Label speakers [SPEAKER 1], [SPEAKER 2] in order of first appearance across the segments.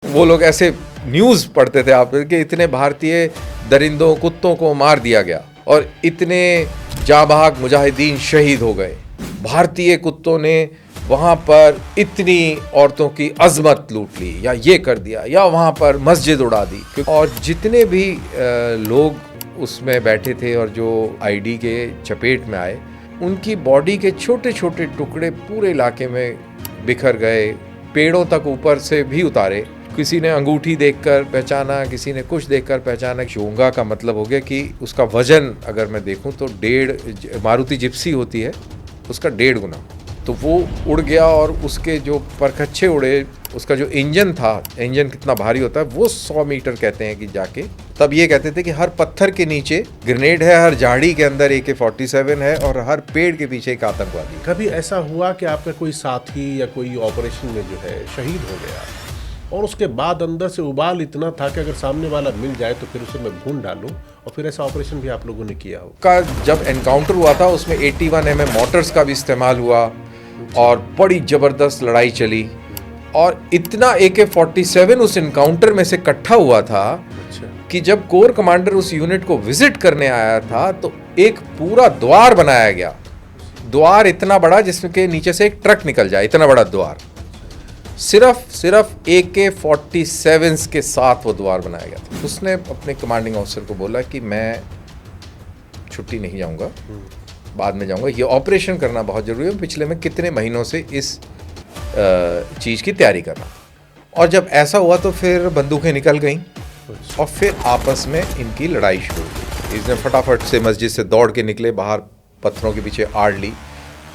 [SPEAKER 1] वो लोग ऐसे न्यूज़ पढ़ते थे आप कि इतने भारतीय दरिंदों कुत्तों को मार दिया गया और इतने जाबाज मुजाहिदीन शहीद हो गए, भारतीय कुत्तों ने वहाँ पर इतनी औरतों की अजमत लूट ली या ये कर दिया या वहाँ पर मस्जिद उड़ा दी। और जितने भी लोग उसमें बैठे थे और जो आईडी के चपेट में आए, उनकी बॉडी के छोटे छोटे टुकड़े पूरे इलाके में बिखर गए, पेड़ों तक ऊपर से भी उतारे। किसी ने अंगूठी देखकर पहचाना, किसी ने कुछ देखकर पहचाना। चोंगा का मतलब हो गया कि उसका वजन अगर मैं देखूं तो 1.5 मारुति जिप्सी होती है उसका 1.5 गुना, तो वो उड़ गया। और उसके जो परखच्चे उड़े, उसका जो इंजन था, इंजन कितना भारी होता है वो 100 मीटर कहते हैं कि जाके, तब ये कहते थे कि हर पत्थर के नीचे ग्रेनेड है, हर झाड़ी के अंदर AK-47 है और हर पेड़ के पीछे एक आतंकवादी।
[SPEAKER 2] कभी ऐसा हुआ कि आपका कोई साथी या कोई ऑपरेशन में जो है शहीद हो गया और उसके बाद अंदर से उबाल इतना था कि अगर सामने वाला मिल जाए तो फिर उसे मैं भून डालूं, और फिर ऐसा ऑपरेशन भी आप लोगों ने किया हो?
[SPEAKER 1] का जब एनकाउंटर हुआ था उसमें 81 mm मोटर्स का भी इस्तेमाल हुआ और बड़ी जबरदस्त लड़ाई चली, और इतना AK-47 उस एनकाउंटर में से इकट्ठा हुआ था कि जब कोर कमांडर उस यूनिट को विजिट करने आया था तो एक पूरा द्वार बनाया गया, द्वार इतना बड़ा जिसमें के नीचे से एक ट्रक निकल जाए, इतना बड़ा द्वार, सिर्फ AK-47 के साथ वो द्वार बनाया गया था। उसने अपने कमांडिंग ऑफिसर को बोला कि मैं छुट्टी नहीं जाऊंगा, बाद में जाऊंगा, ये ऑपरेशन करना बहुत जरूरी है, पिछले मैं कितने महीनों से इस चीज़ की तैयारी कर रहा हूँ। और जब ऐसा हुआ तो फिर बंदूकें निकल गईं और फिर आपस में इनकी लड़ाई शुरू हुई। इसने फटाफट से मस्जिद से दौड़ के निकले, बाहर पत्थरों के पीछे आड़ ली,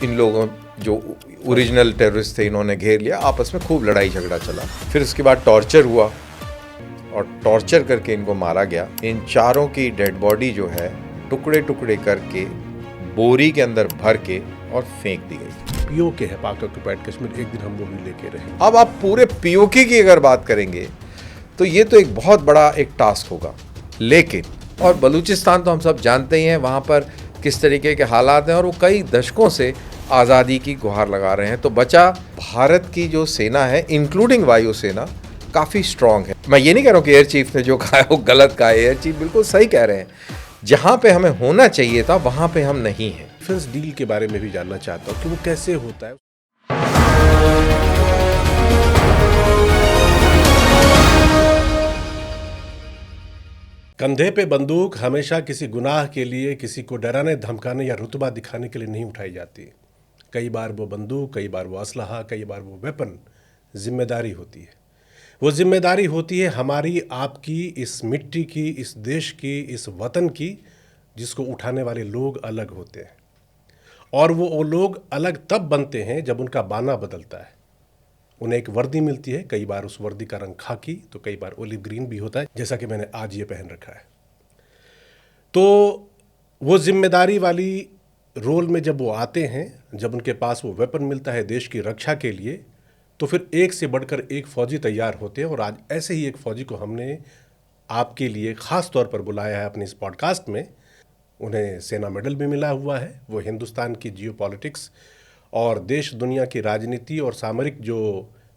[SPEAKER 1] इन लोगों जो ओरिजिनल टेररिस्ट थे इन्होंने घेर लिया, आपस में खूब लड़ाई झगड़ा चला। फिर उसके बाद टॉर्चर हुआ और टॉर्चर करके इनको मारा गया। इन चारों की डेड बॉडी जो है टुकड़े टुकड़े करके बोरी के अंदर भर के और फेंक दी गई।
[SPEAKER 2] POK है, पाक ऑक्युपाइड कश्मीर, एक दिन हम वो भी लेके रहे।
[SPEAKER 1] अब आप पूरे POK की अगर बात करेंगे तो ये तो एक बहुत बड़ा एक टास्क होगा, लेकिन और बलूचिस्तान तो हम सब जानते ही हैं वहाँ पर किस तरीके के हालात हैं और वो कई दशकों से आज़ादी की गुहार लगा रहे हैं। तो बचा भारत की जो सेना है, इंक्लूडिंग वायुसेना, काफ़ी स्ट्रांग है। मैं ये नहीं कह रहा हूँ कि एयर चीफ ने जो कहा है वो गलत कहा है, एयर चीफ बिल्कुल सही कह रहे हैं। जहाँ पे हमें होना चाहिए था वहाँ पे हम नहीं हैं।
[SPEAKER 2] डिफेंस डील के बारे में भी जानना चाहता हूँ कि वो कैसे होता है। कंधे पे बंदूक हमेशा किसी गुनाह के लिए, किसी को डराने धमकाने या रुतबा दिखाने के लिए नहीं उठाई जाती। कई बार वो बंदूक, कई बार वो असलहा, कई बार वो वेपन जिम्मेदारी होती है। वो जिम्मेदारी होती है हमारी, आपकी, इस मिट्टी की, इस देश की, इस वतन की, जिसको उठाने वाले लोग अलग होते हैं। और वो लोग अलग तब बनते हैं जब उनका बाना बदलता है। उन्हें एक वर्दी मिलती है, कई बार उस वर्दी का रंग खाकी तो कई बार ओलिव ग्रीन भी होता है, जैसा कि मैंने आज ये पहन रखा है। तो वो जिम्मेदारी वाली रोल में जब वो आते हैं, जब उनके पास वो वेपन मिलता है देश की रक्षा के लिए, तो फिर एक से बढ़कर एक फौजी तैयार होते हैं। और आज ऐसे ही एक फौजी को हमने आपके लिए ख़ास तौर पर बुलाया है अपने इस पॉडकास्ट में। उन्हें सेना मेडल भी मिला हुआ है। वो हिंदुस्तान की जियोपॉलिटिक्स और देश दुनिया की राजनीति और सामरिक जो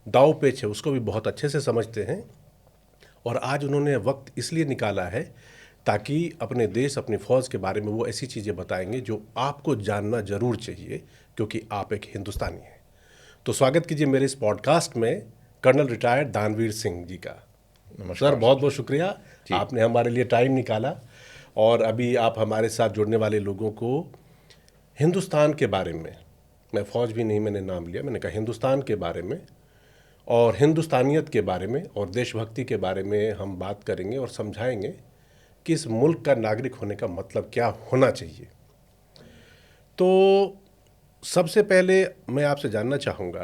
[SPEAKER 2] दाव पेच है उसको भी बहुत अच्छे से समझते हैं। और आज उन्होंने वक्त इसलिए निकाला है ताकि अपने देश, अपनी फ़ौज के बारे में वो ऐसी चीज़ें बताएंगे जो आपको जानना ज़रूर चाहिए, क्योंकि आप एक हिंदुस्तानी हैं। तो स्वागत कीजिए मेरे इस पॉडकास्ट में कर्नल रिटायर्ड दानवीर सिंह जी का।
[SPEAKER 1] नमस्कार
[SPEAKER 2] सर, बहुत बहुत शुक्रिया, आपने हमारे लिए टाइम निकाला और अभी आप हमारे साथ जुड़ने वाले लोगों को हिंदुस्तान के बारे में, मैं फ़ौज भी नहीं मैंने नाम लिया, मैंने कहा हिंदुस्तान के बारे में और हिंदुस्तानियत के बारे में और देशभक्ति के बारे में हम बात करेंगे और समझाएंगे कि इस मुल्क का नागरिक होने का मतलब क्या होना चाहिए। तो सबसे पहले मैं आपसे जानना चाहूँगा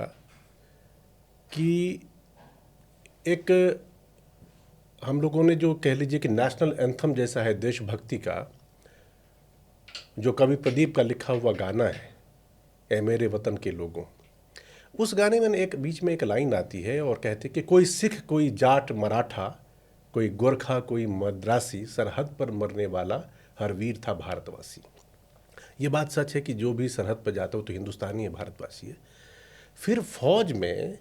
[SPEAKER 2] कि एक हम लोगों ने जो कह लीजिए कि नेशनल एंथम जैसा है देशभक्ति का, जो कवि प्रदीप का लिखा हुआ गाना है, ए मेरे वतन के लोगों, उस गाने में एक बीच में एक लाइन आती है और कहते कि कोई सिख, कोई जाट मराठा, कोई गोरखा, कोई मद्रासी, सरहद पर मरने वाला हर वीर था भारतवासी। ये बात सच है कि जो भी सरहद पर जाता हो तो हिंदुस्तानी है, भारतवासी है। फिर फौज में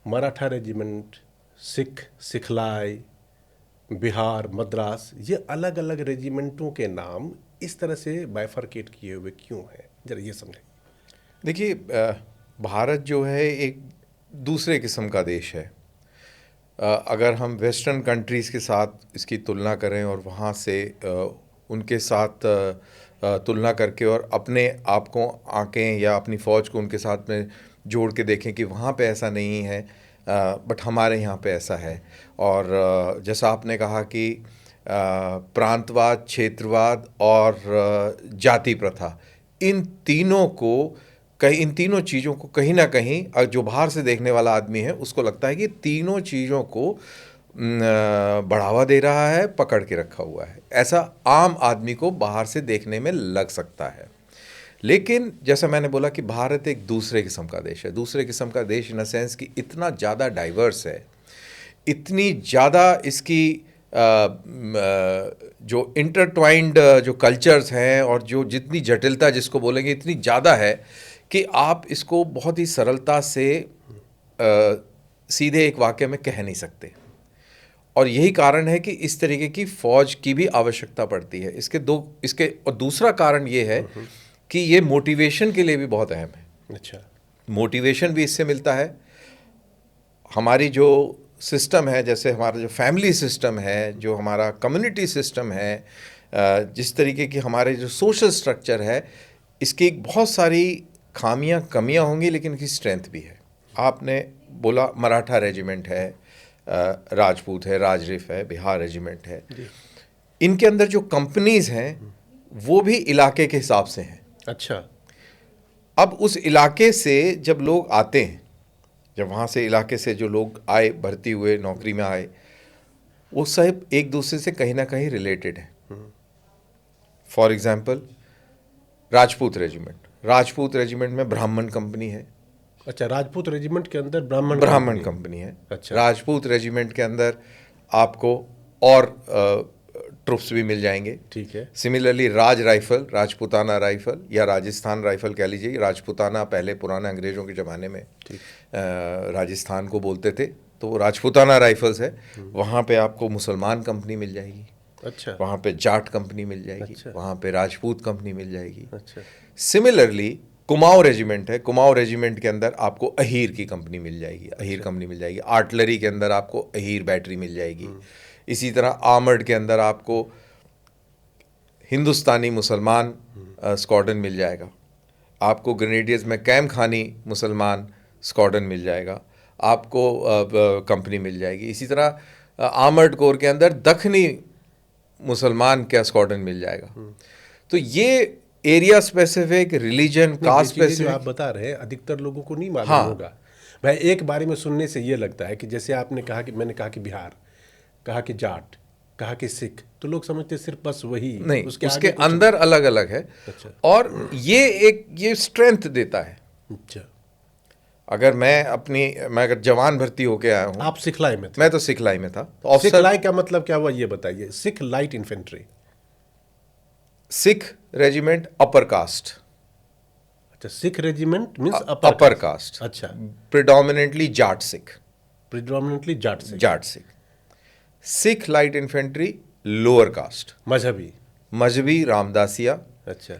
[SPEAKER 2] मराठा रेजिमेंट, सिख, सिखलाई, बिहार, मद्रास, ये अलग अलग रेजिमेंटों के नाम इस तरह से बाइफरकेट किए हुए क्यों हैं, जरा ये समझें।
[SPEAKER 1] देखिए, भारत जो है एक दूसरे किस्म का देश है। अगर हम वेस्टर्न कंट्रीज़ के साथ इसकी तुलना करें और वहाँ से उनके साथ तुलना करके और अपने आप को आंकें या अपनी फ़ौज को उनके साथ में जोड़ के देखें कि वहाँ पे ऐसा नहीं है, बट हमारे यहाँ पे ऐसा है। और जैसा आपने कहा कि प्रांतवाद, क्षेत्रवाद और जाति प्रथा, इन तीनों चीज़ों को कहीं ना कहीं जो बाहर से देखने वाला आदमी है उसको लगता है कि तीनों चीज़ों को बढ़ावा दे रहा है, पकड़ के रखा हुआ है। ऐसा आम आदमी को बाहर से देखने में लग सकता है। लेकिन जैसा मैंने बोला कि भारत एक दूसरे किस्म का देश है। दूसरे किस्म का देश इन अ सेंस कि इतना ज़्यादा डाइवर्स है, इतनी ज़्यादा इसकी जो इंटरट्वाइंड जो कल्चर्स हैं और जो जितनी जटिलता जिसको बोलेंगे इतनी ज़्यादा है कि आप इसको बहुत ही सरलता से सीधे एक वाक्य में कह नहीं सकते। और यही कारण है कि इस तरीके की फ़ौज की भी आवश्यकता पड़ती है। और दूसरा कारण ये है कि ये मोटिवेशन के लिए भी बहुत अहम है।
[SPEAKER 2] अच्छा,
[SPEAKER 1] मोटिवेशन भी इससे मिलता है। हमारी जो सिस्टम है, जैसे हमारा जो फैमिली सिस्टम है, जो हमारा कम्युनिटी सिस्टम है, जिस तरीके की हमारे जो सोशल स्ट्रक्चर है, इसकी बहुत सारी खामियां कमियां होंगी लेकिन इसकी स्ट्रेंथ भी है। आपने बोला मराठा रेजिमेंट है, राजपूत है, राजरिफ है, बिहार रेजिमेंट है। इनके अंदर जो कंपनीज हैं वो भी इलाके के हिसाब से हैं।
[SPEAKER 2] अच्छा,
[SPEAKER 1] अब उस इलाके से जब लोग आते हैं, जब वहाँ से इलाके से जो लोग आए, भर्ती हुए, नौकरी में आए, वो सब एक दूसरे से कहीं ना कहीं रिलेटेड हैं। फॉर एग्जाम्पल राजपूत रेजिमेंट में ब्राह्मण कंपनी है।
[SPEAKER 2] अच्छा, राजपूत रेजिमेंट के अंदर
[SPEAKER 1] ब्राह्मण कंपनी है।
[SPEAKER 2] अच्छा,
[SPEAKER 1] राजपूत रेजिमेंट के अंदर आपको और ट्रुप्स भी मिल जाएंगे।
[SPEAKER 2] ठीक है।
[SPEAKER 1] सिमिलरली राजपुताना राइफल या राजस्थान राइफल कह लीजिए। राजपुताना पहले पुराने अंग्रेज़ों के ज़माने में राजस्थान को बोलते थे, तो वो राजपुताना राइफल्स है। वहाँ पे आपको मुसलमान कंपनी मिल जाएगी।
[SPEAKER 2] अच्छा,
[SPEAKER 1] वहाँ पे जाट कंपनी मिल जाएगी।
[SPEAKER 2] अच्छा,
[SPEAKER 1] वहाँ पे राजपूत कंपनी मिल जाएगी।
[SPEAKER 2] अच्छा,
[SPEAKER 1] सिमिलरली कुमाऊं रेजिमेंट है। कुमाऊं रेजिमेंट के अंदर आपको अहीर की कंपनी मिल जाएगी, अहीर कंपनी मिल जाएगी। आर्टिलरी के अंदर आपको अहीर बैटरी मिल जाएगी। इसी तरह आर्मर्ड के अंदर आपको हिंदुस्तानी मुसलमान स्क्वाड्रन मिल जाएगा। आपको ग्रेनेडियर्स में कैम खानी मुसलमान स्क्वाड्रन मिल जाएगा, आपको कंपनी मिल जाएगी। इसी तरह आर्मर्ड कोर के अंदर दखनी मुसलमान का स्क्वाड्रन मिल जाएगा। तो ये एरिया स्पेसिफिक, रिलीजन, कास्ट
[SPEAKER 2] जो
[SPEAKER 1] स्पेसिफिक
[SPEAKER 2] आप बता रहे हैं अधिकतर लोगों को नहीं मालूम
[SPEAKER 1] हाँ।
[SPEAKER 2] होगा। भाई एक बारे में सुनने से ये लगता है कि जैसे आपने कहा कि मैंने कहा कि बिहार, कहा कि जाट, कहा कि सिख, तो लोग समझते सिर्फ बस वही,
[SPEAKER 1] नहीं, उसके
[SPEAKER 2] आगे कुछ
[SPEAKER 1] अंदर अलग अलग है।
[SPEAKER 2] अच्छा,
[SPEAKER 1] और ये स्ट्रेंथ देता है।
[SPEAKER 2] अच्छा।
[SPEAKER 1] अगर मैं अगर जवान भर्ती होके आया हूँ,
[SPEAKER 2] आप सिखलाई में थे?
[SPEAKER 1] मैं तो सिखलाई में था। तो
[SPEAKER 2] सिखलाई का मतलब क्या हुआ ये बताइए। Sikh light infantry,
[SPEAKER 1] Sikh regiment upper caste.
[SPEAKER 2] अच्छा, Sikh regiment means
[SPEAKER 1] upper caste.
[SPEAKER 2] अच्छा,
[SPEAKER 1] predominantly Jat Sikh.
[SPEAKER 2] Predominantly Jat Sikh.
[SPEAKER 1] Jat Sikh. Sikh light infantry lower caste, Mazhabi Ramdasia.
[SPEAKER 2] अच्छा,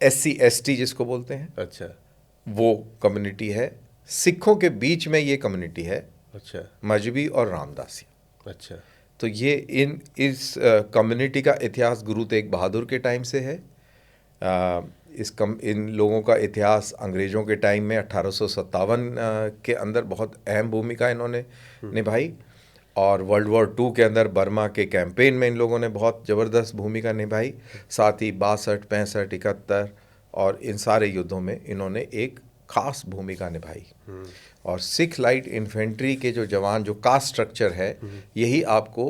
[SPEAKER 1] SC ST जिसको बोलते हैं,
[SPEAKER 2] अच्छा,
[SPEAKER 1] वो कम्युनिटी है। सिखों के बीच में ये कम्युनिटी है,
[SPEAKER 2] अच्छा,
[SPEAKER 1] मजहबी और रामदासिया।
[SPEAKER 2] अच्छा,
[SPEAKER 1] तो ये इस कम्युनिटी का इतिहास गुरु तेग बहादुर के टाइम से है। इन लोगों का इतिहास अंग्रेज़ों के टाइम में 1857 के अंदर बहुत अहम भूमिका इन्होंने निभाई। और वर्ल्ड वॉर 2 के अंदर बर्मा के कैंपेन में इन लोगों ने बहुत ज़बरदस्त भूमिका निभाई। साथ ही 62, 65, 71 और इन सारे युद्धों में इन्होंने एक खास भूमिका निभाई। और सिख लाइट इन्फेंट्री के जो जवान, जो कास्ट स्ट्रक्चर है, यही आपको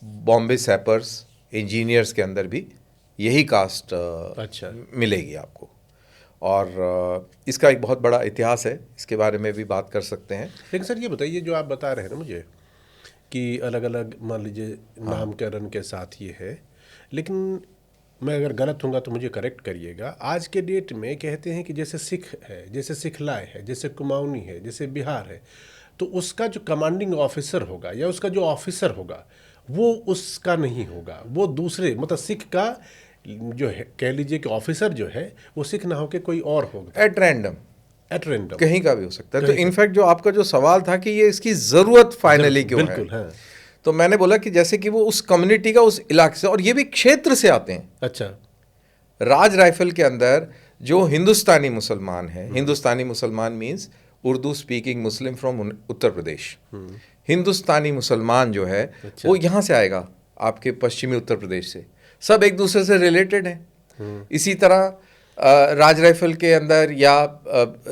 [SPEAKER 1] बॉम्बे सैपर्स, इंजीनियर्स के अंदर भी यही कास्ट
[SPEAKER 2] अच्छा,
[SPEAKER 1] मिलेगी आपको। और इसका एक बहुत बड़ा इतिहास है, इसके बारे में भी बात कर सकते हैं।
[SPEAKER 2] लेकिन सर ये बताइए, जो आप बता रहे हैं ना मुझे कि अलग अलग मान लीजिए नामकरण के साथ ये है, लेकिन मैं अगर गलत होऊंगा तो मुझे करेक्ट करिएगा। आज के डेट में कहते हैं कि जैसे सिख है, जैसे सिखलाई है, जैसे कुमाऊनी है, जैसे बिहार है, तो उसका जो कमांडिंग ऑफिसर होगा या उसका जो ऑफिसर होगा वो उसका नहीं होगा, वो दूसरे मतलब सिख का जो है, कह लीजिए कि ऑफिसर जो है वो सिख ना होकर कोई और होगा,
[SPEAKER 1] एट रैंडम,
[SPEAKER 2] एट रेंडम,
[SPEAKER 1] कहीं का भी हो सकता है। तो इनफैक्ट जो आपका जो सवाल था कि ये इसकी जरूरत फाइनली क्यों है,
[SPEAKER 2] बिल्कुल हाँ।
[SPEAKER 1] तो मैंने बोला कि जैसे कि वो उस कम्युनिटी का, उस इलाके से, और ये भी क्षेत्र से आते हैं।
[SPEAKER 2] अच्छा,
[SPEAKER 1] राज राइफल के अंदर जो हिंदुस्तानी मुसलमान है, हिंदुस्तानी मुसलमान means Urdu speaking Muslim from Uttar Pradesh, हिंदुस्तानी मुसलमान जो है वो यहाँ से आएगा, आपके पश्चिमी उत्तर प्रदेश से, सब एक दूसरे से रिलेटेड हैं। इसी तरह राज राइफल के अंदर या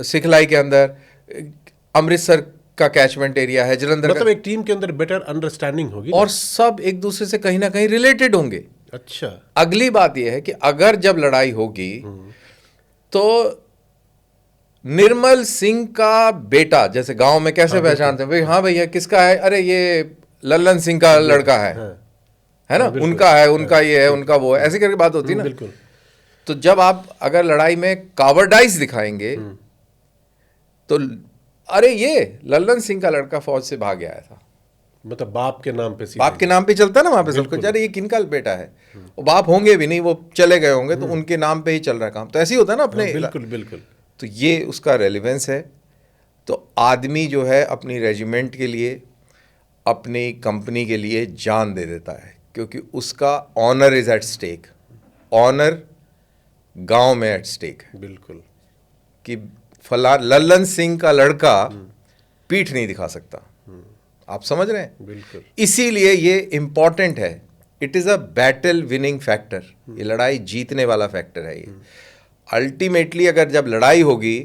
[SPEAKER 1] सिखलाई के अंदर अमृतसर का कैचमेंट एरिया है, जलंधर
[SPEAKER 2] मतलब एक टीम के अंदर बेटर अंडरस्टैंडिंग होगी
[SPEAKER 1] और सब एक दूसरे से कहीं ना कहीं रिलेटेड होंगे।
[SPEAKER 2] अच्छा,
[SPEAKER 1] अगली बात यह है कि अगर जब लड़ाई होगी तो निर्मल सिंह का बेटा, जैसे गांव में कैसे पहचानते हैं भाई, हाँ भैया किसका है, अरे ये लल्लन सिंह का लड़का है ना, उनका है, उनका ये है, उनका वो है, ऐसे करके बात होती है ना।
[SPEAKER 2] बिल्कुल।
[SPEAKER 1] तो जब आप अगर लड़ाई में कावर्डाइज दिखाएंगे तो अरे ये लल्लन सिंह का लड़का फौज से भाग आया था,
[SPEAKER 2] मतलब बाप के नाम पे,
[SPEAKER 1] बाप के नाम पे चलता है ना वहां पे सब कुछ, अरे ये किनका बेटा है, वो बाप होंगे भी नहीं, वो चले गए होंगे, तो उनके नाम पे ही चल रहा है काम, तो ऐसे ही होता है ना अपने।
[SPEAKER 2] बिल्कुल बिल्कुल।
[SPEAKER 1] तो ये उसका रेलिवेंस है। तो आदमी जो है अपनी रेजिमेंट के लिए, अपनी कंपनी के लिए जान दे देता है, क्योंकि उसका honour is at stake, honour गांव में एट स्टेक है।
[SPEAKER 2] बिल्कुल,
[SPEAKER 1] कि फला लल्लन सिंह का लड़का पीठ नहीं दिखा सकता, आप समझ रहे हैं।
[SPEAKER 2] बिल्कुल,
[SPEAKER 1] इसीलिए ये इंपॉर्टेंट है, it is a battle winning factor, ये लड़ाई जीतने वाला फैक्टर है। ये अल्टीमेटली अगर जब लड़ाई होगी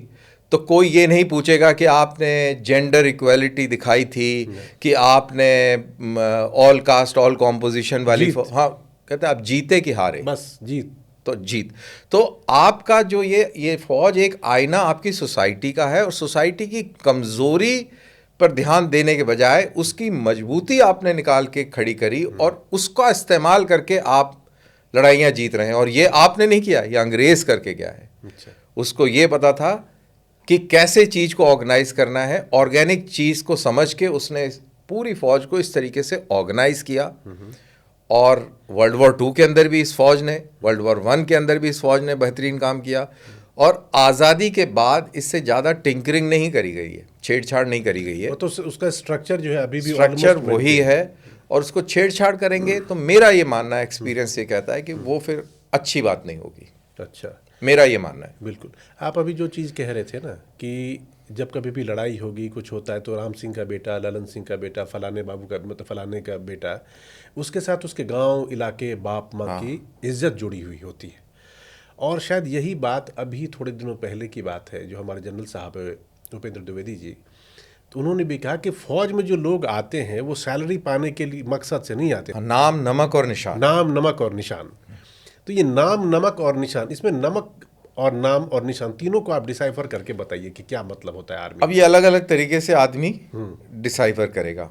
[SPEAKER 1] तो कोई ये नहीं पूछेगा कि आपने जेंडर इक्वालिटी दिखाई थी, कि आपने ऑल कास्ट ऑल कॉम्पोजिशन वाली हाँ, कहते हैं आप जीते कि हारे,
[SPEAKER 2] बस जीत
[SPEAKER 1] तो जीत। तो आपका जो ये फौज एक आईना आपकी सोसाइटी का है, और सोसाइटी की कमजोरी पर ध्यान देने के बजाय उसकी मजबूती आपने निकाल के खड़ी करी, और उसका इस्तेमाल करके आप लड़ाइयाँ जीत रहे हैं। और ये आपने नहीं किया, ये अंग्रेज करके गया है।
[SPEAKER 2] अच्छा,
[SPEAKER 1] उसको ये पता था कि कैसे चीज़ को ऑर्गेनाइज करना है, ऑर्गेनिक चीज़ को समझ के उसने पूरी फौज को इस तरीके से ऑर्गेनाइज किया। और वर्ल्ड वॉर 2 के अंदर भी इस फौज ने, वर्ल्ड वॉर 1 के अंदर भी इस फौज ने बेहतरीन काम किया, और आज़ादी के बाद इससे ज़्यादा टिंकरिंग नहीं करी गई है, छेड़छाड़ नहीं करी गई है।
[SPEAKER 2] वो तो उसका स्ट्रक्चर जो है अभी भी
[SPEAKER 1] स्ट्रक्चर वही है, और उसको छेड़छाड़ करेंगे तो मेरा ये मानना है, एक्सपीरियंस ये कहता है कि वो फिर अच्छी बात नहीं होगी।
[SPEAKER 2] अच्छा,
[SPEAKER 1] मेरा ये मानना है।
[SPEAKER 2] बिल्कुल। आप अभी जो चीज़ कह रहे थे ना कि जब कभी भी लड़ाई होगी, कुछ होता है, तो राम सिंह का बेटा, ललन सिंह का बेटा, फलाने बाबू का मतलब फलाने का बेटा, उसके साथ उसके गांव इलाके बाप माँ की इज्जत जुड़ी हुई होती है। और शायद यही बात अभी थोड़े दिनों पहले की बात है, जो हमारे जनरल साहब भूपेंद्र द्विवेदी जी, तो उन्होंने भी कहा कि फौज में जो लोग आते हैं वो सैलरी पाने के लिए मकसद से नहीं आते,
[SPEAKER 1] नाम नमक और निशान,
[SPEAKER 2] नाम नमक और निशान। तो ये नाम नमक और निशान, इसमें नमक और नाम और निशान तीनों को आप डिसाइफर करके बताइए कि क्या मतलब होता है आर्मी।
[SPEAKER 1] अब ये अलग अलग तरीके से आदमी डिसाइफर करेगा।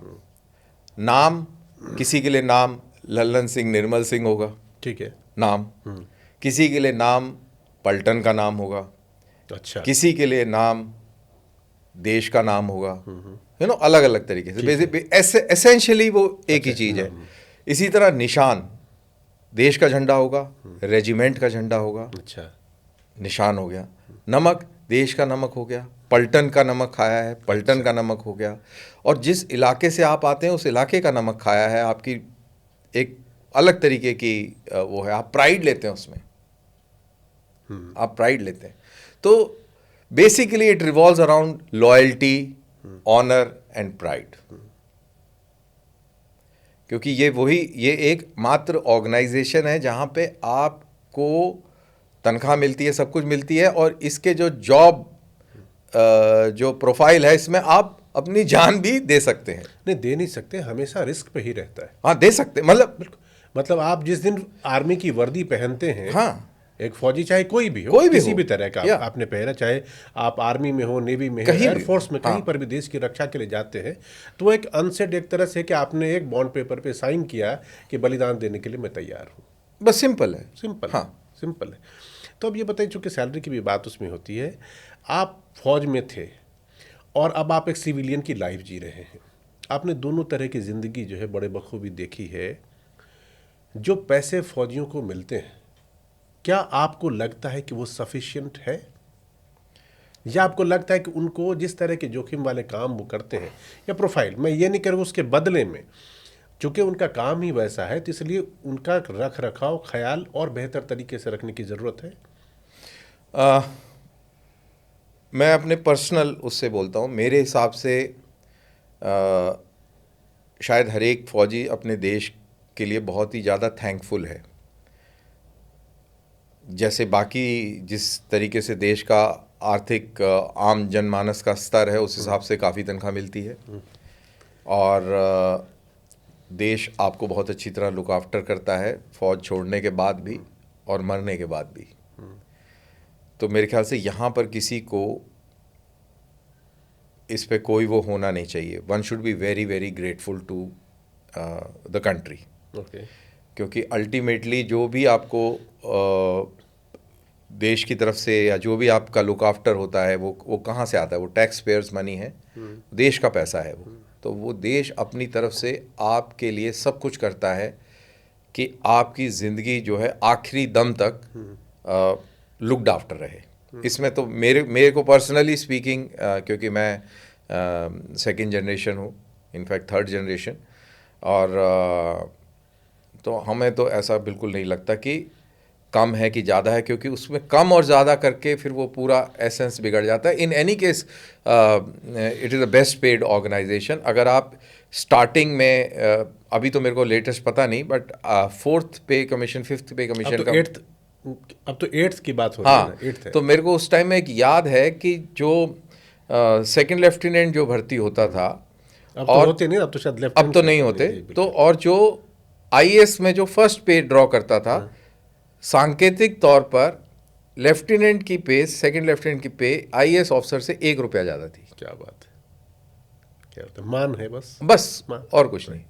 [SPEAKER 1] नाम, किसी के लिए नाम लल्लन सिंह निर्मल सिंह होगा, ठीक है नाम। किसी के लिए नाम पलटन का नाम होगा,
[SPEAKER 2] अच्छा,
[SPEAKER 1] किसी के लिए नाम देश का नाम होगा, यू नो, अलग अलग तरीके से। एसेंशियली वो एक ही चीज है। इसी तरह निशान, देश का झंडा होगा, रेजिमेंट का झंडा होगा,
[SPEAKER 2] अच्छा,
[SPEAKER 1] निशान हो गया। नमक, देश का नमक हो गया, पलटन का नमक खाया है, पलटन का नमक हो गया। और जिस इलाके से आप आते हैं उस इलाके का नमक खाया है, आपकी एक अलग तरीके की वो है, आप प्राइड लेते हैं उसमें, आप प्राइड लेते हैं। तो basically it revolves around loyalty, honour and pride, क्योंकि ये एक मात्र ऑर्गेनाइजेशन है जहां पे आपको तनख्वाह मिलती है, सब कुछ मिलती है, और इसके जो जॉब जो प्रोफाइल है, इसमें आप अपनी जान भी दे सकते हैं।
[SPEAKER 2] नहीं, दे नहीं सकते, हमेशा रिस्क पे ही रहता है।
[SPEAKER 1] हाँ, दे सकते,
[SPEAKER 2] मतलब आप जिस दिन आर्मी की वर्दी पहनते हैं,
[SPEAKER 1] हाँ,
[SPEAKER 2] एक फौजी चाहे कोई भी हो,
[SPEAKER 1] कोई भी
[SPEAKER 2] किसी
[SPEAKER 1] हो,
[SPEAKER 2] भी तरह का आपने पहना, चाहे आप आर्मी में हो, नेवी में हो, एयरफोर्स में, कहीं पर भी देश की रक्षा के लिए जाते हैं, तो एक अनसेड एक तरह से कि आपने एक बॉन्ड पेपर पे साइन किया कि बलिदान देने के लिए मैं तैयार हूँ।
[SPEAKER 1] बस सिंपल है,
[SPEAKER 2] सिंपल,
[SPEAKER 1] हाँ,
[SPEAKER 2] सिंपल है। तो अब ये बताइए, चूंकि सैलरी की भी बात उसमें होती है, आप फौज में थे और अब आप एक सिविलियन की लाइफ जी रहे हैं। आपने दोनों तरह की ज़िंदगी जो है बड़े बखूबी देखी है। जो पैसे फौजियों को मिलते हैं, क्या आपको लगता है कि वो सफिशिएंट है, या आपको लगता है कि उनको जिस तरह के जोखिम वाले काम वो करते हैं, या प्रोफाइल, मैं ये नहीं करूँ उसके बदले में, चूंकि उनका काम ही वैसा है तो इसलिए उनका रख रखाव, ख्याल और बेहतर तरीके से रखने की ज़रूरत है?
[SPEAKER 1] मैं अपने पर्सनल उससे बोलता हूँ, मेरे हिसाब से शायद हर एक फौजी अपने देश के लिए बहुत ही ज़्यादा थैंकफुल है। जैसे बाकी जिस तरीके से देश का आर्थिक आम जनमानस का स्तर है उस हिसाब से काफ़ी तनख्वाह मिलती है, और देश आपको बहुत अच्छी तरह लुक आफ्टर करता है फौज छोड़ने के बाद भी और मरने के बाद भी। तो मेरे ख्याल से यहाँ पर किसी को इस पे कोई वो होना नहीं चाहिए। One should be very very grateful to the country, क्योंकि अल्टीमेटली जो भी आपको देश की तरफ से या जो भी आपका लुक आफ्टर होता है वो कहाँ से आता है? वो टैक्स पेयर्स मनी है, देश का पैसा है वो। तो वो देश अपनी तरफ से आपके लिए सब कुछ करता है कि आपकी ज़िंदगी जो है आखिरी दम तक लुक्ड आफ्टर रहे। इसमें तो मेरे को पर्सनली स्पीकिंग, क्योंकि मैं सेकंड जनरेशन हूँ, इनफैक्ट थर्ड जनरेशन, और तो हमें तो ऐसा बिल्कुल नहीं लगता कि कम है कि ज़्यादा है, क्योंकि उसमें कम और ज़्यादा करके फिर वो पूरा एसेंस बिगड़ जाता है। In any case it is the best paid organisation. अगर आप स्टार्टिंग में अभी तो मेरे को लेटेस्ट पता नहीं, बट फोर्थ पे कमीशन, फिफ्थ पे कमीशन का,
[SPEAKER 2] अब तो एट्थ की बात हो रही है ना, एट्थ है।
[SPEAKER 1] तो मेरे को उस टाइम में एक याद है कि जो सेकंड लेफ्टिनेंट जो भर्ती होता था,
[SPEAKER 2] अब तो होते नहीं, अब तो शायद
[SPEAKER 1] अब तो नहीं होते, तो और जो आईएएस में जो फर्स्ट पे ड्रॉ करता था, सांकेतिक तौर पर लेफ्टिनेंट की पे, सेकंड लेफ्टिनेंट की पे आईएएस ऑफिसर से ₹1 ज़्यादा थी।
[SPEAKER 2] क्या बात है, क्या होता है, मान है बस
[SPEAKER 1] और कुछ नहीं।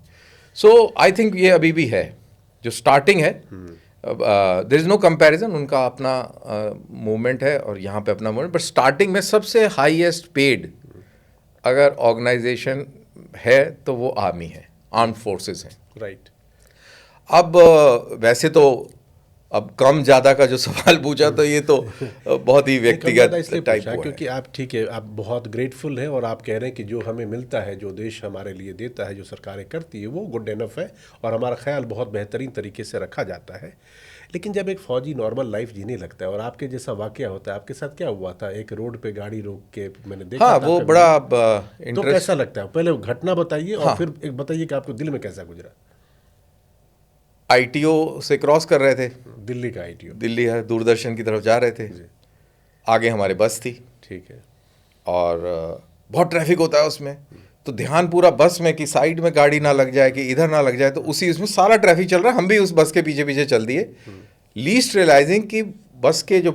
[SPEAKER 1] सो आई थिंक ये अभी भी है, जो स्टार्टिंग है, देयर इज नो कंपैरिजन। उनका अपना मूवमेंट है और यहाँ पे अपना मूवमेंट, बट स्टार्टिंग में सबसे हाईएस्ट पेड अगर ऑर्गेनाइजेशन है तो वो आर्मी है, आर्म फोर्सेस हैं।
[SPEAKER 2] राइट।
[SPEAKER 1] अब वैसे तो अब कम ज़्यादा का जो सवाल पूछा, तो ये तो बहुत ही व्यक्तिगत टाइप
[SPEAKER 2] है, क्योंकि आप ठीक है, आप बहुत ग्रेटफुल हैं और आप कह रहे हैं कि जो हमें मिलता है, जो देश हमारे लिए देता है, जो सरकारें करती है, वो गुड इनफ है और हमारा ख्याल बहुत बेहतरीन तरीके से रखा जाता है। लेकिन जब एक फौजी नॉर्मल लाइफ जीने लगता है, और आपके जैसा वाकया होता है, आपके साथ क्या हुआ था? एक रोड पे गाड़ी रोक के मैंने देखा,
[SPEAKER 1] हाँ, वो बड़ा
[SPEAKER 2] तो कैसा लगता है? पहले घटना बताइए और फिर एक बताइए कि आपको दिल में कैसा गुजरा।
[SPEAKER 1] आईटीओ से क्रॉस कर रहे थे,
[SPEAKER 2] दिल्ली का आईटीओ,
[SPEAKER 1] दिल्ली है, दूरदर्शन की तरफ जा रहे थे। आगे हमारे बस थी,
[SPEAKER 2] ठीक है,
[SPEAKER 1] और बहुत ट्रैफिक होता है उसमें, तो ध्यान पूरा बस में कि साइड में गाड़ी ना लग जाए, कि इधर ना लग जाए, तो उसमें सारा ट्रैफिक चल रहा है, हम भी उस बस के पीछे पीछे चल दिए, लीस्ट रियलाइजिंग कि बस के जो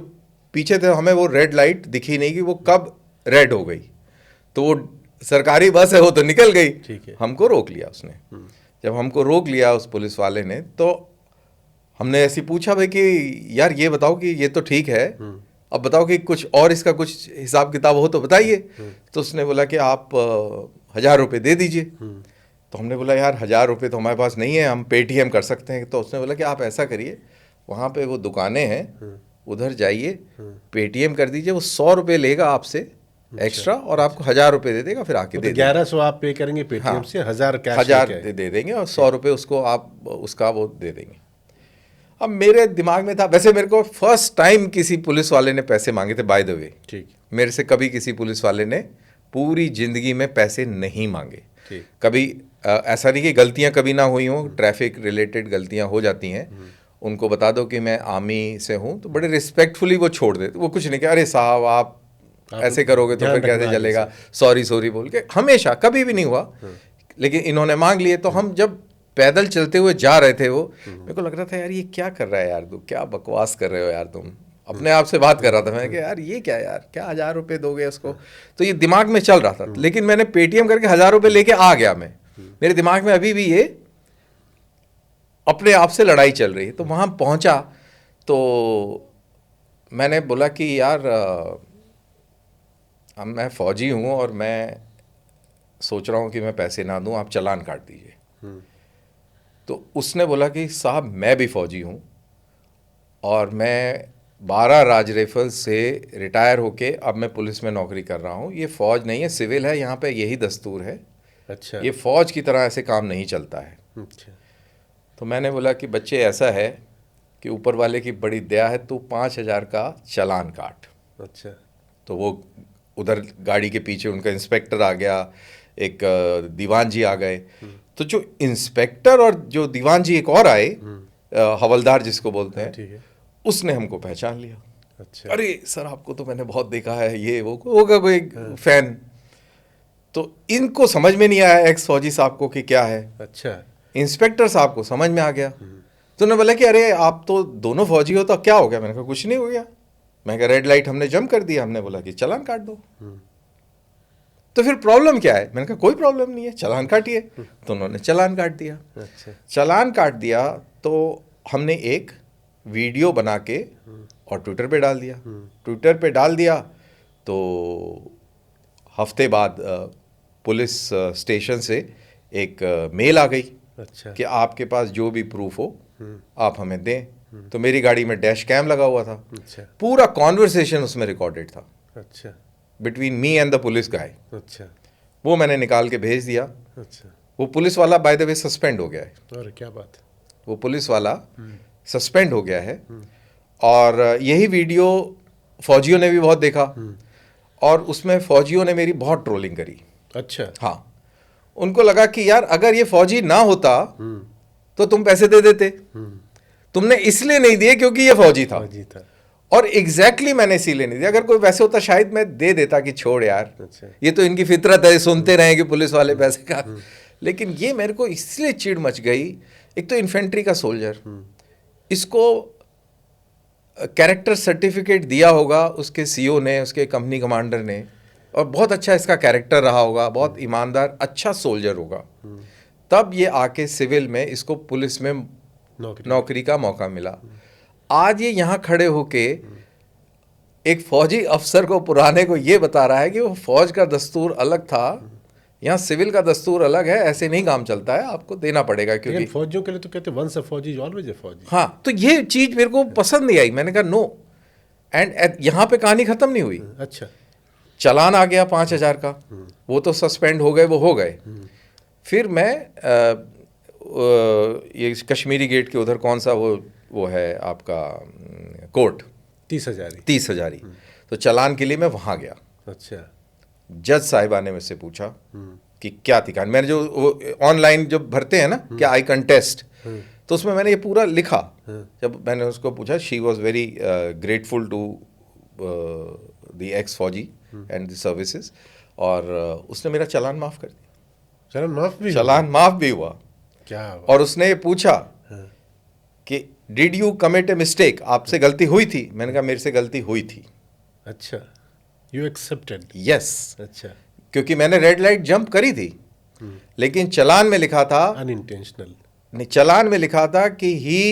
[SPEAKER 1] पीछे थे हमें वो रेड लाइट दिखी नहीं कि वो कब रेड हो गई। तो वो सरकारी बस है, वो तो निकल गई, हमको रोक लिया उसने। जब हमको रोक लिया उस पुलिस वाले ने, तो हमने ऐसे पूछा भाई कि यार ये बताओ कि ये तो ठीक है, अब बताओ कि कुछ और इसका कुछ हिसाब किताब हो तो बताइए। तो उसने बोला कि आप 1000 रुपये दे दीजिए। तो हमने बोला यार 1000 रुपये तो हमारे पास नहीं है, हम पेटीएम कर सकते हैं। तो उसने बोला कि आप ऐसा करिए, वहाँ पे वो दुकानें हैं, उधर जाइए, पेटीएम कर दीजिए, वो 100 रुपये लेगा आपसे एक्स्ट्रा, और आपको 1000 रुपये दे देगा, फिर आके दे
[SPEAKER 2] 1100 आप पे करेंगे पेटीएम से, 1000 कैश,
[SPEAKER 1] 1000 दे देंगे और 100 रुपये उसको आप उसका वो दे देंगे। अब मेरे दिमाग में था, वैसे मेरे को फर्स्ट टाइम किसी पुलिस वाले ने पैसे मांगे थे, बाय द वे।
[SPEAKER 2] ठीक,
[SPEAKER 1] मेरे से कभी किसी पुलिस वाले ने पूरी जिंदगी में पैसे नहीं मांगे। कभी ऐसा नहीं कि गलतियां कभी ना हुई हों, ट्रैफिक रिलेटेड गलतियां हो जाती हैं, उनको बता दो कि मैं आर्मी से हूं, तो बड़े रिस्पेक्टफुली वो छोड़ देते। वो कुछ नहीं कि अरे साहब आप ऐसे करोगे तो फिर कैसे चलेगा, सॉरी बोल के, हमेशा कभी भी नहीं हुआ। लेकिन इन्होंने मांग लिए, तो हम जब पैदल चलते हुए जा रहे थे, वो मेरे को लग रहा था यार ये क्या कर रहा है यार, तुम क्या बकवास कर रहे हो यार, तुम अपने आप से बात कर रहा था मैं कि यार ये क्या यार, क्या 1000 रुपये दोगे उसको, तो ये दिमाग में चल रहा था। लेकिन मैंने पेटीएम करके 1000 रुपये लेके आ गया मैं, मेरे दिमाग में अभी भी ये अपने आप से लड़ाई चल रही है। तो वहाँ पहुँचा तो मैंने बोला कि यार अब मैं फ़ौजी हूँ और मैं सोच रहा हूँ कि मैं पैसे ना दूँ, आप चालान काट दीजिए। तो उसने बोला कि साहब मैं भी फ़ौजी हूँ और मैं 12 राज राइफल्स से रिटायर होके अब मैं पुलिस में नौकरी कर रहा हूँ। ये फ़ौज नहीं है, सिविल है, यहाँ पे यही दस्तूर है,
[SPEAKER 2] अच्छा।
[SPEAKER 1] ये फ़ौज की तरह ऐसे काम नहीं चलता है।
[SPEAKER 2] अच्छा।
[SPEAKER 1] तो मैंने बोला कि बच्चे ऐसा है कि ऊपर वाले की बड़ी दया है, तू 5,000 का चालान काट।
[SPEAKER 2] अच्छा।
[SPEAKER 1] तो वो उधर गाड़ी के पीछे उनका इंस्पेक्टर आ गया, एक दीवान जी आ गए। तो जो इंस्पेक्टर और जो दीवान जी एक और आए, हवलदार जिसको बोलते हैं,
[SPEAKER 2] ठीक है।
[SPEAKER 1] उसने हमको पहचान लिया।
[SPEAKER 2] अच्छा।
[SPEAKER 1] अरे सर आपको तो मैंने बहुत देखा है, ये वो होगा कोई फैन। तो इनको समझ में नहीं आया एक्स फौजी साहब को कि क्या है।
[SPEAKER 2] अच्छा।
[SPEAKER 1] इंस्पेक्टर साहब को समझ में आ गया। तो उन्होंने बोला कि अरे आप तो दोनों फौजी हो, तो क्या हो गया? मैंने कहा कुछ नहीं हो गया। मैं कहा रेड लाइट हमने जंप कर दिया, हमने बोला कि चालान काट दो। तो फिर प्रॉब्लम क्या है? मैंने कहा कोई प्रॉब्लम नहीं है, चालान काटिए। तो उन्होंने चालान काट दिया।
[SPEAKER 2] अच्छा।
[SPEAKER 1] चालान काट दिया तो हमने एक वीडियो बना के और ट्विटर पे डाल दिया। ट्विटर पे डाल दिया तो हफ्ते बाद पुलिस स्टेशन से एक मेल आ गई
[SPEAKER 2] अच्छा।
[SPEAKER 1] कि आपके पास जो भी प्रूफ हो आप हमें दें। तो मेरी गाड़ी में डैश कैम लगा हुआ था,
[SPEAKER 2] अच्छा।
[SPEAKER 1] पूरा कॉन्वर्सेशन उसमें रिकॉर्डेड था
[SPEAKER 2] अच्छा।
[SPEAKER 1] Between me and the police guy.
[SPEAKER 2] अच्छा।
[SPEAKER 1] वो मैंने निकाल के भेज दिया।
[SPEAKER 2] अच्छा।
[SPEAKER 1] वो पुलिस वाला बाय द वे सस्पेंड हो गया है।
[SPEAKER 2] और क्या बात है।
[SPEAKER 1] वो पुलिस वाला सस्पेंड हो गया है। और यही वीडियो फौजियों ने भी बहुत देखा और उसमें फौजियों ने मेरी बहुत ट्रोलिंग करी।
[SPEAKER 2] अच्छा।
[SPEAKER 1] हाँ, उनको लगा कि यार अगर ये फौजी ना होता तो तुम पैसे दे देते, तुमने इसलिए नहीं दिए क्योंकि ये फौजी था।
[SPEAKER 2] फौजी था।
[SPEAKER 1] और एग्जैक्टली मैंने इसीलिए नहीं दिया। अगर कोई वैसे होता शायद मैं दे देता कि छोड़ यार,
[SPEAKER 2] अच्छा।
[SPEAKER 1] ये तो इनकी फितरत है, सुनते रहे कि पुलिस वाले पैसे का। लेकिन ये मेरे को इसलिए चिढ़ मच गई। एक तो इन्फेंट्री का सोल्जर, इसको कैरेक्टर सर्टिफिकेट दिया होगा उसके सीईओ ने, उसके कंपनी कमांडर ने, और बहुत अच्छा इसका कैरेक्टर रहा होगा, बहुत ईमानदार अच्छा सोल्जर होगा, तब ये आके सिविल में इसको पुलिस में नौकरी का मौका मिला। आज ये यहाँ खड़े होके एक फौजी अफसर को, पुराने को, ये बता रहा है कि वो फौज का दस्तूर अलग था, यहाँ सिविल का दस्तूर अलग है, ऐसे नहीं काम चलता है, आपको देना पड़ेगा। क्योंकि
[SPEAKER 2] फौजियों के लिए तो कहते वंस अ फौजी ऑलवेज अ फौजी।
[SPEAKER 1] हाँ, तो ये चीज मेरे को पसंद नहीं आई। मैंने कहा नो। एंड यहाँ पे कहानी खत्म नहीं हुई।
[SPEAKER 2] अच्छा।
[SPEAKER 1] चालान आ गया 5,000 का, वो तो सस्पेंड हो गए, वो हो गए। फिर मैं ये कश्मीरी गेट के उधर कौन सा वो है आपका कोर्ट, 30,000 तो चालान के लिए मैं वहाँ गया।
[SPEAKER 2] अच्छा।
[SPEAKER 1] जज साहिबा ने मुझसे पूछा कि क्या थी कहानी। मैंने जो ऑनलाइन जो भरते हैं ना क्या आई कंटेस्ट, तो उसमें मैंने ये पूरा लिखा। जब मैंने उसको पूछा, she was very grateful to the ex फौजी एंड द सर्विसेज, और उसने मेरा चालान माफ़ कर दिया। चालान माफ़ भी हुआ।
[SPEAKER 2] क्या?
[SPEAKER 1] और उसने ये पूछा कि did you commit a mistake, आपसे गलती हुई थी? मैंने कहा मेरे से गलती हुई थी।
[SPEAKER 2] अच्छा, यू एक्सेप्टेड?
[SPEAKER 1] यस।
[SPEAKER 2] अच्छा।
[SPEAKER 1] क्योंकि मैंने रेड लाइट जंप करी थी, लेकिन चालान में लिखा था
[SPEAKER 2] अनइंटेंशनल। नहीं,
[SPEAKER 1] चालान में लिखा था कि ही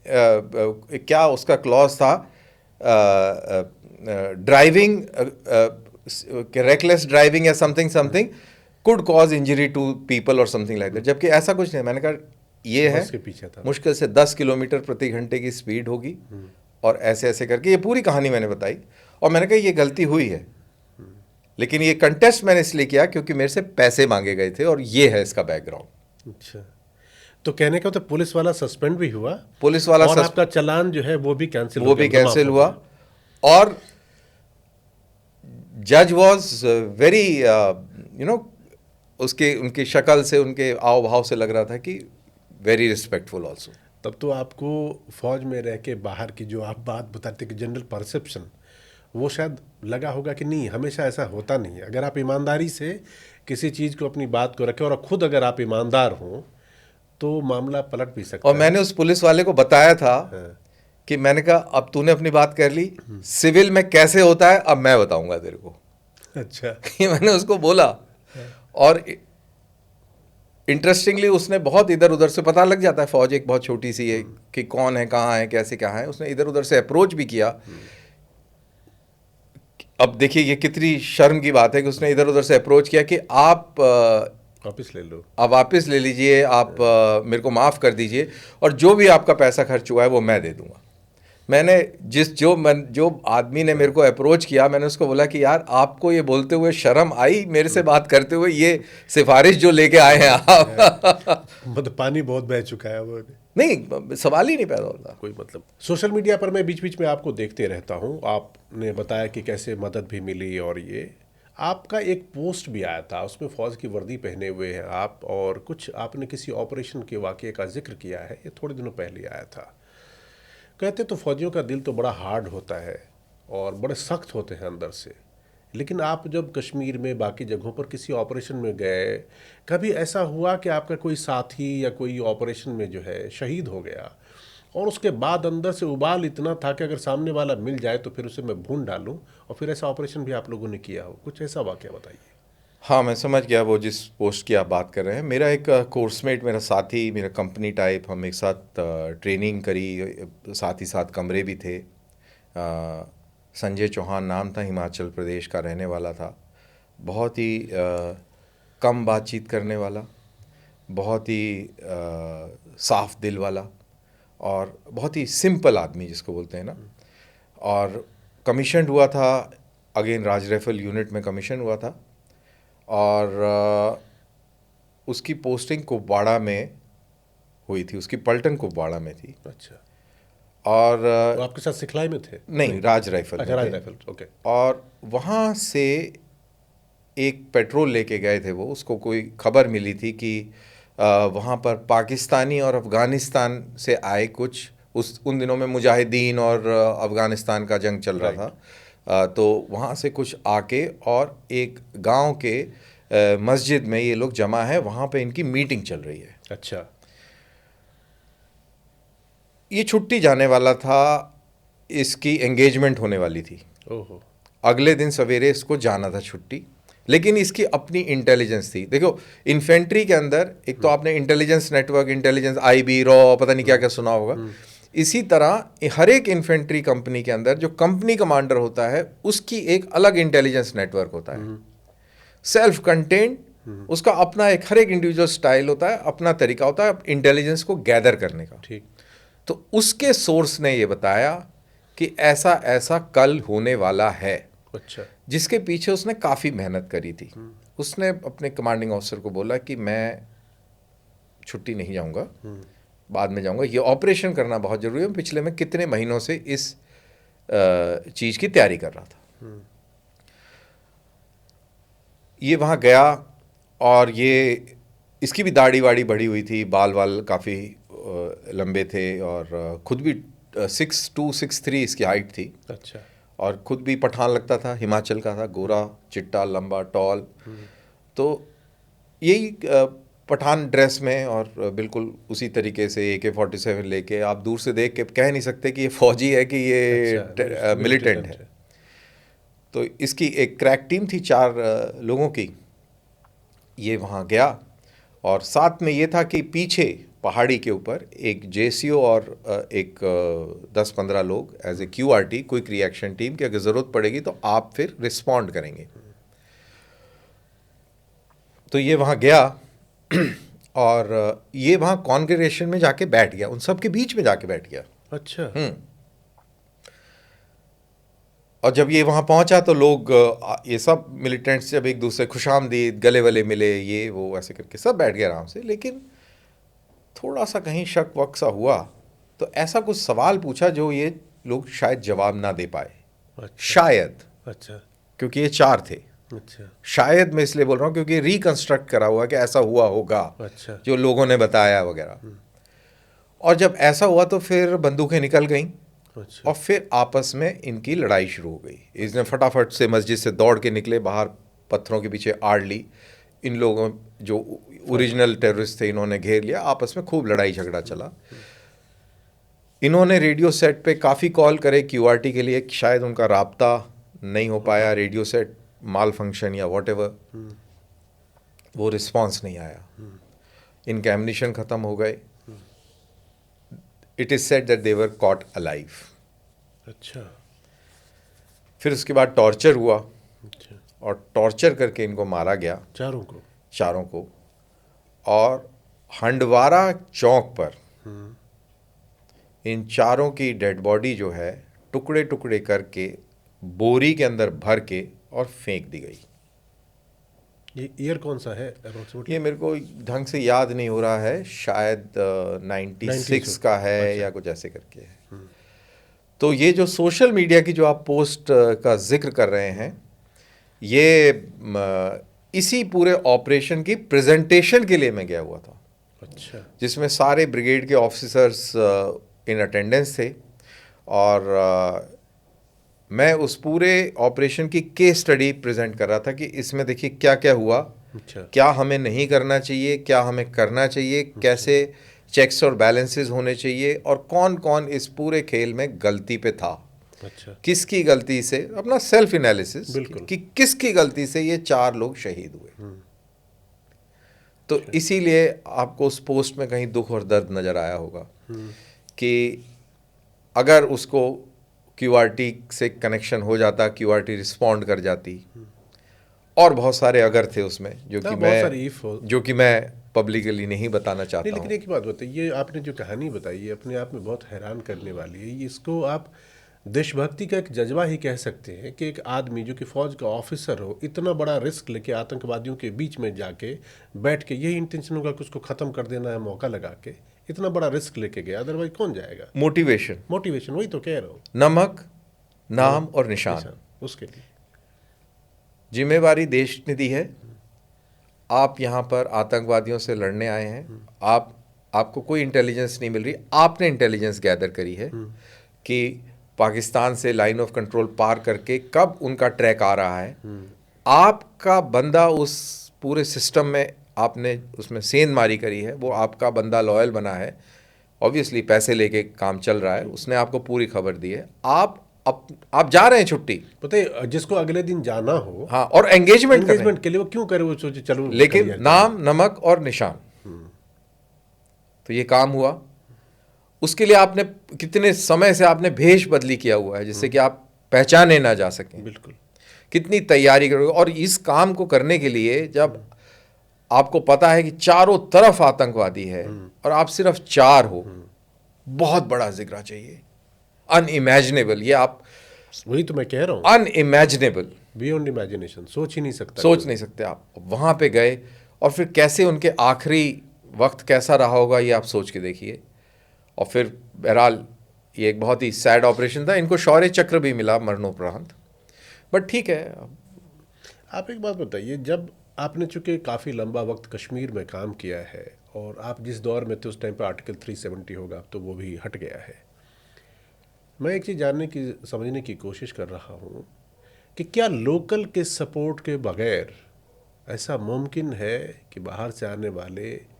[SPEAKER 1] क्या उसका क्लॉज था, ड्राइविंग रेकलेस ड्राइविंग या something could cause injury to people और समथिंग लाइक दैट, जबकि ऐसा कुछ नहीं। मैंने कहा ये है,
[SPEAKER 2] उसके पीछे था
[SPEAKER 1] मुश्किल से 10 किलोमीटर प्रति घंटे की स्पीड होगी, और ऐसे ऐसे करके ये पूरी कहानी मैंने बताई। और मैंने कहा ये गलती हुई है, लेकिन ये कंटेस्ट मैंने इसलिए किया क्योंकि मेरे से पैसे मांगे गए थे, और ये है इसका बैकग्राउंड।
[SPEAKER 2] अच्छा, तो कहने का तो पुलिस वाला सस्पेंड भी हुआ,
[SPEAKER 1] पुलिस वाला
[SPEAKER 2] और आपका चालान जो है वो भी कैंसिल
[SPEAKER 1] हुआ। और जज वॉज वेरी उनकी शक्ल से, उनके आव भाव से लग रहा था कि वेरी रिस्पेक्टफुल ऑल्सो।
[SPEAKER 2] तब तो आपको फौज में रह के बाहर की जो आप बात बताते कि जनरल परसेप्शन, वो शायद लगा होगा कि नहीं, हमेशा ऐसा होता नहीं है। अगर आप ईमानदारी से किसी चीज़ को, अपनी बात को रखें, और खुद अगर आप ईमानदार हों तो मामला पलट भी सकता है।
[SPEAKER 1] और मैंने उस पुलिस वाले को बताया था कि मैंने कहा अब तूने अपनी बात कर ली, सिविल में कैसे होता है अब मैं बताऊंगा तेरे को।
[SPEAKER 2] अच्छा।
[SPEAKER 1] मैंने उसको बोला, और इंटरेस्टिंगली उसने बहुत इधर उधर से, पता लग जाता है फौज एक बहुत छोटी सी है कि कौन है, कहाँ है, कैसे कहाँ है, उसने इधर उधर से अप्रोच भी किया। अब देखिए ये कितनी शर्म की बात है कि उसने इधर उधर से अप्रोच किया कि आप
[SPEAKER 2] वापस ले लो।
[SPEAKER 1] आप वापस ले लीजिए, आप मेरे को माफ़ कर दीजिए और जो भी आपका पैसा खर्च हुआ है वो मैं दे दूंगा। मैंने जो आदमी ने मेरे को अप्रोच किया, मैंने उसको बोला कि यार आपको ये बोलते हुए शर्म आई मेरे से बात करते हुए, ये सिफारिश जो लेके आए हैं आप
[SPEAKER 2] मतलब पानी बहुत बह चुका है वो।
[SPEAKER 1] नहीं, सवाल ही नहीं पैदा होता।
[SPEAKER 2] कोई मतलब। सोशल मीडिया पर मैं बीच बीच में आपको देखते रहता हूँ, आपने बताया कि कैसे मदद भी मिली, और ये आपका एक पोस्ट भी आया था, उसमें फौज की वर्दी पहने हुए हैं आप, और कुछ आपने किसी ऑपरेशन के वाकये का जिक्र किया है, ये थोड़े दिनों पहले आया था। कहते तो फौजियों का दिल तो बड़ा हार्ड होता है और बड़े सख्त होते हैं अंदर से, लेकिन आप जब कश्मीर में बाकी जगहों पर किसी ऑपरेशन में गए, कभी ऐसा हुआ कि आपका कोई साथी या कोई ऑपरेशन में जो है शहीद हो गया और उसके बाद अंदर से उबाल इतना था कि अगर सामने वाला मिल जाए तो फिर उसे मैं भून डालूं, और फिर ऐसा ऑपरेशन भी आप लोगों ने किया हो? कुछ ऐसा वाकया बताइए।
[SPEAKER 1] हाँ, मैं समझ गया वो जिस पोस्ट की आप बात कर रहे हैं। मेरा एक कोर्समेट, मेरा साथी, मेरा कंपनी टाइप, हम एक साथ ट्रेनिंग करी, साथ ही साथ कमरे भी थे। संजय चौहान नाम था, हिमाचल प्रदेश का रहने वाला था। बहुत ही कम बातचीत करने वाला, बहुत ही साफ दिल वाला और बहुत ही सिंपल आदमी जिसको बोलते हैं ना। और कमीशन हुआ था, अगेन राज राइफल यूनिट में कमीशन हुआ था, और उसकी पोस्टिंग कुपवाड़ा में हुई थी, उसकी पलटन कुपवाड़ा में थी।
[SPEAKER 2] अच्छा।
[SPEAKER 1] और
[SPEAKER 2] वो आपके साथ सिखलाई में थे?
[SPEAKER 1] नहीं, राज राइफल
[SPEAKER 2] अच्छा,
[SPEAKER 1] में
[SPEAKER 2] राज
[SPEAKER 1] थे।
[SPEAKER 2] Rifle, okay.
[SPEAKER 1] और वहाँ से एक पेट्रोल लेके गए थे वो, उसको कोई खबर मिली थी कि वहाँ पर पाकिस्तानी और अफ़गानिस्तान से आए कुछ, उन दिनों में मुजाहिदीन और अफ़गानिस्तान का जंग चल रहा था। तो वहाँ से कुछ आके और एक गांव के मस्जिद में ये लोग जमा है, वहाँ पे इनकी मीटिंग चल रही है।
[SPEAKER 2] अच्छा।
[SPEAKER 1] ये छुट्टी जाने वाला था, इसकी एंगेजमेंट होने वाली थी।
[SPEAKER 2] ओहो।
[SPEAKER 1] अगले दिन सवेरे इसको जाना था छुट्टी, लेकिन इसकी अपनी इंटेलिजेंस थी। देखो, इन्फेंट्री के अंदर एक तो आपने intelligence network, intelligence IB, raw, पता नहीं क्या क्या सुना होगा। इसी तरह हर एक इन्फेंट्री कंपनी के अंदर जो कंपनी कमांडर होता है उसकी एक अलग इंटेलिजेंस नेटवर्क होता है, सेल्फ कंटेंट। उसका अपना एक, हर एक इंडिविजुअल स्टाइल होता है, अपना तरीका होता है इंटेलिजेंस को गैदर करने का।
[SPEAKER 2] ठीक।
[SPEAKER 1] तो उसके सोर्स ने ये बताया कि ऐसा ऐसा कल होने वाला है,
[SPEAKER 2] अच्छा।
[SPEAKER 1] जिसके पीछे उसने काफ़ी मेहनत करी थी। उसने अपने कमांडिंग ऑफिसर को बोला कि मैं छुट्टी नहीं जाऊंगा, बाद में जाऊंगा, ये ऑपरेशन करना बहुत ज़रूरी है। पिछले मैं कितने महीनों से इस चीज़ की तैयारी कर रहा था। ये वहाँ गया और ये, इसकी भी दाढ़ी वाड़ी बढ़ी हुई थी, बाल वाल काफ़ी लंबे थे, और ख़ुद भी 6'2", 6'3" इसकी हाइट थी।
[SPEAKER 2] अच्छा।
[SPEAKER 1] और ख़ुद भी पठान लगता था, हिमाचल का था, गोरा चिट्टा लंबा टॉल। तो यही पठान ड्रेस में और बिल्कुल उसी तरीके से AK-47 लेके, आप दूर से देख के कह नहीं सकते कि ये फौजी है कि ये
[SPEAKER 2] अच्छा,
[SPEAKER 1] मिलिटेंट है। तो इसकी एक क्रैक टीम थी 4 लोगों की। ये वहाँ गया और साथ में ये था कि पीछे पहाड़ी के ऊपर एक JCO और एक 10-15 लोग as a QRT, quick reaction team, की अगर ज़रूरत पड़ेगी तो आप फिर रिस्पॉन्ड करेंगे। तो ये वहाँ गया और ये वहाँ कॉन्ग्रेगेशन में जाके बैठ गया, उन सब के बीच में जाके बैठ गया।
[SPEAKER 2] अच्छा।
[SPEAKER 1] और जब ये वहाँ पहुँचा तो लोग, ये सब मिलिटेंट्स जब एक दूसरे खुशामदीद, गले वले मिले, ये वो ऐसे करके सब बैठ गए आराम से। लेकिन थोड़ा सा कहीं शक वक सा हुआ तो ऐसा कुछ सवाल पूछा जो ये लोग शायद जवाब ना दे पाए।
[SPEAKER 2] अच्छा।
[SPEAKER 1] शायद।
[SPEAKER 2] अच्छा।
[SPEAKER 1] क्योंकि ये 4 थे।
[SPEAKER 2] अच्छा।
[SPEAKER 1] शायद मैं इसलिए बोल रहा हूँ क्योंकि रिकंस्ट्रक्ट करा हुआ कि ऐसा हुआ होगा,
[SPEAKER 2] अच्छा।
[SPEAKER 1] जो लोगों ने बताया वगैरह। और जब ऐसा हुआ तो फिर बंदूकें निकल गईं।
[SPEAKER 2] अच्छा।
[SPEAKER 1] और फिर आपस में इनकी लड़ाई शुरू हो गई। इसने फटाफट से मस्जिद से दौड़ के निकले बाहर, पत्थरों के पीछे आड़ ली। इन लोगों जो ओरिजिनल टेररिस्ट थे, इन्होंने घेर लिया, आपस में खूब लड़ाई झगड़ा चला। इन्होंने रेडियो सेट पे काफ़ी कॉल करे QRT के लिए, शायद उनका राब्ता नहीं हो पाया, रेडियो सेट माल फंक्शन या वॉटेवर, वो रिस्पॉन्स नहीं आया। इनके एम्युनिशन ख़त्म हो गए। It is said that they were caught alive.
[SPEAKER 2] अच्छा।
[SPEAKER 1] फिर उसके बाद टॉर्चर हुआ
[SPEAKER 2] अच्छा,
[SPEAKER 1] और टॉर्चर करके इनको मारा गया,
[SPEAKER 2] चारों को।
[SPEAKER 1] चारों को। और हंडवारा चौक पर इन चारों की डेड बॉडी जो है टुकड़े टुकड़े करके बोरी के अंदर भर के और फेंक दी गई।
[SPEAKER 2] ये ईयर कौन सा है अप्रोक्सीमेटली?
[SPEAKER 1] ये मेरे को ढंग से याद नहीं हो रहा है, शायद 96 का है,
[SPEAKER 2] अच्छा।
[SPEAKER 1] या कुछ ऐसे करके है। तो ये जो सोशल मीडिया की जो आप पोस्ट का जिक्र कर रहे हैं, ये इसी पूरे ऑपरेशन की प्रेजेंटेशन के लिए मैं गया हुआ था,
[SPEAKER 2] अच्छा,
[SPEAKER 1] जिसमें सारे ब्रिगेड के ऑफिसर्स इन अटेंडेंस थे। और मैं उस पूरे ऑपरेशन की केस स्टडी प्रेजेंट कर रहा था कि इसमें देखिए क्या क्या हुआ,
[SPEAKER 2] अच्छा,
[SPEAKER 1] क्या हमें नहीं करना चाहिए, क्या हमें करना चाहिए, कैसे चेक्स और बैलेंसेस होने चाहिए, और कौन कौन इस पूरे खेल में गलती पे था,
[SPEAKER 2] अच्छा,
[SPEAKER 1] किसकी गलती से, अपना सेल्फ एनालिसिस
[SPEAKER 2] बिल्कुल।
[SPEAKER 1] कि किसकी गलती से ये 4 लोग शहीद हुए। तो इसीलिए आपको उस पोस्ट में कहीं दुख और दर्द नज़र आया होगा कि अगर उसको क्यूआरटी से कनेक्शन हो जाता, क्यूआरटी रिस्पॉन्ड कर जाती, और बहुत सारे अगर थे उसमें जो कि
[SPEAKER 2] बहुत सारी if हो।
[SPEAKER 1] मैं पब्लिकली नहीं बताना
[SPEAKER 2] नहीं,
[SPEAKER 1] चाहता
[SPEAKER 2] लेकिन
[SPEAKER 1] हूँ।
[SPEAKER 2] एक बात बताइए, ये आपने जो कहानी बताई है अपने आप में बहुत हैरान करने वाली है। ये इसको आप देशभक्ति का एक जज्बा ही कह सकते हैं कि एक आदमी जो कि फौज का ऑफिसर हो, इतना बड़ा रिस्क लेके आतंकवादियों के बीच में जाके बैठ के यही इंटेंशन होगा कि उसको ख़त्म कर देना है, मौका लगा के इतना बड़ा रिस्क लेके गया, अदरवाइज कौन जाएगा?
[SPEAKER 1] मोटिवेशन,
[SPEAKER 2] मोटिवेशन, वही तो कह रहा हूँ।
[SPEAKER 1] नमक, नाम और निशान,
[SPEAKER 2] उसके लिए
[SPEAKER 1] जिम्मेवारी देश ने दी है। आप यहाँ पर आतंकवादियों से लड़ने आए हैं, आपको कोई इंटेलिजेंस नहीं मिल रही, आपने इंटेलिजेंस गैदर करी है कि पाकिस्तान से लाइन ऑफ कंट्रोल पार करके कब उनका ट्रैक आ रहा है। आपका बंदा उस पूरे सिस्टम में, आपने उसमें सेंधमारी करी है, वो आपका बंदा लॉयल बना है, ऑब्वियसली पैसे लेके काम चल रहा है, उसने आपको पूरी खबर दी है, आप जा रहे हैं छुट्टी,
[SPEAKER 2] पता है जिसको अगले दिन जाना हो,
[SPEAKER 1] हाँ, और एंगेजमेंट
[SPEAKER 2] के लिए वो क्यों करे, वो सोचे चलो,
[SPEAKER 1] लेकिन नाम, नमक और निशान, तो ये काम हुआ। उसके लिए आपने कितने समय से आपने भेष बदली किया हुआ है जिससे कि आप पहचाने ना जा सकें,
[SPEAKER 2] बिल्कुल।
[SPEAKER 1] कितनी तैयारी करोगे। और इस काम को करने के लिए जब आपको पता है कि चारों तरफ आतंकवादी है और आप सिर्फ 4 हो, बहुत बड़ा जिगरा चाहिए, अनइमेजिनेबल। ये आप,
[SPEAKER 2] वही तो मैं कह रहा हूँ,
[SPEAKER 1] अनइमेजिनेबल,
[SPEAKER 2] बियॉन्ड इमेजिनेशन, सोच ही नहीं सकता,
[SPEAKER 1] सोच नहीं सकते आप। वहाँ पे गए और फिर कैसे उनके आखिरी वक्त कैसा रहा होगा, ये आप सोच के देखिए। और फिर बहरहाल ये एक बहुत ही सैड ऑपरेशन था, इनको शौर्य चक्र भी मिला मरणोपरांत, बट ठीक है।
[SPEAKER 2] आप एक बात बताइए, जब आपने चूंकि काफ़ी लंबा वक्त कश्मीर में काम किया है और आप जिस दौर में थे उस टाइम पर आर्टिकल 370 होगा, अब तो वो भी हट गया है। मैं एक चीज़ जानने की, समझने की कोशिश कर रहा हूँ कि क्या लोकल के सपोर्ट के बगैर ऐसा मुमकिन है कि बाहर से आने वाले,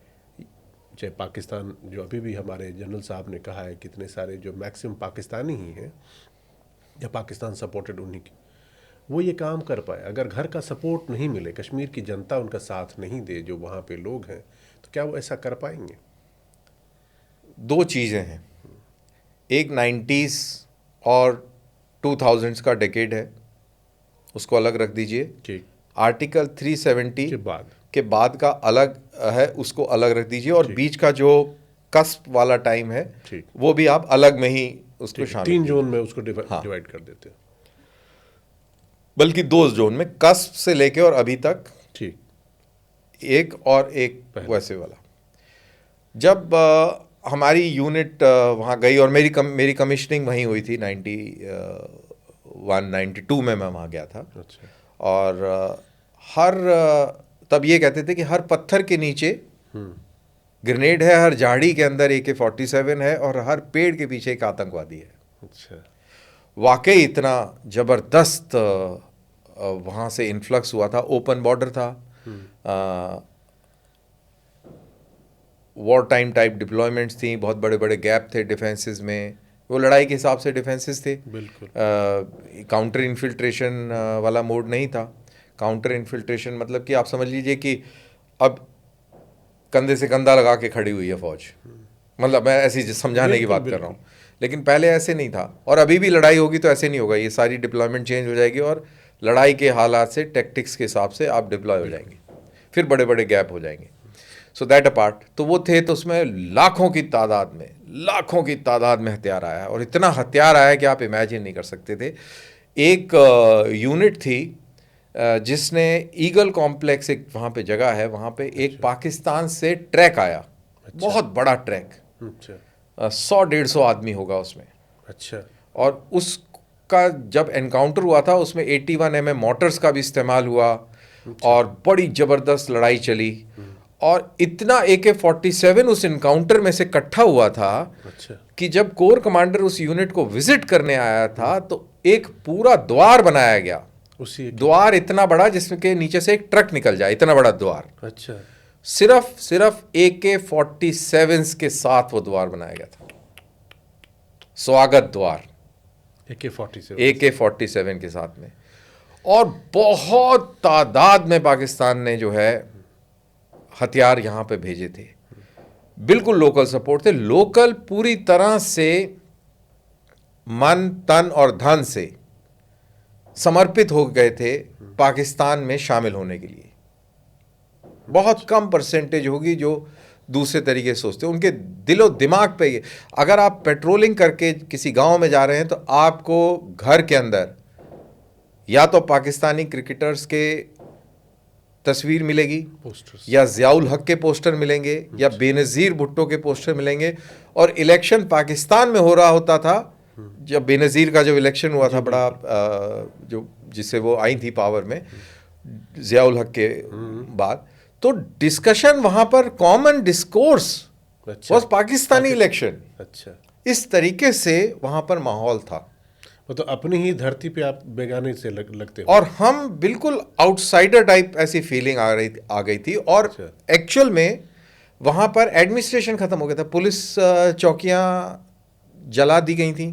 [SPEAKER 2] चाहे पाकिस्तान, जो अभी भी हमारे जनरल साहब ने कहा है कितने सारे जो मैक्सिमम पाकिस्तानी ही हैं या पाकिस्तान सपोर्टेड उन्हीं की, वो ये काम कर पाए? अगर घर का सपोर्ट नहीं मिले, कश्मीर की जनता उनका साथ नहीं दे, जो वहाँ पे लोग हैं, तो क्या वो ऐसा कर पाएंगे?
[SPEAKER 1] 2 चीज़ें हैं, एक 90s और 2000s का डेकेड है, उसको अलग रख दीजिए।
[SPEAKER 2] ठीक।
[SPEAKER 1] आर्टिकल 370
[SPEAKER 2] के बाद
[SPEAKER 1] का अलग है, उसको अलग रख दीजिए। और बीच का जो कस्प वाला टाइम है,
[SPEAKER 2] ठीक,
[SPEAKER 1] वो भी आप अलग में ही उसको शामिल
[SPEAKER 2] 3 जोन में उसको
[SPEAKER 1] हाँ,
[SPEAKER 2] डिवाइड कर देते हैं,
[SPEAKER 1] बल्कि 2 जोन में, कस्प से लेके और अभी तक,
[SPEAKER 2] ठीक,
[SPEAKER 1] एक और एक वैसे वाला। जब हमारी यूनिट वहाँ गई और मेरी कमीशनिंग वहीं हुई थी, 91-92 में मैं वहाँ गया था।
[SPEAKER 2] अच्छा,
[SPEAKER 1] और तब ये कहते थे कि हर पत्थर के नीचे ग्रेनेड है, हर झाड़ी के अंदर AK-47 है और हर पेड़ के पीछे एक आतंकवादी है।
[SPEAKER 2] अच्छा,
[SPEAKER 1] वाकई इतना ज़बरदस्त वहाँ से इन्फ्लक्स हुआ था। ओपन बॉर्डर था, वॉर टाइम टाइप डिप्लॉयमेंट्स थी, बहुत बड़े बड़े गैप थे डिफेंसेस में, वो लड़ाई के हिसाब से डिफेंसेस थे,
[SPEAKER 2] बिल्कुल।
[SPEAKER 1] काउंटर इन्फिल्ट्रेशन वाला मोड नहीं था। काउंटर इन्फिल्ट्रेशन मतलब कि आप समझ लीजिए कि अब कंधे से कंधा लगा के खड़ी हुई है फौज, मतलब मैं ऐसी समझाने की बात कर रहा हूँ। लेकिन पहले ऐसे नहीं था, और अभी भी लड़ाई होगी तो ऐसे नहीं होगा, ये सारी डिप्लॉयमेंट चेंज हो जाएगी और लड़ाई के हालात से टैक्टिक्स के हिसाब से आप डिप्लॉय हो जाएंगे, फिर बड़े बड़े गैप हो जाएंगे। सो दैट अपार्ट, तो वो थे, तो उसमें लाखों की तादाद में हथियार आया, और इतना हथियार आया कि आप इमेजिन नहीं कर सकते थे। एक यूनिट थी जिसने ईगल कॉम्प्लेक्स, एक वहाँ पे जगह है, वहाँ पे एक पाकिस्तान से ट्रैक आया, बहुत बड़ा ट्रैक, 100-150 आदमी होगा उसमें।
[SPEAKER 2] अच्छा।
[SPEAKER 1] और उसका जब एनकाउंटर हुआ था उसमें 81 mm मोटर्स का भी इस्तेमाल हुआ, और बड़ी ज़बरदस्त लड़ाई चली, और इतना AK-47 उस इनकाउंटर में से इकट्ठा हुआ था कि जब कोर कमांडर उस यूनिट को विजिट करने आया था तो एक पूरा द्वार बनाया गया,
[SPEAKER 2] उसी
[SPEAKER 1] द्वार इतना बड़ा जिसमें के नीचे से एक ट्रक निकल जाए, इतना बड़ा द्वार।
[SPEAKER 2] अच्छा।
[SPEAKER 1] सिर्फ AK-47 के साथ वो द्वार बनाया गया था, स्वागत द्वार AK-47 के साथ में। और बहुत तादाद में पाकिस्तान ने जो है हथियार यहाँ पे भेजे थे, बिल्कुल लोकल सपोर्ट थे, लोकल पूरी तरह से मन तन और धन से समर्पित हो गए थे पाकिस्तान में शामिल होने के लिए। बहुत कम परसेंटेज होगी जो दूसरे तरीके से सोचते, उनके दिलो दिमाग पे ये, अगर आप पेट्रोलिंग करके किसी गांव में जा रहे हैं तो आपको घर के अंदर या तो पाकिस्तानी क्रिकेटर्स के तस्वीर मिलेगी,
[SPEAKER 2] पोस्टर्स,
[SPEAKER 1] या ज़ियाउल हक के पोस्टर मिलेंगे, या बेनज़ीर भुट्टो के पोस्टर मिलेंगे। और इलेक्शन पाकिस्तान में हो रहा होता था, जब बेनज़ीर का जो इलेक्शन हुआ था बड़ा, जो जिससे वो आई थी पावर में ज़ियाउल हक के बाद, तो डिस्कशन वहाँ पर, common discourse was Pakistani election.
[SPEAKER 2] अच्छा।
[SPEAKER 1] इस तरीके से वहाँ पर माहौल था।
[SPEAKER 2] वो तो अपनी ही धरती पे आप बेगाने से लगते हो।
[SPEAKER 1] और हम बिल्कुल आउटसाइडर टाइप ऐसी फीलिंग आ गई थी। और एक्चुअल में वहाँ पर एडमिनिस्ट्रेशन खत्म हो गया था, पुलिस चौकियाँ जला दी गई थी,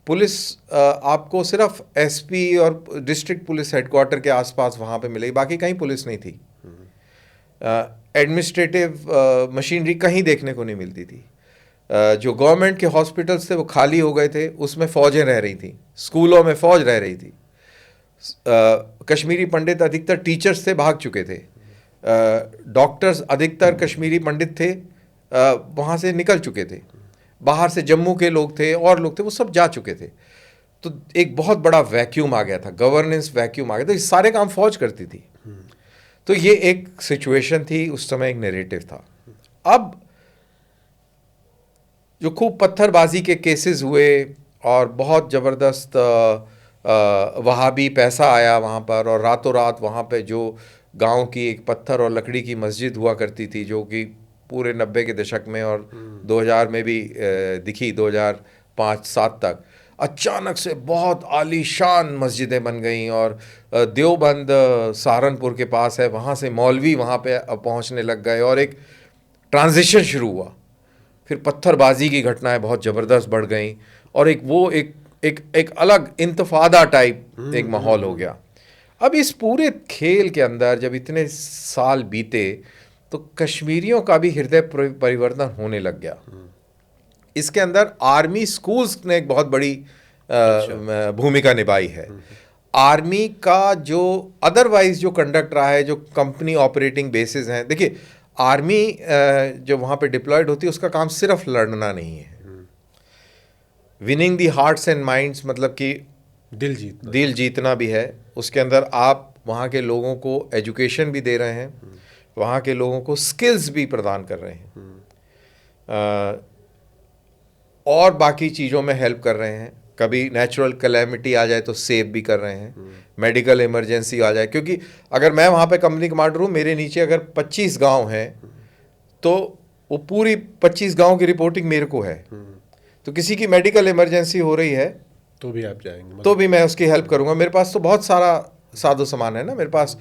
[SPEAKER 1] पुलिस आपको सिर्फ SP और डिस्ट्रिक्ट पुलिस हेडक्वार्टर के आसपास वहाँ पे मिलेगी, बाकी कहीं पुलिस नहीं थी। एडमिनिस्ट्रेटिव मशीनरी कहीं देखने को नहीं मिलती थी। जो गवर्नमेंट के हॉस्पिटल्स थे वो खाली हो गए थे, उसमें फ़ौजें रह रही थी, स्कूलों में फ़ौज रह रही थी। कश्मीरी पंडित अधिकतर टीचर्स थे, भाग चुके थे। डॉक्टर्स अधिकतर कश्मीरी पंडित थे, वहाँ से निकल चुके थे। बाहर से जम्मू के लोग थे और लोग थे, वो सब जा चुके थे। तो एक बहुत बड़ा वैक्यूम आ गया था, गवर्नेंस वैक्यूम आ गया था, ये सारे काम फ़ौज करती थी। तो ये एक सिचुएशन थी उस समय, एक नैरेटिव था। अब जो खूब पत्थरबाजी के केसेस हुए और बहुत ज़बरदस्त वहाबी पैसा आया वहाँ पर, और रातों रात वहाँ पे जो गांव की एक पत्थर और लकड़ी की मस्जिद हुआ करती थी, जो कि पूरे 90 के दशक में और 2000 में भी दिखी, 2005-7 तक अचानक से बहुत आलीशान मस्जिदें बन गईं। और देवबंद सहारनपुर के पास है, वहाँ से मौलवी वहाँ पे पहुँचने लग गए और एक ट्रांजिशन शुरू हुआ। फिर पत्थरबाजी की घटनाएं बहुत ज़बरदस्त बढ़ गईं और एक अलग इंतफादा टाइप एक माहौल हो गया। अब इस पूरे खेल के अंदर जब इतने साल बीते तो कश्मीरियों का भी हृदय परिवर्तन होने लग गया। इसके अंदर आर्मी स्कूल्स ने एक बहुत बड़ी भूमिका निभाई है। आर्मी का जो अदरवाइज जो कंडक्ट रहा है, जो कंपनी ऑपरेटिंग बेसिस हैं, देखिए आर्मी जो वहाँ पे डिप्लॉयड होती है उसका काम सिर्फ लड़ना नहीं है, winning the hearts and minds, मतलब कि दिल जीतना भी है। उसके अंदर आप वहाँ के लोगों को एजुकेशन भी दे रहे हैं, वहाँ के लोगों को स्किल्स भी प्रदान कर रहे हैं, और बाकी चीज़ों में हेल्प कर रहे हैं। कभी नेचुरल कैलेमिटी आ जाए तो सेव भी कर रहे हैं, मेडिकल इमरजेंसी आ जाए, क्योंकि अगर मैं वहाँ पे कंपनी कमांडर हूँ, मेरे नीचे अगर 25 गांव हैं तो वो पूरी 25 गांव की रिपोर्टिंग मेरे को है। तो किसी की मेडिकल इमरजेंसी हो रही है
[SPEAKER 2] तो भी आप जाएंगे,
[SPEAKER 1] तो भी मैं उसकी हेल्प करूँगा। मेरे पास तो बहुत सारा साजो सामान है ना, मेरे पास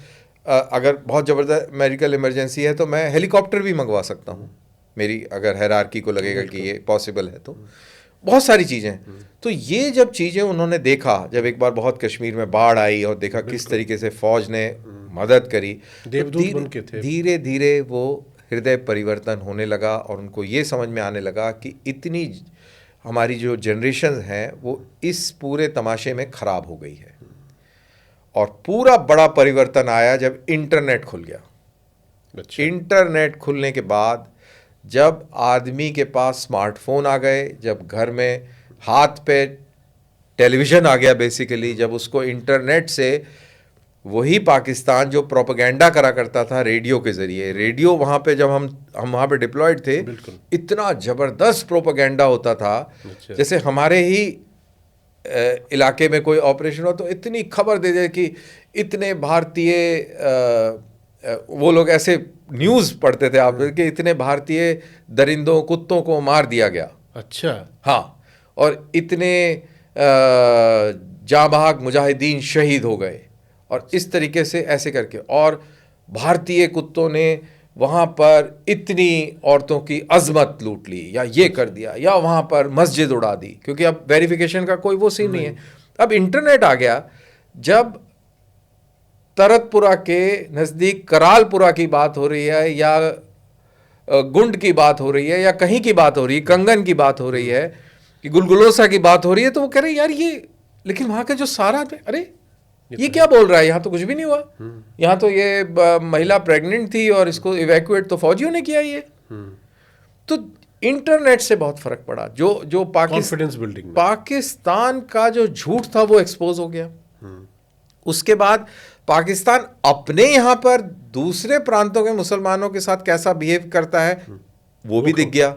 [SPEAKER 1] अगर बहुत ज़बरदस्त मेडिकल इमरजेंसी है तो मैं हेलीकॉप्टर भी मंगवा सकता हूँ, मेरी अगर हायरार्की को लगेगा कि ये पॉसिबल है तो। बहुत सारी चीज़ें। तो ये जब चीज़ें उन्होंने देखा, जब एक बार बहुत कश्मीर में बाढ़ आई और देखा किस तरीके से फ़ौज ने मदद करी,
[SPEAKER 2] देवदूत बन के थे,
[SPEAKER 1] धीरे धीरे वो हृदय परिवर्तन होने लगा और उनको ये समझ में आने लगा कि इतनी हमारी जो जनरेशन है वो इस पूरे तमाशे में खराब हो गई है। और पूरा बड़ा परिवर्तन आया जब इंटरनेट खुल गया।
[SPEAKER 2] अच्छा।
[SPEAKER 1] इंटरनेट खुलने के बाद जब आदमी के पास स्मार्टफोन आ गए, जब घर में हाथ पे टेलीविज़न आ गया बेसिकली, जब उसको इंटरनेट से वही पाकिस्तान जो प्रोपेगेंडा करा करता था रेडियो के ज़रिए, रेडियो वहाँ पे जब हम वहाँ पे डिप्लॉयड थे, इतना ज़बरदस्त प्रोपेगेंडा होता था।
[SPEAKER 2] अच्छा।
[SPEAKER 1] जैसे हमारे ही इलाके में कोई ऑपरेशन हो तो इतनी खबर दे दे कि इतने भारतीय वो लोग ऐसे न्यूज़ पढ़ते थे आप कि इतने भारतीय दरिंदों कुत्तों को मार दिया गया।
[SPEAKER 2] अच्छा।
[SPEAKER 1] हाँ, और इतने जाबाज मुजाहिदीन शहीद हो गए, और इस तरीके से ऐसे करके, और भारतीय कुत्तों ने वहाँ पर इतनी औरतों की अजमत लूट ली, या ये कर दिया, या वहाँ पर मस्जिद उड़ा दी, क्योंकि अब वेरिफिकेशन का कोई वो सीन नहीं है। अब इंटरनेट आ गया, जब तरतपुरा के नज़दीक करालपुरा की बात हो रही है, या गुंड की बात हो रही है, या कहीं की बात हो रही है, कंगन की बात हो रही है, कि गुलगुलोसा की बात हो रही है, तो वो कह रहे यार ये, लेकिन वहाँ का जो सारा, अरे ये क्या बोल रहा है, यहाँ तो कुछ भी नहीं हुआ, यहाँ तो ये महिला प्रेग्नेंट थी और इसको इवैक्यूएट तो फौजियों ने किया ये। तो इंटरनेट से बहुत फर्क पड़ा, जो
[SPEAKER 2] कॉन्फिडेंस बिल्डिंग,
[SPEAKER 1] पाकिस्तान का जो झूठ था वो एक्सपोज हो गया। उसके बाद पाकिस्तान अपने यहाँ पर दूसरे प्रांतों के मुसलमानों के साथ कैसा बिहेव करता है वो भी दिख गया।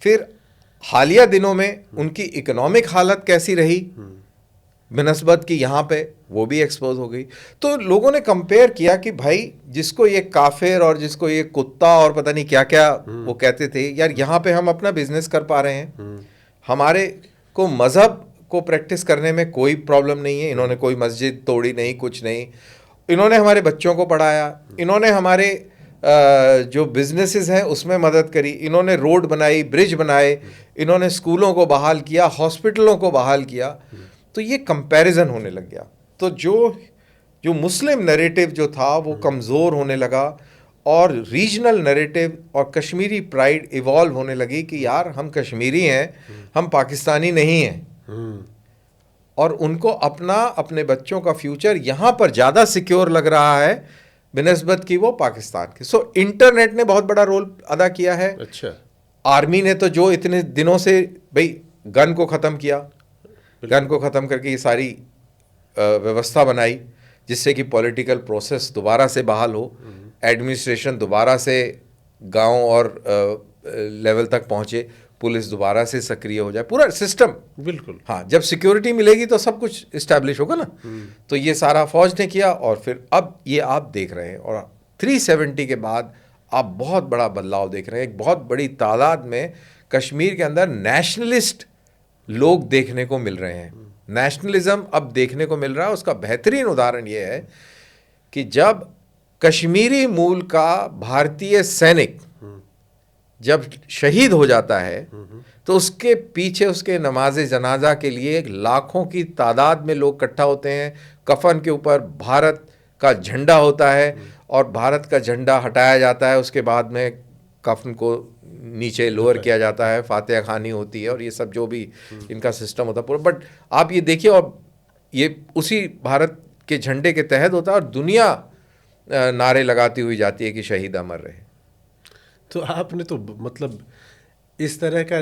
[SPEAKER 1] फिर हालिया दिनों में उनकी इकोनॉमिक हालत कैसी रही बिनस्बत की यहाँ पे, वो भी एक्सपोज हो गई। तो लोगों ने कंपेयर किया कि भाई जिसको ये काफिर और जिसको ये कुत्ता और पता नहीं क्या क्या वो कहते थे, यार यहाँ पे हम अपना बिजनेस कर पा रहे हैं, हमारे को मजहब को प्रैक्टिस करने में कोई प्रॉब्लम नहीं है, इन्होंने कोई मस्जिद तोड़ी नहीं, कुछ नहीं, इन्होंने हमारे बच्चों को पढ़ाया, इन्होंने हमारे जो बिजनेसेस हैं उसमें मदद करी, इन्होंने रोड बनाई, ब्रिज बनाए, इन्होंने स्कूलों को बहाल किया, हॉस्पिटलों को बहाल किया। तो ये कंपैरिजन होने लग गया। तो जो मुस्लिम नैरेटिव जो था वो कमज़ोर होने लगा, और रीजनल नैरेटिव और कश्मीरी प्राइड इवॉल्व होने लगी कि यार हम कश्मीरी हैं, हम पाकिस्तानी नहीं हैं, और उनको अपने बच्चों का फ्यूचर यहाँ पर ज़्यादा सिक्योर लग रहा है बिनस्बत की वो पाकिस्तान के। सो इंटरनेट ने बहुत बड़ा रोल अदा किया है।
[SPEAKER 2] अच्छा।
[SPEAKER 1] आर्मी ने तो जो इतने दिनों से भाई गन को ख़त्म किया, गन को ख़त्म करके ये सारी व्यवस्था बनाई जिससे कि पॉलिटिकल प्रोसेस दोबारा से बहाल हो, एडमिनिस्ट्रेशन दोबारा से गांव और लेवल तक पहुंचे, पुलिस दोबारा से सक्रिय हो जाए, पूरा सिस्टम।
[SPEAKER 2] बिल्कुल।
[SPEAKER 1] हाँ, जब सिक्योरिटी मिलेगी तो सब कुछ इस्टेब्लिश होगा ना। तो ये सारा फौज ने किया, और फिर अब ये आप देख रहे हैं, और 370 के बाद आप बहुत बड़ा बदलाव देख रहे हैं। एक बहुत बड़ी तादाद में कश्मीर के अंदर नेशनलिस्ट लोग देखने को मिल रहे हैं। नेशनलिज्म अब देखने को मिल रहा है। उसका बेहतरीन उदाहरण ये है कि जब कश्मीरी मूल का भारतीय सैनिक जब शहीद हो जाता है तो उसके पीछे उसके नमाज़े जनाजा के लिए लाखों की तादाद में लोग इकट्ठा होते हैं। कफन के ऊपर भारत का झंडा होता है और भारत का झंडा हटाया जाता है, उसके बाद में कफन को नीचे लोअर किया जाता है, फातिहा खानी होती है, और ये सब जो भी इनका सिस्टम होता है पूरा। बट आप ये देखिए, और ये उसी भारत के झंडे के तहत होता है, और दुनिया नारे लगाती हुई जाती है कि शहीद अमर रहे।
[SPEAKER 2] तो आपने तो मतलब इस तरह का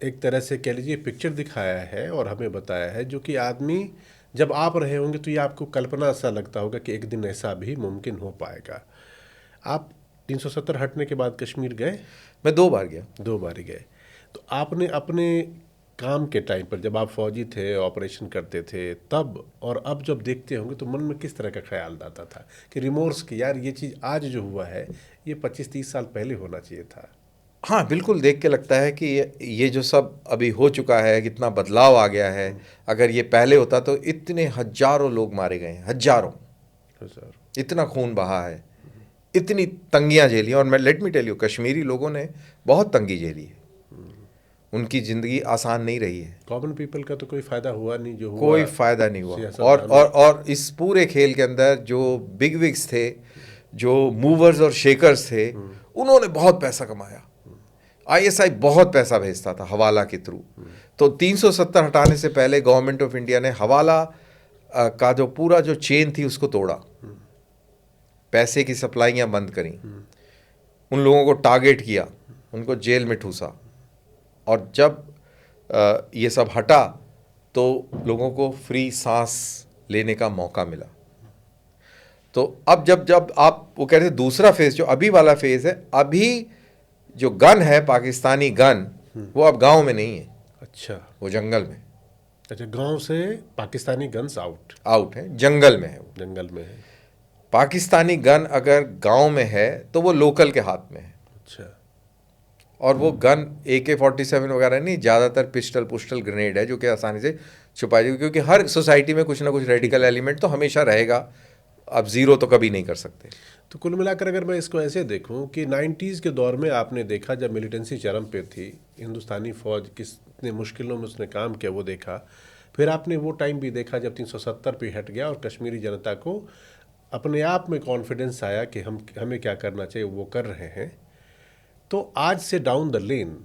[SPEAKER 2] एक तरह से कह लीजिए पिक्चर दिखाया है और हमें बताया है, जो कि आदमी जब आप रहे होंगे तो ये आपको कल्पना सा लगता होगा कि एक दिन ऐसा भी मुमकिन हो पाएगा। आप 370 हटने के बाद कश्मीर गए?
[SPEAKER 1] मैं 2 बार गया।
[SPEAKER 2] 2 बार गए। तो आपने अपने काम के टाइम पर जब आप फौजी थे, ऑपरेशन करते थे, तब और अब जब देखते होंगे तो मन में किस तरह का ख्याल आता था कि रिमोर्स कि यार ये चीज़ आज जो हुआ है ये 25-30 साल पहले होना चाहिए था?
[SPEAKER 1] हाँ, बिल्कुल देख के लगता है कि ये जो सब अभी हो चुका है, कितना बदलाव आ गया है। अगर ये पहले होता तो इतने हजारों लोग मारे गए हैं, हजारों, इतना खून बहा है, इतनी तंगियाँ झेली। और मैं let me tell you, Kashmiri लोगों ने बहुत तंगी झेली है, उनकी ज़िंदगी आसान नहीं रही है।
[SPEAKER 2] कॉमन पीपल का तो कोई फ़ायदा हुआ नहीं, जो हुआ
[SPEAKER 1] कोई फ़ायदा नहीं हुआ। और इस पूरे खेल के अंदर जो बिग विग्स थे, जो मूवर्स और शेकर्स थे, उन्होंने बहुत पैसा कमाया। आईएसआई बहुत पैसा भेजता था हवाला के थ्रू। तो 370 हटाने से पहले गवर्नमेंट ऑफ इंडिया ने हवाला का जो पूरा जो चेन थी उसको तोड़ा, पैसे की सप्लाइयाँ बंद करी, उन लोगों को टारगेट किया, उनको जेल में ठूसा। और जब ये सब हटा तो लोगों को फ्री सांस लेने का मौका मिला। तो अब जब आप वो कह रहे थे दूसरा फेज जो अभी वाला फेज है, अभी जो गन है पाकिस्तानी गन वो अब गांव में नहीं है,
[SPEAKER 2] अच्छा,
[SPEAKER 1] वो जंगल में।
[SPEAKER 2] अच्छा, गांव से पाकिस्तानी गन्स
[SPEAKER 1] आउट है, जंगल में है वो।
[SPEAKER 2] जंगल में है।
[SPEAKER 1] पाकिस्तानी गन अगर गांव में है तो वो लोकल के हाथ में है।
[SPEAKER 2] अच्छा,
[SPEAKER 1] और वो गन AK-47 वगैरह नहीं, ज़्यादातर पिस्टल पुस्टल ग्रेनेड है जो कि आसानी से छुपाई जाएगी, क्योंकि हर सोसाइटी में कुछ ना कुछ रेडिकल एलिमेंट तो हमेशा रहेगा, अब ज़ीरो तो कभी नहीं कर सकते।
[SPEAKER 2] तो कुल मिलाकर अगर मैं इसको ऐसे देखूं कि 90s के दौर में आपने देखा जब मिलिटेंसी चरम पे थी, हिंदुस्तानी फौज कितने मुश्किलों में उसने काम किया वो देखा। फिर आपने वो टाइम भी देखा जब 370 पे हट गया और कश्मीरी जनता को अपने आप में कॉन्फिडेंस आया कि हमें क्या करना चाहिए, वो कर रहे हैं। तो आज से डाउन द लेन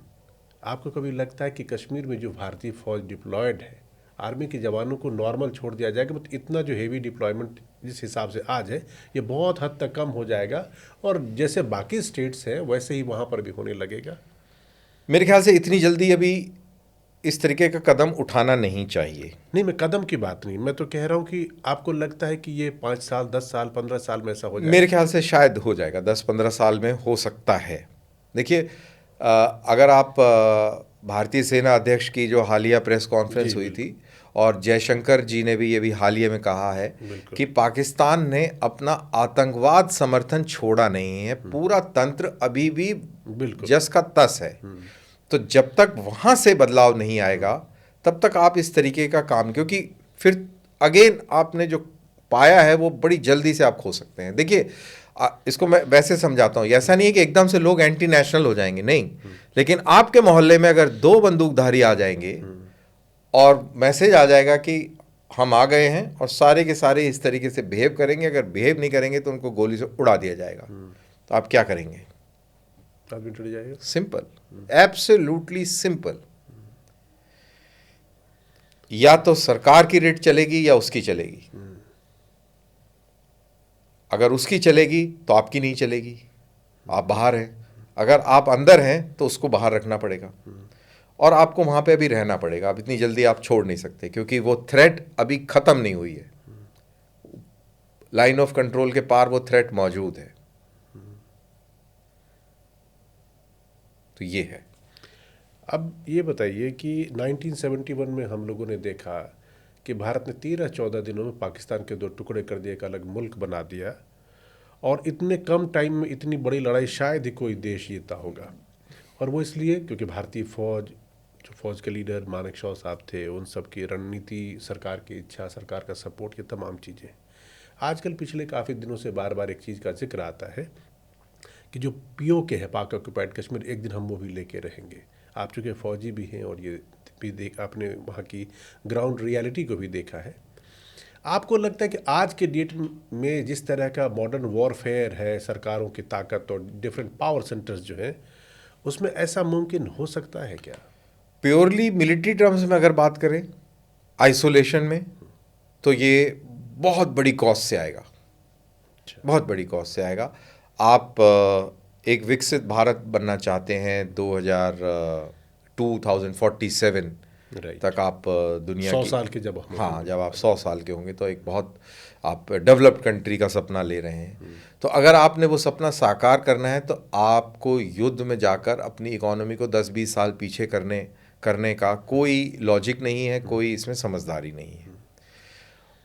[SPEAKER 2] आपको कभी लगता है कि कश्मीर में जो भारतीय फौज डिप्लॉयड है, आर्मी के जवानों को नॉर्मल छोड़ दिया जाएगा, बट इतना जो हेवी डिप्लॉयमेंट जिस हिसाब से आज है ये बहुत हद तक कम हो जाएगा और जैसे बाकी स्टेट्स हैं वैसे ही वहाँ पर भी होने लगेगा?
[SPEAKER 1] मेरे ख्याल से इतनी जल्दी अभी इस तरीके का कदम उठाना नहीं चाहिए।
[SPEAKER 2] नहीं, मैं कदम की बात नहीं, मैं तो कह रहा हूँ कि आपको लगता है कि ये 5 साल 10 साल 15 साल में ऐसा हो जाएगा?
[SPEAKER 1] मेरे ख्याल से शायद हो जाएगा, 10-15 साल में हो सकता है। देखिए, अगर आप भारतीय सेना अध्यक्ष की जो हालिया प्रेस कॉन्फ्रेंस हुई थी, और जयशंकर जी ने भी ये भी हालिया में कहा है कि पाकिस्तान ने अपना आतंकवाद समर्थन छोड़ा नहीं है, पूरा तंत्र अभी भी जस का तस है। तो जब तक वहाँ से बदलाव नहीं आएगा तब तक आप इस तरीके का काम, क्योंकि फिर अगेन आपने जो पाया है वो बड़ी जल्दी से आप खो सकते हैं। देखिए, इसको मैं वैसे समझाता हूँ, ऐसा नहीं है कि एकदम से लोग एंटी नेशनल हो जाएंगे, नहीं, लेकिन आपके मोहल्ले में अगर 2 बंदूकधारी आ जाएंगे और मैसेज आ जाएगा कि हम आ गए हैं और सारे के सारे इस तरीके से बिहेव करेंगे, अगर बिहेव नहीं करेंगे तो उनको गोली से उड़ा दिया जाएगा, तो आप क्या करेंगे?
[SPEAKER 2] आदमी टूट जाएगा।
[SPEAKER 1] Simple, absolutely simple. या तो सरकार की रेट चलेगी या उसकी चलेगी। अगर उसकी चलेगी तो आपकी नहीं चलेगी, आप बाहर हैं। अगर आप अंदर हैं तो उसको बाहर रखना पड़ेगा और आपको वहाँ पे अभी रहना पड़ेगा। अब इतनी जल्दी आप छोड़ नहीं सकते क्योंकि वो थ्रेट अभी ख़त्म नहीं हुई है। लाइन ऑफ कंट्रोल के पार वो थ्रेट मौजूद है। तो ये है।
[SPEAKER 2] अब ये बताइए कि 1971 में हम लोगों ने देखा कि भारत ने 13-14 दिनों में पाकिस्तान के 2 टुकड़े कर दिए, एक अलग मुल्क बना दिया, और इतने कम टाइम में इतनी बड़ी लड़ाई शायद ही कोई देश जीता होगा। और वो इसलिए क्योंकि भारतीय फौज, जो फौज के लीडर मानेकशॉ साहब थे, उन सब की रणनीति, सरकार की इच्छा, सरकार का सपोर्ट, ये तमाम चीज़ें। आजकल पिछले काफ़ी दिनों से बार बार एक चीज़ का जिक्र आता है कि जो POK है, पाक ऑक्यूपाइड कश्मीर, एक दिन हम वो भी लेके रहेंगे। आप चूँकि फ़ौजी भी हैं और ये भी आपने वहाँ की ग्राउंड रियलिटी को भी देखा है। आपको लगता है कि आज के डेट में जिस तरह का मॉडर्न वॉरफेयर है, सरकारों की ताकत और डिफरेंट पावर सेंटर्स जो हैं, उसमें ऐसा मुमकिन हो सकता है क्या?
[SPEAKER 1] प्योरली मिलिट्री टर्म्स में अगर बात करें, आइसोलेशन में, तो ये बहुत बड़ी कॉस्ट से आएगा, बहुत बड़ी कॉस्ट से आएगा। आप एक विकसित भारत बनना चाहते हैं 2047 तक, आप दुनिया
[SPEAKER 2] 100
[SPEAKER 1] की,
[SPEAKER 2] साल के जब हम,
[SPEAKER 1] हाँ, जब आप 100 साल के होंगे तो एक बहुत आप डेवलप्ड कंट्री का सपना ले रहे हैं। तो अगर आपने वो सपना साकार करना है तो आपको युद्ध में जाकर अपनी इकोनॉमी को 10-20 साल पीछे करने का कोई लॉजिक नहीं है, कोई इसमें समझदारी नहीं है।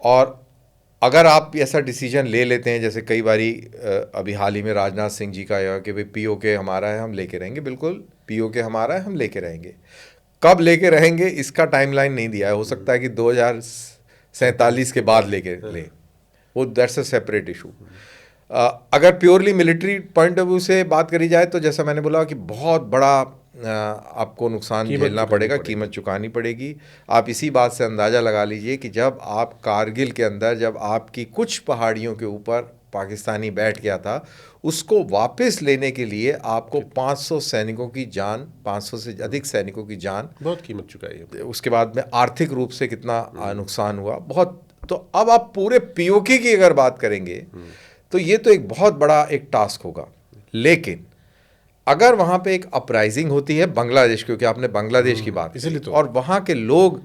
[SPEAKER 1] और अगर आप ऐसा डिसीजन ले लेते हैं, जैसे कई बारी अभी हाल ही में राजनाथ सिंह जी का यह कि भाई POK हमारा है, हम लेके रहेंगे, बिल्कुल POK हमारा है, हम लेके रहेंगे। कब लेके रहेंगे इसका टाइमलाइन नहीं दिया है, हो सकता है कि 2047 के बाद लेके ले, वो दैट्स अ सेपरेट इशू। अगर purely military point of view से बात करी जाए तो जैसा मैंने बोला कि बहुत बड़ा आपको नुकसान झेलना पड़ेगा, कीमत चुकानी पड़ेगी। आप इसी बात से अंदाज़ा लगा लीजिए कि जब आप कारगिल के अंदर, जब आपकी कुछ पहाड़ियों के ऊपर पाकिस्तानी बैठ गया था, उसको वापस लेने के लिए आपको 500 सैनिकों की जान, 500 से अधिक सैनिकों की जान,
[SPEAKER 2] बहुत कीमत चुकाई है।
[SPEAKER 1] उसके बाद में आर्थिक रूप से कितना नुकसान हुआ, बहुत। तो अब आप पूरे पीओके की अगर बात करेंगे तो ये तो एक बहुत बड़ा एक टास्क होगा। लेकिन अगर वहाँ पे एक अपराइजिंग होती है बांग्लादेश, क्योंकि आपने बांग्लादेश की बात
[SPEAKER 2] इसलिए
[SPEAKER 1] की,
[SPEAKER 2] तो।
[SPEAKER 1] और वहाँ के लोग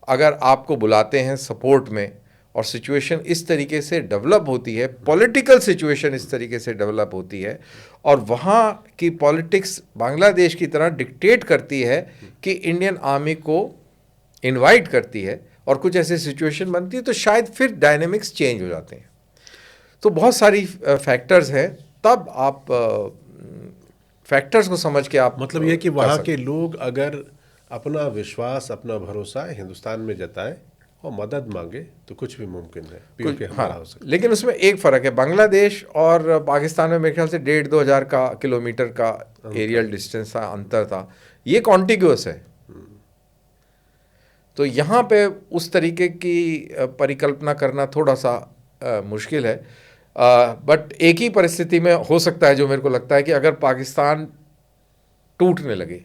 [SPEAKER 1] अगर आपको बुलाते हैं सपोर्ट में, और सिचुएशन इस तरीके से डेवलप होती है, पॉलिटिकल सिचुएशन इस तरीके से डेवलप होती है, और वहाँ की पॉलिटिक्स बांग्लादेश की तरह डिक्टेट करती है कि इंडियन आर्मी को इनवाइट करती है, और कुछ ऐसी सिचुएशन बनती है, तो शायद फिर डायनेमिक्स चेंज हो जाते हैं। तो बहुत सारी फैक्टर्स हैं, तब आप फैक्टर्स को समझ के आप
[SPEAKER 2] मतलब ये कि वहाँ के लोग अगर अपना विश्वास, अपना भरोसा हिंदुस्तान में जताएं और मदद मांगे तो कुछ भी मुमकिन है, पीओके हमारा हो सकता है।
[SPEAKER 1] लेकिन उसमें एक फ़र्क है, बांग्लादेश और पाकिस्तान में मेरे ख्याल से 1,500-2 हज़ार का किलोमीटर का एरियल डिस्टेंस था, अंतर था। ये कॉन्टिग्यूअस है, तो यहाँ पे उस तरीके की परिकल्पना करना थोड़ा सा मुश्किल है। बट एक ही परिस्थिति में हो सकता है, जो मेरे को लगता है कि अगर पाकिस्तान टूटने लगे,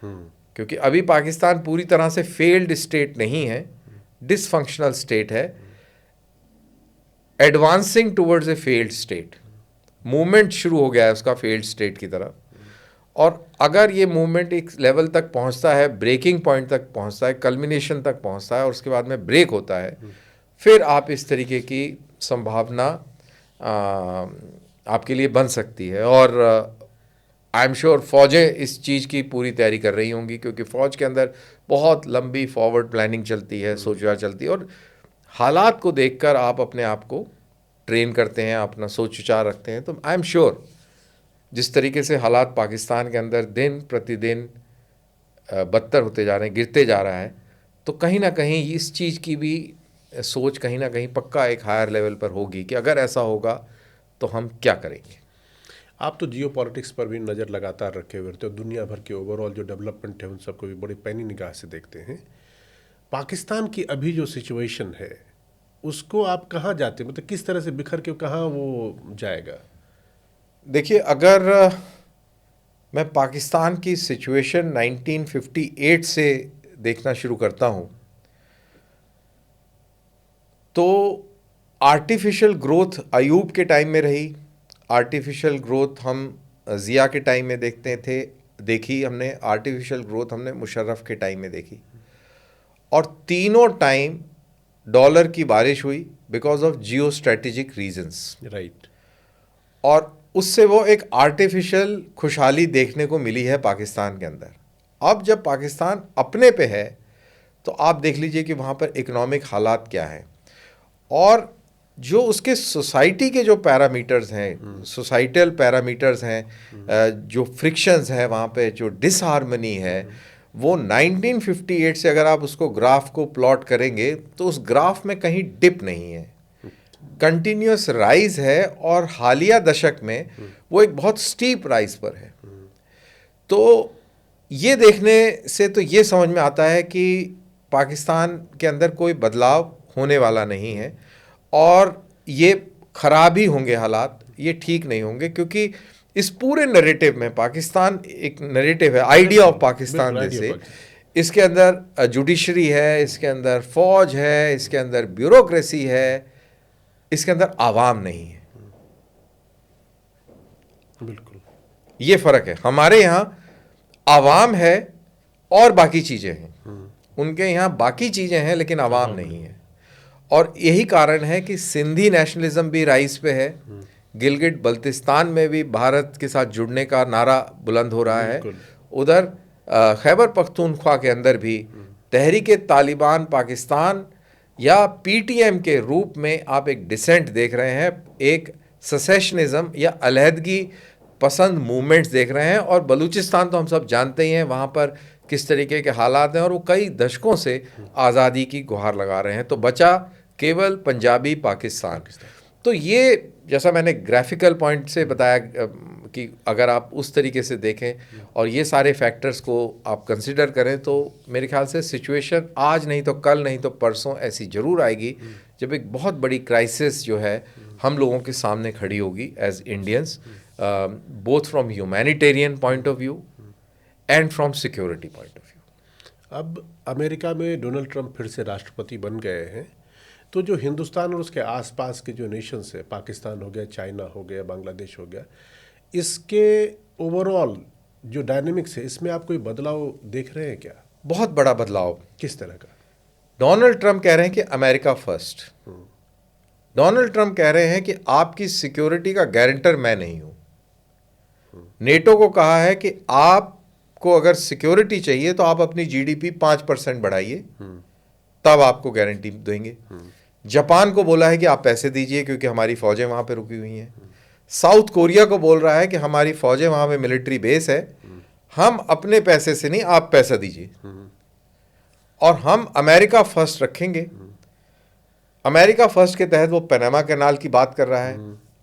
[SPEAKER 1] क्योंकि अभी पाकिस्तान पूरी तरह से फेल्ड स्टेट नहीं है, डिसफंक्शनल स्टेट है, advancing towards a failed state, movement शुरू हो गया है उसका फेल्ड स्टेट की तरफ। और अगर ये मूवमेंट एक लेवल तक पहुंचता है, ब्रेकिंग पॉइंट तक पहुंचता है, कल्मिनेशन तक पहुंचता है, और उसके बाद में ब्रेक होता है, फिर आप इस तरीके की संभावना आपके लिए बन सकती है। और आई एम श्योर फौजें इस चीज़ की पूरी तैयारी कर रही होंगी, क्योंकि फ़ौज के अंदर बहुत लंबी फॉरवर्ड प्लानिंग चलती है, सोच विचार चलती है, और हालात को देखकर आप अपने आप को ट्रेन करते हैं, अपना सोच विचार रखते हैं। तो आई एम श्योर जिस तरीके से हालात पाकिस्तान के अंदर दिन प्रतिदिन बदतर होते जा रहे हैं, गिरते जा रहा है, तो कहीं ना कहीं इस चीज़ की भी सोच कहीं ना कहीं पक्का एक हायर लेवल पर होगी कि अगर ऐसा होगा तो हम क्या करेंगे।
[SPEAKER 2] आप तो जियो पॉलिटिक्स पर भी नज़र लगातार रखे हुए रहते हो, दुनिया भर के ओवरऑल जो डेवलपमेंट है उन सबको भी बड़ी पैनी निगाह से देखते हैं। पाकिस्तान की अभी जो सिचुएशन है उसको आप कहाँ जाते हैं, मतलब किस तरह से बिखर के कहाँ वो जाएगा?
[SPEAKER 1] देखिए, अगर मैं पाकिस्तान की सिचुएशन 1958 से देखना शुरू करता हूँ, तो आर्टिफिशियल ग्रोथ अयूब के टाइम में रही, आर्टिफिशियल ग्रोथ हम ज़िया के टाइम में देखी हमने, आर्टिफिशियल ग्रोथ हमने मुशर्रफ के टाइम में देखी, और तीनों टाइम डॉलर की बारिश हुई because of geo strategic reasons,
[SPEAKER 2] right.
[SPEAKER 1] और उससे वो एक आर्टिफिशियल खुशहाली देखने को मिली है पाकिस्तान के अंदर। अब जब पाकिस्तान अपने पे है, तो आप देख लीजिए कि वहाँ पर इकोनॉमिक हालात क्या हैं, और जो उसके सोसाइटी के जो पैरामीटर्स हैं, सोसाइटल पैरामीटर्स हैं, जो फ्रिक्शंस हैं वहाँ पे, जो डिसहार्मनी है, वो 1958 से अगर आप उसको ग्राफ को प्लॉट करेंगे तो उस ग्राफ में कहीं डिप नहीं है, कंटिन्यूस राइज है, और हालिया दशक में वो एक बहुत स्टीप राइज पर है। तो ये देखने से तो ये समझ में आता है कि पाकिस्तान के अंदर कोई बदलाव होने वाला नहीं है, और ये खराब ही होंगे हालात, ये ठीक नहीं होंगे, क्योंकि इस पूरे नैरेटिव में पाकिस्तान एक नैरेटिव है, आइडिया ऑफ पाकिस्तान जैसे, इसके अंदर जुडिशरी है, इसके अंदर फौज है, इसके अंदर ब्यूरोक्रेसी है, इसके अंदर आवाम नहीं है।
[SPEAKER 2] बिल्कुल,
[SPEAKER 1] ये फर्क है। हमारे यहाँ आवाम है और बाकी चीजें हैं, उनके यहाँ बाकी चीजें हैं लेकिन आवाम नहीं है। और यही कारण है कि सिंधी नेशनलिज्म भी राइज पे है, गिलगिट बल्तिस्तान में भी भारत के साथ जुड़ने का नारा बुलंद हो रहा है, उधर खैबर पख्तूनख्वा के अंदर भी तहरीक तालिबान पाकिस्तान या पीटीएम के रूप में आप एक डिसेंट देख रहे हैं, एक सेसेशनिज्म या अलहदगी पसंद मूवमेंट्स देख रहे हैं। और बलूचिस्तान तो हम सब जानते ही हैं वहाँ पर किस तरीके के हालात हैं, और वो कई दशकों से आज़ादी की गुहार लगा रहे हैं। तो बचा केवल पंजाबी पाकिस्तान। तो ये जैसा मैंने ग्राफिकल पॉइंट से बताया कि अगर आप उस तरीके से देखें और ये सारे फैक्टर्स को आप कंसिडर करें, तो मेरे ख्याल से सिचुएशन आज नहीं तो कल नहीं तो परसों ऐसी ज़रूर आएगी जब एक बहुत बड़ी क्राइसिस जो है हम लोगों के सामने खड़ी होगी as Indians, both from humanitarian point of view and from security point of view.
[SPEAKER 2] अब अमेरिका में डोनाल्ड ट्रंप फिर से राष्ट्रपति बन गए हैं, तो जो हिंदुस्तान और उसके आसपास के जो नेशंस है, पाकिस्तान हो गया, चाइना हो गया, बांग्लादेश हो गया, इसके ओवरऑल जो डायनेमिक्स है इसमें आप कोई बदलाव देख रहे हैं क्या?
[SPEAKER 1] बहुत बड़ा बदलाव।
[SPEAKER 2] किस तरह का?
[SPEAKER 1] डोनाल्ड ट्रंप कह रहे हैं कि अमेरिका फर्स्ट। डोनाल्ड ट्रंप कह रहे हैं कि आपकी सिक्योरिटी का गारंटर मैं नहीं हूं। नेटो को कहा है कि आपको अगर सिक्योरिटी चाहिए तो आप अपनी जीडीपी 5% बढ़ाइए, तब आपको गारंटी देंगे। जापान को बोला है कि आप पैसे दीजिए क्योंकि हमारी फौजें वहां पे रुकी हुई हैं। साउथ कोरिया को बोल रहा है कि हमारी फौजें वहां पे मिलिट्री बेस है, हम अपने पैसे से नहीं, आप पैसा दीजिए और हम अमेरिका फर्स्ट रखेंगे। अमेरिका फर्स्ट के तहत वो पनामा कैनाल की बात कर रहा है,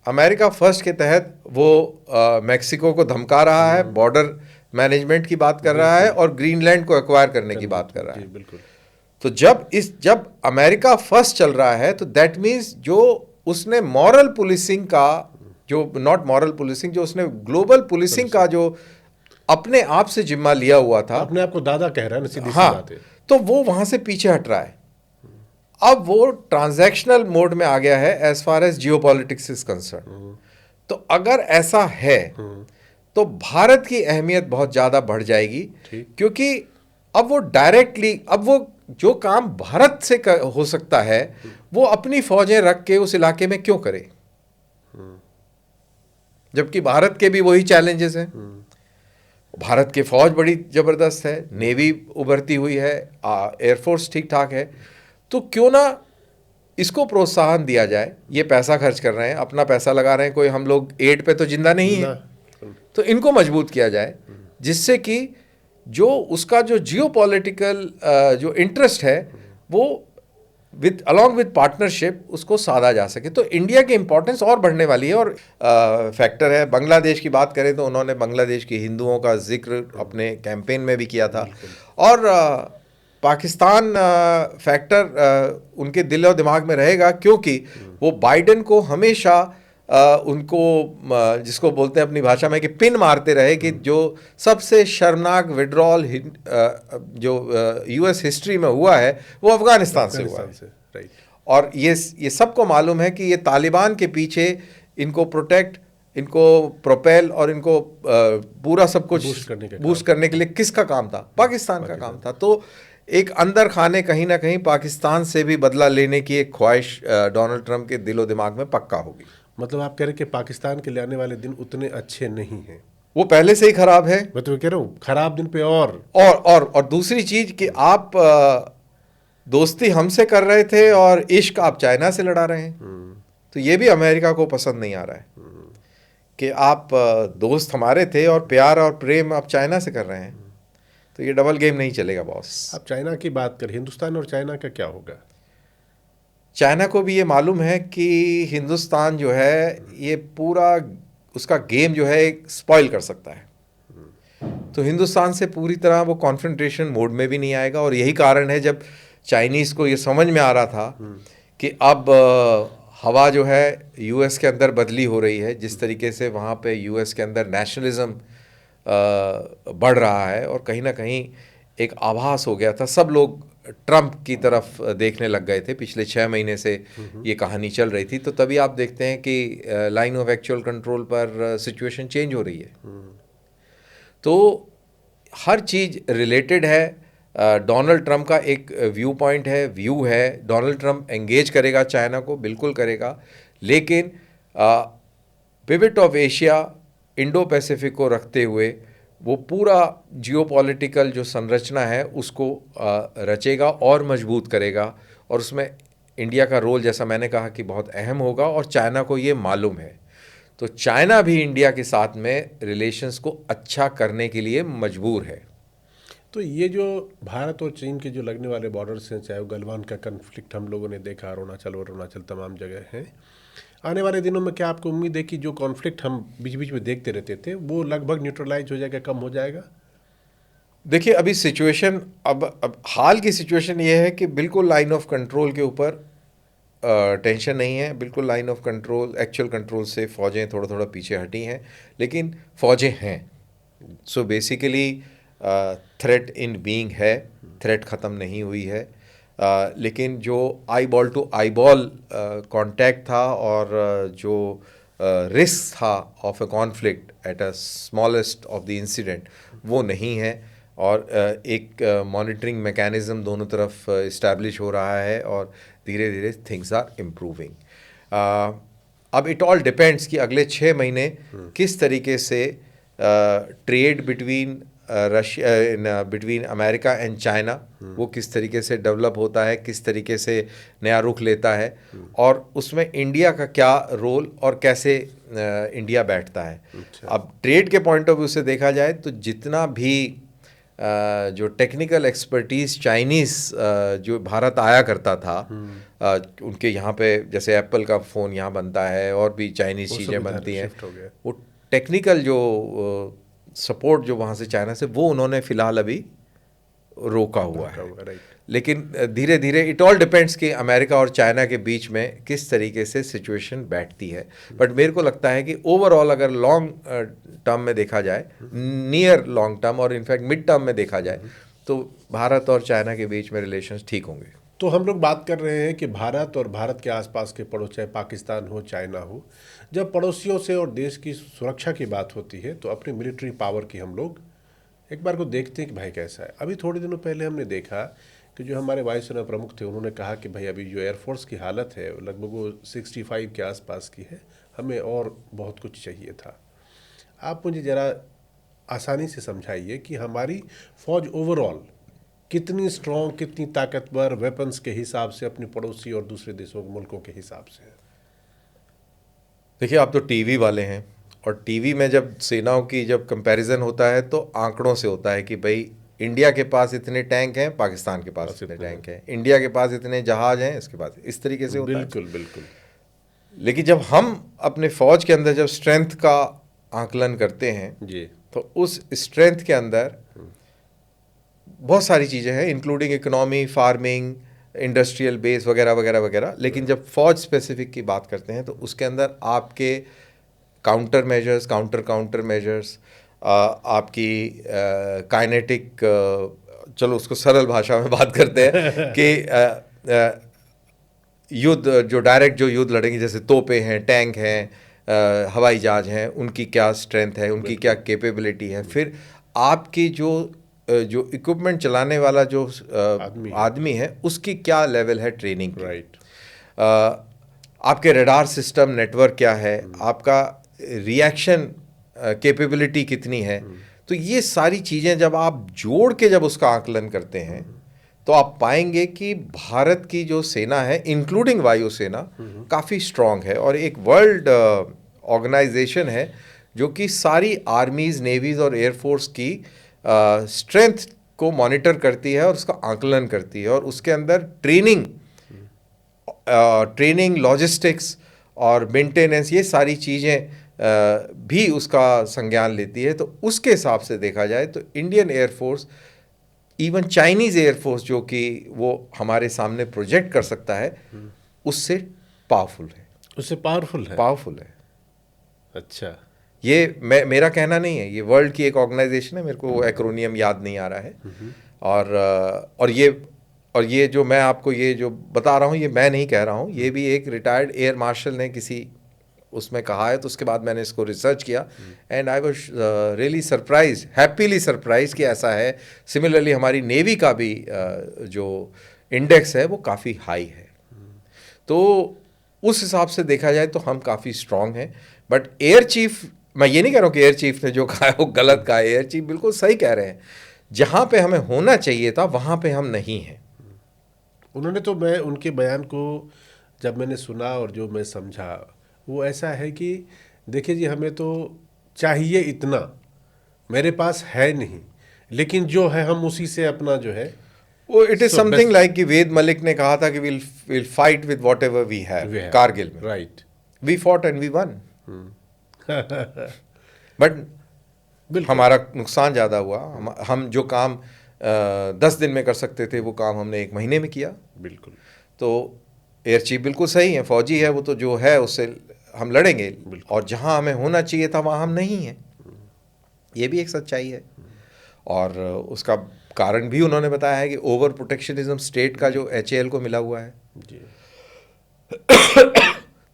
[SPEAKER 1] अमेरिका फर्स्ट के तहत वो मैक्सिको को धमका रहा है, बॉर्डर मैनेजमेंट की बात कर रहा है और ग्रीनलैंड को एक्वायर करने की बात कर रहा है।
[SPEAKER 2] बिल्कुल।
[SPEAKER 1] तो जब अमेरिका फर्स्ट चल रहा है तो दैट मीन्स जो उसने मॉरल पुलिसिंग का, जो नॉट मॉरल पुलिसिंग, जो उसने ग्लोबल पुलिसिंग का जो अपने आप से जिम्मा लिया हुआ था,
[SPEAKER 2] अपने आप को दादा कह रहा है ना, सीधी सी
[SPEAKER 1] हाँ,
[SPEAKER 2] बात है।
[SPEAKER 1] तो वो वहां से पीछे हट रहा है। अब वो ट्रांजैक्शनल मोड में आ गया है as far as geopolitics is concern. तो अगर ऐसा है तो भारत की अहमियत बहुत ज्यादा बढ़ जाएगी, क्योंकि अब वो डायरेक्टली, अब वो जो काम भारत से हो सकता है वो अपनी फौजें रख के उस इलाके में क्यों करे, जबकि भारत के भी वही चैलेंजेस हैं। भारत की फौज बड़ी जबरदस्त है, नेवी उभरती हुई है, एयरफोर्स ठीक ठाक है, तो क्यों ना इसको प्रोत्साहन दिया जाए। ये पैसा खर्च कर रहे हैं, अपना पैसा लगा रहे हैं, कोई हम लोग एड पे तो जिंदा नहीं है, तो इनको मजबूत किया जाए जिससे कि जो उसका जो जियोपॉलिटिकल जो इंटरेस्ट है वो विद अलॉन्ग विद पार्टनरशिप उसको साधा जा सके। तो इंडिया की इंपॉर्टेंस और बढ़ने वाली है। और फैक्टर है, बांग्लादेश की बात करें तो उन्होंने बांग्लादेश की हिंदुओं का जिक्र अपने कैंपेन में भी किया था। और पाकिस्तान फैक्टर उनके दिल और दिमाग में रहेगा, क्योंकि वो बाइडेन को हमेशा उनको जिसको बोलते हैं अपनी भाषा में कि पिन मारते रहे कि जो सबसे शर्मनाक विड्रॉल जो यूएस हिस्ट्री में हुआ है वो अफगानिस्तान से हुआ है। और ये सबको मालूम है कि ये तालिबान के पीछे इनको प्रोटेक्ट, इनको प्रोपेल और इनको पूरा सब कुछ बूस्ट करने के लिए किसका काम था? पाकिस्तान का काम था। तो एक अंदर खाने कहीं ना कहीं पाकिस्तान से भी बदला लेने की एक ख्वाहिश डोनाल्ड ट्रंप के दिलो दिमाग में पक्का होगी।
[SPEAKER 2] मतलब आप कह रहे हैं कि पाकिस्तान के लिए आने वाले दिन उतने अच्छे नहीं हैं?
[SPEAKER 1] वो पहले से ही खराब है।
[SPEAKER 2] मैं तो कह रहा हूँ खराब दिन पे
[SPEAKER 1] और दूसरी चीज कि आप दोस्ती हमसे कर रहे थे और इश्क आप चाइना से लड़ा रहे हैं। तो ये भी अमेरिका को पसंद नहीं आ रहा है कि आप दोस्त हमारे थे और प्यार और प्रेम आप चाइना से कर रहे हैं। तो ये डबल गेम नहीं चलेगा बॉस।
[SPEAKER 2] आप चाइना की बात करें, हिंदुस्तान और चाइना का क्या होगा?
[SPEAKER 1] चाइना को भी ये मालूम है कि हिंदुस्तान जो है ये पूरा उसका गेम जो है स्पॉइल कर सकता है। तो हिंदुस्तान से पूरी तरह वो कॉन्फ्रंटेशन मोड में भी नहीं आएगा। और यही कारण है जब चाइनीज़ को ये समझ में आ रहा था कि अब हवा जो है यूएस के अंदर बदली हो रही है, जिस तरीके से वहाँ पे यूएस के अंदर नेशनलिज्म बढ़ रहा है और कहीं ना कहीं एक आभास हो गया था, सब लोग ट्रंप की तरफ देखने लग गए थे। पिछले 6 महीने से ये कहानी चल रही थी। तो तभी आप देखते हैं कि लाइन ऑफ एक्चुअल कंट्रोल पर सिचुएशन चेंज हो रही है। तो हर चीज़ रिलेटेड है। डोनाल्ड ट्रंप का एक व्यू है। डोनाल्ड ट्रंप एंगेज करेगा चाइना को, बिल्कुल करेगा, लेकिन pivot of Asia, Indo Pacific को रखते हुए वो पूरा जियोपॉलिटिकल जो संरचना है उसको रचेगा और मजबूत करेगा। और उसमें इंडिया का रोल, जैसा मैंने कहा, कि बहुत अहम होगा और चाइना को ये मालूम है। तो चाइना भी इंडिया के साथ में रिलेशंस को अच्छा करने के लिए मजबूर है।
[SPEAKER 2] तो ये जो भारत और चीन के जो लगने वाले बॉर्डर्स हैं, चाहे वो गलवान का कन्फ्लिक्ट हम लोगों ने देखा, अरुणाचल तमाम जगह हैं, आने वाले दिनों में क्या आपको उम्मीद है कि जो कॉन्फ्लिक्ट हम बीच बीच में देखते रहते थे वो लगभग न्यूट्रलाइज हो जाएगा, कम हो जाएगा?
[SPEAKER 1] देखिए, अभी सिचुएशन अब हाल की सिचुएशन ये है कि बिल्कुल लाइन ऑफ कंट्रोल के ऊपर टेंशन नहीं है, बिल्कुल line of control, actual control से फ़ौजें थोड़ा थोड़ा पीछे हटी हैं, लेकिन फ़ौजें हैं। So basically threat in being है, थ्रेट ख़त्म नहीं हुई है। लेकिन जो eye ball to eye ball contact था और जो रिस्क था of a conflict at a smallest of the incident, वो नहीं है। और एक मॉनिटरिंग मैकेनिज़्म दोनों तरफ इस्टेब्लिश हो रहा है और धीरे धीरे थिंग्स आर इम्प्रूविंग। अब इट ऑल डिपेंड्स कि अगले 6 महीने किस तरीके से trade between between America and China वो किस तरीके से डेवलप होता है, किस तरीके से नया रुख लेता है, और उसमें इंडिया का क्या रोल और कैसे इंडिया बैठता है। अब ट्रेड के पॉइंट ऑफ व्यू से देखा जाए तो जितना भी जो टेक्निकल एक्सपर्टीज़ चाइनीज़ जो भारत आया करता था, उनके यहाँ पे जैसे एप्पल का फ़ोन यहाँ बनता है और भी चाइनीज़ चीज़ें बनती हैं, वो टेक्निकल जो सपोर्ट जो वहाँ से चाइना से, वो उन्होंने फ़िलहाल अभी रोका हुआ है। लेकिन धीरे धीरे इट ऑल डिपेंड्स कि अमेरिका और चाइना के बीच में किस तरीके से सिचुएशन बैठती है। बट मेरे को लगता है कि ओवरऑल अगर लॉन्ग टर्म में देखा जाए, नियर लॉन्ग टर्म और इनफैक्ट मिड टर्म में देखा जाए, तो भारत और चाइना के बीच में रिलेशंस ठीक होंगे।
[SPEAKER 2] तो हम लोग बात कर रहे हैं कि भारत और भारत के आसपास के पड़ोस, चाहे पाकिस्तान हो, चाइना हो, जब पड़ोसियों से और देश की सुरक्षा की बात होती है तो अपनी मिलिट्री पावर की हम लोग एक बार को देखते हैं कि भाई कैसा है। अभी थोड़े दिनों पहले हमने देखा कि जो हमारे वायुसेना प्रमुख थे, उन्होंने कहा कि भाई अभी जो एयरफोर्स की हालत है लगभग वो 65 के आसपास की है, हमें और बहुत कुछ चाहिए था। आप मुझे ज़रा आसानी से समझाइए कि हमारी फ़ौज ओवरऑल कितनी स्ट्रॉन्ग, कितनी ताकतवर वेपन्स के हिसाब से अपनी पड़ोसी और दूसरे देशों के मुल्कों के हिसाब से है।
[SPEAKER 1] देखिए, आप तो टीवी वाले हैं, और टीवी में जब सेनाओं की जब कंपैरिजन होता है तो आंकड़ों से होता है कि भाई इंडिया के पास इतने टैंक हैं, पाकिस्तान के पास इतने टैंक हैं, इंडिया के पास इतने जहाज हैं, इसके पास, इस तरीके से होता है।
[SPEAKER 2] बिल्कुल बिल्कुल।
[SPEAKER 1] लेकिन जब हम अपने फौज के अंदर जब स्ट्रेंथ का आंकलन करते हैं
[SPEAKER 2] जी,
[SPEAKER 1] तो उस स्ट्रेंथ के अंदर बहुत सारी चीज़ें हैं, including economy, farming, industrial base वगैरह वगैरह वगैरह। लेकिन जब फौज स्पेसिफिक की बात करते हैं तो उसके अंदर आपके काउंटर मेजर्स, काउंटर मेजर्स, आपकी काइनेटिक, चलो उसको सरल भाषा में बात करते हैं कि युद्ध, जो डायरेक्ट जो युद्ध लड़ेंगे, जैसे तोपें हैं, टैंक हैं, हवाई जहाज हैं, उनकी क्या स्ट्रेंथ है, उनकी क्या कैपेबिलिटी है। फिर आपकी जो इक्विपमेंट चलाने वाला जो आदमी है, उसकी क्या लेवल है ट्रेनिंग की,
[SPEAKER 2] राइट।
[SPEAKER 1] आपके रडार सिस्टम नेटवर्क क्या है, आपका रिएक्शन कैपेबिलिटी कितनी है। तो ये सारी चीज़ें जब आप जोड़ के जब उसका आकलन करते हैं तो आप पाएंगे कि भारत की जो सेना है, इंक्लूडिंग वायुसेना, काफ़ी स्ट्रांग है और एक वर्ल्ड ऑर्गेनाइजेशन है जो कि सारी आर्मीज़, नेवीज़ और एयरफोर्स की स्ट्रेंथ को मॉनिटर करती है और उसका आकलन करती है, और उसके अंदर ट्रेनिंग, लॉजिस्टिक्स और मेंटेनेंस, ये सारी चीज़ें भी उसका संज्ञान लेती है। तो उसके हिसाब से देखा जाए तो Indian air force, even Chinese air force जो कि वो हमारे सामने प्रोजेक्ट कर सकता है, उससे पावरफुल है,
[SPEAKER 2] उससे पावरफुल है।
[SPEAKER 1] अच्छा, ये मेरा कहना नहीं है, ये वर्ल्ड की एक ऑर्गेनाइजेशन है, मेरे को एक्रोनियम याद नहीं आ रहा है। और ये जो मैं आपको ये जो बता रहा हूँ, ये मैं नहीं कह रहा हूँ, ये भी एक रिटायर्ड एयर मार्शल ने किसी उसमें कहा है। तो उसके बाद मैंने इसको रिसर्च किया and I was really surprise, happily surprise कि ऐसा है। सिमिलरली हमारी नेवी का भी जो इंडेक्स है वो काफ़ी हाई है। तो उस हिसाब से देखा जाए तो हम काफ़ी स्ट्रांग हैं। बट एयर चीफ, मैं ये नहीं कह रहा हूँ कि एयर चीफ ने जो कहा है वो गलत कहा है, एयर चीफ बिल्कुल सही कह रहे हैं। जहाँ पे हमें होना चाहिए था वहाँ पे हम नहीं हैं।
[SPEAKER 2] उन्होंने तो, मैं उनके बयान को जब मैंने सुना और जो मैं समझा, वो ऐसा है कि देखिए जी, हमें तो चाहिए इतना, मेरे पास है नहीं, लेकिन जो है हम उसी से अपना जो है
[SPEAKER 1] वो इट इज समथिंग लाइक कि वेद मलिक ने कहा था कि will fight with whatever we have, Kargil में,
[SPEAKER 2] right,
[SPEAKER 1] we fought and we won. But हमारा नुकसान ज़्यादा हुआ। हम जो काम 10 दिन में कर सकते थे वो काम हमने 1 महीने में किया।
[SPEAKER 2] बिल्कुल।
[SPEAKER 1] तो एयर चीफ बिल्कुल सही है, फौजी है वो, तो जो है उससे हम लड़ेंगे, और जहां हमें होना चाहिए था वहां हम नहीं हैं, ये भी एक सच्चाई है। और उसका कारण भी उन्होंने बताया है कि ओवर प्रोटेक्शनिज्म स्टेट का जो HAL को मिला हुआ है,
[SPEAKER 2] जी।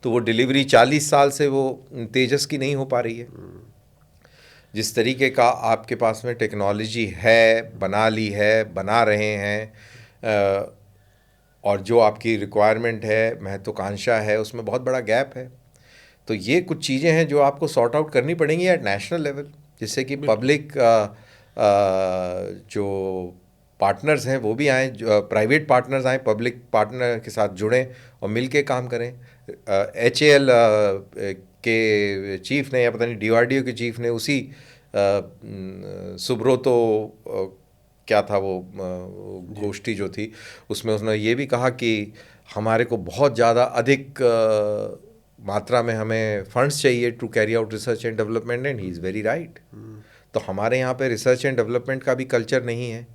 [SPEAKER 1] तो वो डिलीवरी 40 साल से वो तेजस की नहीं हो पा रही है। जिस तरीके का आपके पास में टेक्नोलॉजी है, बना ली है, बना रहे हैं, और जो आपकी रिक्वायरमेंट है, महत्वाकांक्षा है, उसमें बहुत बड़ा गैप है। तो ये कुछ चीज़ें हैं जो आपको सॉर्ट आउट करनी पड़ेंगी एट नेशनल लेवल, जिससे कि पब्लिक जो पार्टनर्स हैं वो भी आएँ, प्राइवेट पार्टनर्स आएँ, पब्लिक पार्टनर के साथ जुड़ें और मिल के काम करें। HAL के चीफ ने, या पता नहीं DRDO के चीफ ने, उसी सुब्रोतो क्या था वो गोष्ठी जो थी, उसमें उसने ये भी कहा कि हमारे को बहुत ज़्यादा अधिक मात्रा में हमें फंड्स चाहिए to carry out research and development, and he is very right. तो हमारे यहाँ पे रिसर्च एंड डेवलपमेंट का भी कल्चर नहीं है,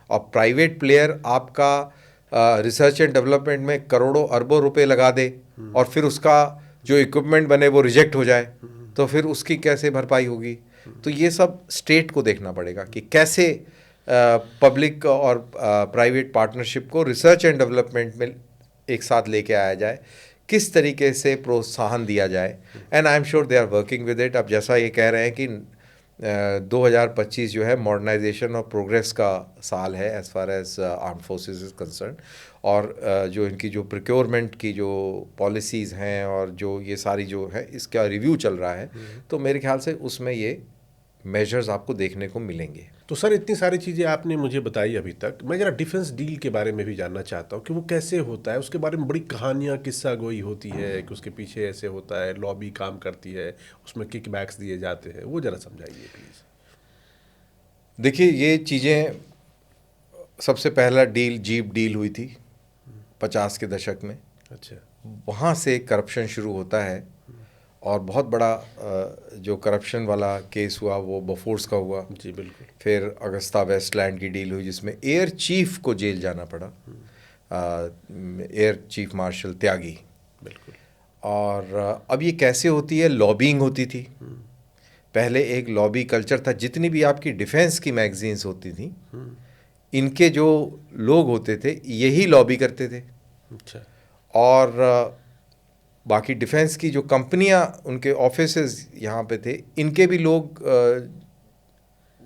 [SPEAKER 1] और प्राइवेट प्लेयर आपका रिसर्च एंड डेवलपमेंट में करोड़ों अरबों रुपए लगा दे और फिर उसका जो इक्विपमेंट बने वो रिजेक्ट हो जाए, तो फिर उसकी कैसे भरपाई होगी। तो ये सब स्टेट को देखना पड़ेगा कि कैसे पब्लिक और प्राइवेट पार्टनरशिप को रिसर्च एंड डेवलपमेंट में एक साथ लेके आया जाए, किस तरीके से प्रोत्साहन दिया जाए, and I am sure they are working with it. अब जैसा ये कह रहे हैं कि 2025 जो है मॉडर्नाइजेशन और प्रोग्रेस का साल है as far as arm forces is concern, और जो इनकी जो प्रिक्योरमेंट की जो पॉलिसीज़ हैं और जो ये सारी जो है इसका रिव्यू चल रहा है, तो मेरे ख्याल से उसमें ये मेजर्स आपको देखने को मिलेंगे।
[SPEAKER 2] तो सर, इतनी सारी चीज़ें आपने मुझे बताई अभी तक, मैं जरा डिफेंस डील के बारे में भी जानना चाहता हूँ कि वो कैसे होता है। उसके बारे में बड़ी कहानियाँ, किस्सा गोई होती है कि उसके पीछे ऐसे होता है, लॉबी काम करती है, उसमें किकबैक्स दिए जाते हैं, वो ज़रा समझाइए प्लीज़।
[SPEAKER 1] देखिए, ये चीज़ें, सबसे पहला डील जीप डील हुई थी 50 के दशक में।
[SPEAKER 2] अच्छा।
[SPEAKER 1] वहाँ से करप्शन शुरू होता है, और बहुत बड़ा जो करप्शन वाला केस हुआ वो बोफोर्स का हुआ।
[SPEAKER 2] जी बिल्कुल।
[SPEAKER 1] फिर अगस्ता वेस्टलैंड की डील हुई जिसमें एयर चीफ को जेल जाना पड़ा, एयर चीफ मार्शल त्यागी।
[SPEAKER 2] बिल्कुल।
[SPEAKER 1] और अब ये कैसे होती है, लॉबिंग होती थी। पहले एक लॉबी कल्चर था, जितनी भी आपकी डिफेंस की मैगजीन्स होती थी, इनके जो लोग होते थे यही लॉबी करते थे।
[SPEAKER 2] अच्छा।
[SPEAKER 1] और बाकी डिफेंस की जो कंपनियां, उनके ऑफिसेज यहाँ पे थे, इनके भी लोग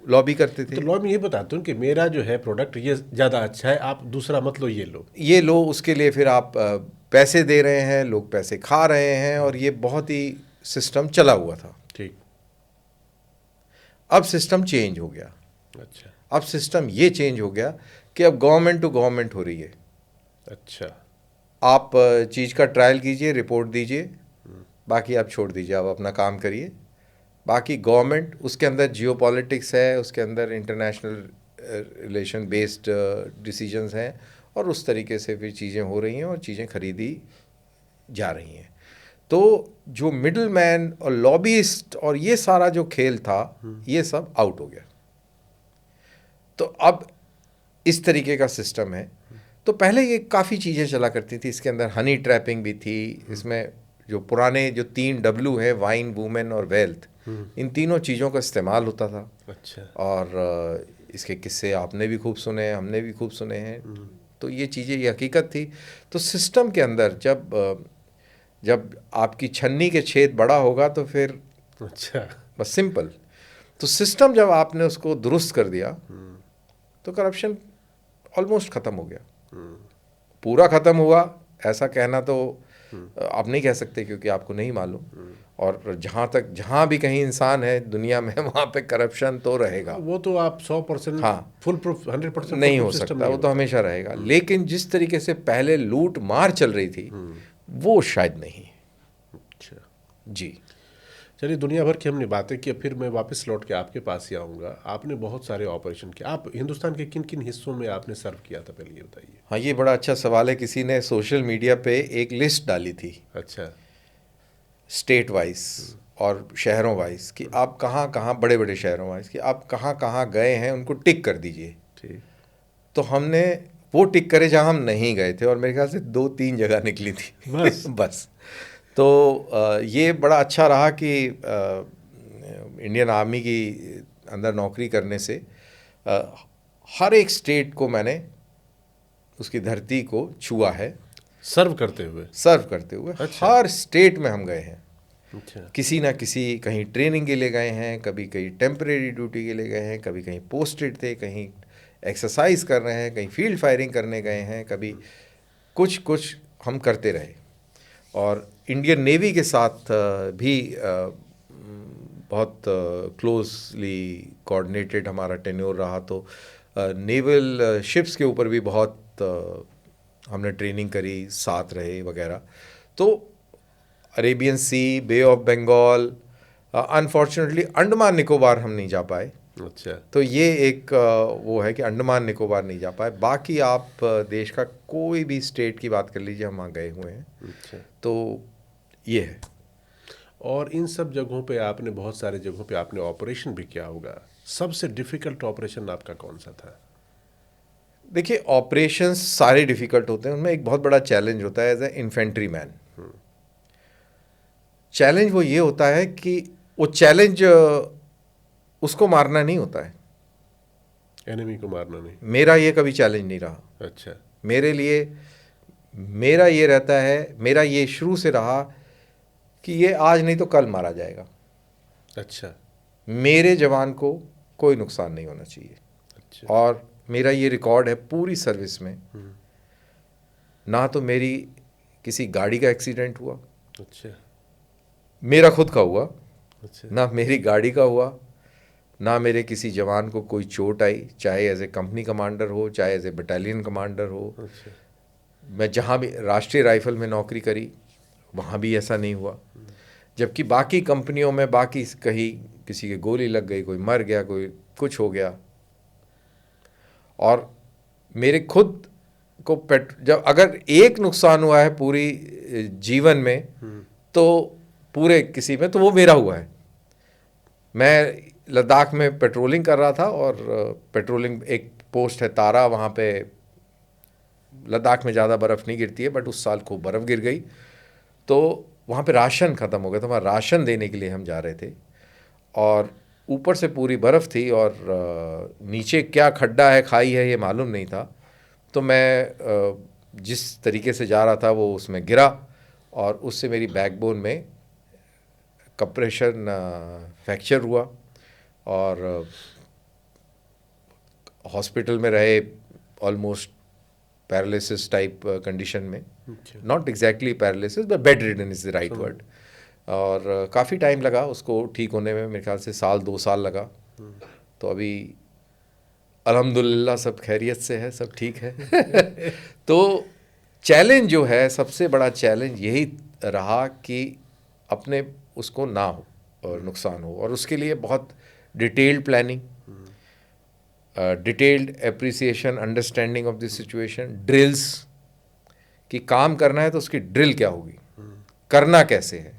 [SPEAKER 1] लॉबी करते थे।
[SPEAKER 2] तो लॉ में ये बताते हूँ कि मेरा जो है प्रोडक्ट ये ज़्यादा अच्छा है, आप दूसरा मत लो, ये लो,
[SPEAKER 1] उसके लिए फिर आप पैसे दे रहे हैं, लोग पैसे खा रहे हैं, और ये बहुत ही सिस्टम चला हुआ था।
[SPEAKER 2] ठीक।
[SPEAKER 1] अब सिस्टम चेंज हो गया।
[SPEAKER 2] अच्छा।
[SPEAKER 1] अब सिस्टम ये चेंज हो गया कि अब गवर्नमेंट टू गवर्नमेंट हो रही है।
[SPEAKER 2] अच्छा।
[SPEAKER 1] आप चीज़ का ट्रायल कीजिए, रिपोर्ट दीजिए, बाकी आप छोड़ दीजिए, आप अपना काम करिए। बाकी गवर्नमेंट, उसके अंदर जियोपॉलिटिक्स है, उसके अंदर इंटरनेशनल रिलेशन बेस्ड डिसीजंस हैं, और उस तरीके से फिर चीज़ें हो रही हैं और चीज़ें खरीदी जा रही हैं। तो जो मिडल मैन और लॉबिस्ट और ये सारा जो खेल था, ये सब आउट हो गया। तो अब इस तरीके का सिस्टम है। तो पहले ये काफ़ी चीज़ें चला करती थी, इसके अंदर हनी ट्रैपिंग भी थी, इसमें जो पुराने जो 3 W है, वाइन, वुमेन और वेल्थ, इन तीनों चीज़ों का इस्तेमाल होता था।
[SPEAKER 2] अच्छा।
[SPEAKER 1] और इसके किस्से आपने भी खूब सुने हैं, हमने भी खूब सुने हैं। तो ये चीज़ें, ये हकीकत थी। तो सिस्टम के अंदर जब आपकी छन्नी के छेद बड़ा होगा तो फिर
[SPEAKER 2] अच्छा,
[SPEAKER 1] बस सिंपल। तो सिस्टम जब आपने उसको दुरुस्त कर दिया तो करप्शन ऑलमोस्ट ख़त्म हो गया। पूरा ख़त्म हुआ ऐसा कहना तो आप नहीं कह सकते, क्योंकि आपको नहीं मालूम। और जहाँ भी कहीं इंसान है दुनिया में, वहाँ पे करप्शन तो रहेगा।
[SPEAKER 2] वो तो आप 100%
[SPEAKER 1] हाँ,
[SPEAKER 2] फुल प्रूफ 100%
[SPEAKER 1] नहीं हो सकता, वो तो हमेशा रहेगा। लेकिन जिस तरीके से पहले लूट मार चल रही थी, वो शायद नहीं।
[SPEAKER 2] अच्छा
[SPEAKER 1] जी,
[SPEAKER 2] चलिए, दुनिया भर की हमने बातें की, फिर मैं वापस लौट के आपके पास ही आऊँगा। आपने बहुत सारे ऑपरेशन किए, आप हिंदुस्तान के किन किन हिस्सों में आपने सर्व किया था, पहले ये बताइए।
[SPEAKER 1] हाँ, ये बड़ा अच्छा सवाल है। किसी ने सोशल मीडिया पे एक लिस्ट डाली थी,
[SPEAKER 2] अच्छा।
[SPEAKER 1] स्टेट वाइज और शहरों वाइज, कि आप कहाँ कहाँ, बड़े बड़े शहरों वाइज, कि आप कहाँ कहाँ गए हैं, उनको टिक कर दीजिए।
[SPEAKER 2] ठीक।
[SPEAKER 1] तो हमने वो टिक करे जहाँ हम नहीं गए थे, और मेरे ख्याल से 2-3 जगह निकली थी
[SPEAKER 2] बस।
[SPEAKER 1] बस। तो ये बड़ा अच्छा रहा कि इंडियन आर्मी की अंदर नौकरी करने से हर एक स्टेट को मैंने उसकी धरती को छुआ है,
[SPEAKER 2] सर्व करते हुए।
[SPEAKER 1] सर्व करते हुए।
[SPEAKER 2] अच्छा।
[SPEAKER 1] हर स्टेट में हम गए हैं,
[SPEAKER 2] अच्छा।
[SPEAKER 1] किसी ना किसी, कहीं ट्रेनिंग के लिए गए हैं, कभी कहीं टेम्परेरी ड्यूटी के लिए गए हैं, कभी कहीं पोस्टेड थे, कहीं एक्सरसाइज कर रहे हैं, कहीं फील्ड फायरिंग करने गए हैं, कभी कुछ कुछ हम करते रहे। और इंडियन नेवी के साथ भी बहुत क्लोजली कोऑर्डिनेटेड हमारा टेन्योर रहा। तो नेवल शिप्स के ऊपर भी बहुत हमने ट्रेनिंग करी, साथ रहे वगैरह। तो Arabian sea, bay of Bengal, unfortunately Andaman Nicobar हम नहीं जा पाए।
[SPEAKER 2] अच्छा।
[SPEAKER 1] तो ये एक वो है कि अंडमान निकोबार नहीं जा पाए। बाकी आप देश का कोई भी स्टेट की बात कर लीजिए, हम वहाँ गए हुए हैं।
[SPEAKER 2] अच्छा।
[SPEAKER 1] तो ये है।
[SPEAKER 2] और इन सब जगहों पे आपने, बहुत सारे जगहों पे आपने ऑपरेशन भी किया होगा, सबसे डिफिकल्ट ऑपरेशन आपका कौन सा था?
[SPEAKER 1] देखिए, ऑपरेशंस सारे डिफिकल्ट होते हैं, उनमें एक बहुत बड़ा चैलेंज होता है as a infantry man. Challenge वो ये होता है कि वो चैलेंज उसको मारना नहीं होता है,
[SPEAKER 2] एनिमी को मारना नहीं।
[SPEAKER 1] मेरा ये कभी चैलेंज नहीं रहा।
[SPEAKER 2] अच्छा।
[SPEAKER 1] मेरे लिए मेरा ये रहता है, मेरा ये शुरू से रहा कि ये आज नहीं तो कल मारा जाएगा।
[SPEAKER 2] अच्छा।
[SPEAKER 1] मेरे जवान को कोई नुकसान नहीं होना चाहिए।
[SPEAKER 2] अच्छा।
[SPEAKER 1] और मेरा ये रिकॉर्ड है पूरी सर्विस में, ना तो मेरी किसी गाड़ी का एक्सीडेंट हुआ,
[SPEAKER 2] अच्छा।
[SPEAKER 1] मेरा खुद का हुआ,
[SPEAKER 2] अच्छा।
[SPEAKER 1] ना मेरी गाड़ी का हुआ, ना मेरे किसी जवान को कोई चोट आई, चाहे एज ए कंपनी कमांडर हो, चाहे एज ए बटालियन कमांडर हो।
[SPEAKER 2] अच्छा।
[SPEAKER 1] मैं जहाँ भी राष्ट्रीय राइफल में नौकरी करी, वहाँ भी ऐसा नहीं हुआ। जबकि बाकी कंपनियों में, बाकी कहीं किसी के गोली लग गई, कोई मर गया, कोई कुछ हो गया। और मेरे खुद को जब अगर एक नुकसान हुआ है पूरी जीवन में, तो पूरे किसी में, तो वो मेरा हुआ है। मैं लद्दाख में पेट्रोलिंग कर रहा था, और पेट्रोलिंग, एक पोस्ट है तारा, वहाँ पे लद्दाख में ज़्यादा बर्फ़ नहीं गिरती है, बट उस साल खूब बर्फ़ गिर गई। तो वहाँ पे राशन ख़त्म हो गया था, वहाँ राशन देने के लिए हम जा रहे थे, और ऊपर से पूरी बर्फ़ थी, और नीचे क्या खड्डा है, खाई है, ये मालूम नहीं था। तो मैं जिस तरीके से जा रहा था वो उसमें गिरा, और उससे मेरी बैकबोन में कंप्रेशन फ्रैक्चर हुआ, और हॉस्पिटल में रहे, ऑलमोस्ट पैरालिसिस टाइप कंडीशन में, not exactly paralysis but bed ridden is the right word. और काफ़ी टाइम लगा उसको ठीक होने में, मेरे ख्याल से 1-2 साल लगा। तो अभी अल्हम्दुलिल्लाह सब खैरियत से है, सब ठीक है। तो चैलेंज जो है, सबसे बड़ा चैलेंज यही रहा कि अपने उसको ना हो और नुकसान हो, और उसके लिए बहुत detailed planning, detailed appreciation, understanding of the situation, drills, कि काम करना है तो उसकी ड्रिल क्या होगी, करना कैसे है।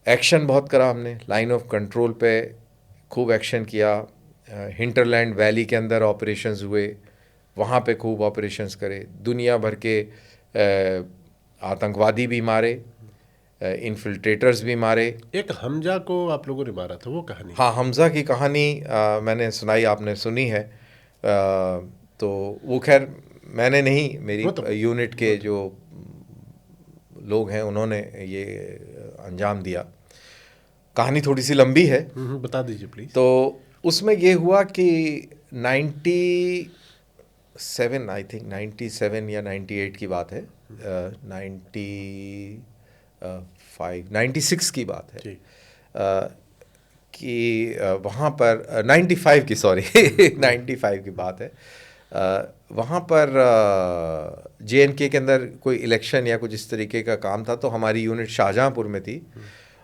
[SPEAKER 1] एक्शन बहुत करा हमने, लाइन ऑफ कंट्रोल पे खूब एक्शन किया, हिंटरलैंड वैली के अंदर ऑपरेशंस हुए, वहाँ पे खूब ऑपरेशंस करे, दुनिया भर के आतंकवादी भी मारे, इन्फिल्ट्रेटर्स भी मारे।
[SPEAKER 2] एक हमजा को आप लोगों ने मारा था, वो कहानी?
[SPEAKER 1] हाँ, हमजा की कहानी मैंने सुनाई, आपने सुनी है। तो वो खैर मैंने नहीं, मेरी यूनिट के जो लोग हैं उन्होंने ये अंजाम दिया। कहानी थोड़ी सी लंबी है,
[SPEAKER 2] बता दीजिए प्लीज़।
[SPEAKER 1] तो उसमें ये हुआ कि 97, आई थिंक 97 या 98 की बात है, 96 की बात है, कि वहाँ पर 95 की, सॉरी 95 की बात है। वहाँ पर JNK के अंदर कोई इलेक्शन या कुछ इस तरीके का काम था, तो हमारी यूनिट शाहजहाँपुर में थी,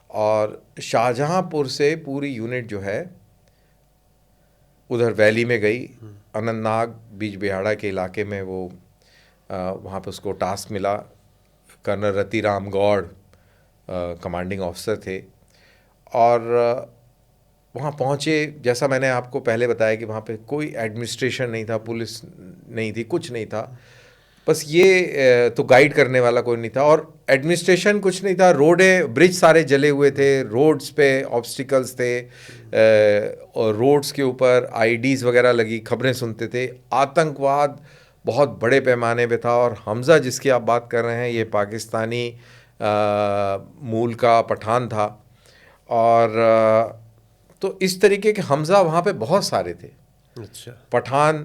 [SPEAKER 1] और शाहजहाँपुर से पूरी यूनिट जो है उधर वैली में गई, अनंतनाग बीज बिहाड़ा के इलाके में। वो वहाँ पे उसको टास्क मिला, colonel Ratiram Gaur commanding officer थे, और वहाँ पहुँचे, जैसा मैंने आपको पहले बताया कि वहाँ पे कोई एडमिनिस्ट्रेशन नहीं था, पुलिस नहीं थी, कुछ नहीं था, बस ये तो गाइड करने वाला कोई नहीं था, और एडमिनिस्ट्रेशन कुछ नहीं था। रोडें, ब्रिज सारे जले हुए थे, रोड्स पे ऑब्स्टिकल्स थे, और रोड्स के ऊपर आईडीज़ वगैरह लगी, खबरें सुनते थे। आतंकवाद बहुत बड़े पैमाने पे था, और हमज़ा जिसकी आप बात कर रहे हैं ये पाकिस्तानी मूल का पठान था, और तो इस तरीके के हमज़ा वहाँ पे बहुत सारे थे।
[SPEAKER 2] अच्छा।
[SPEAKER 1] पठान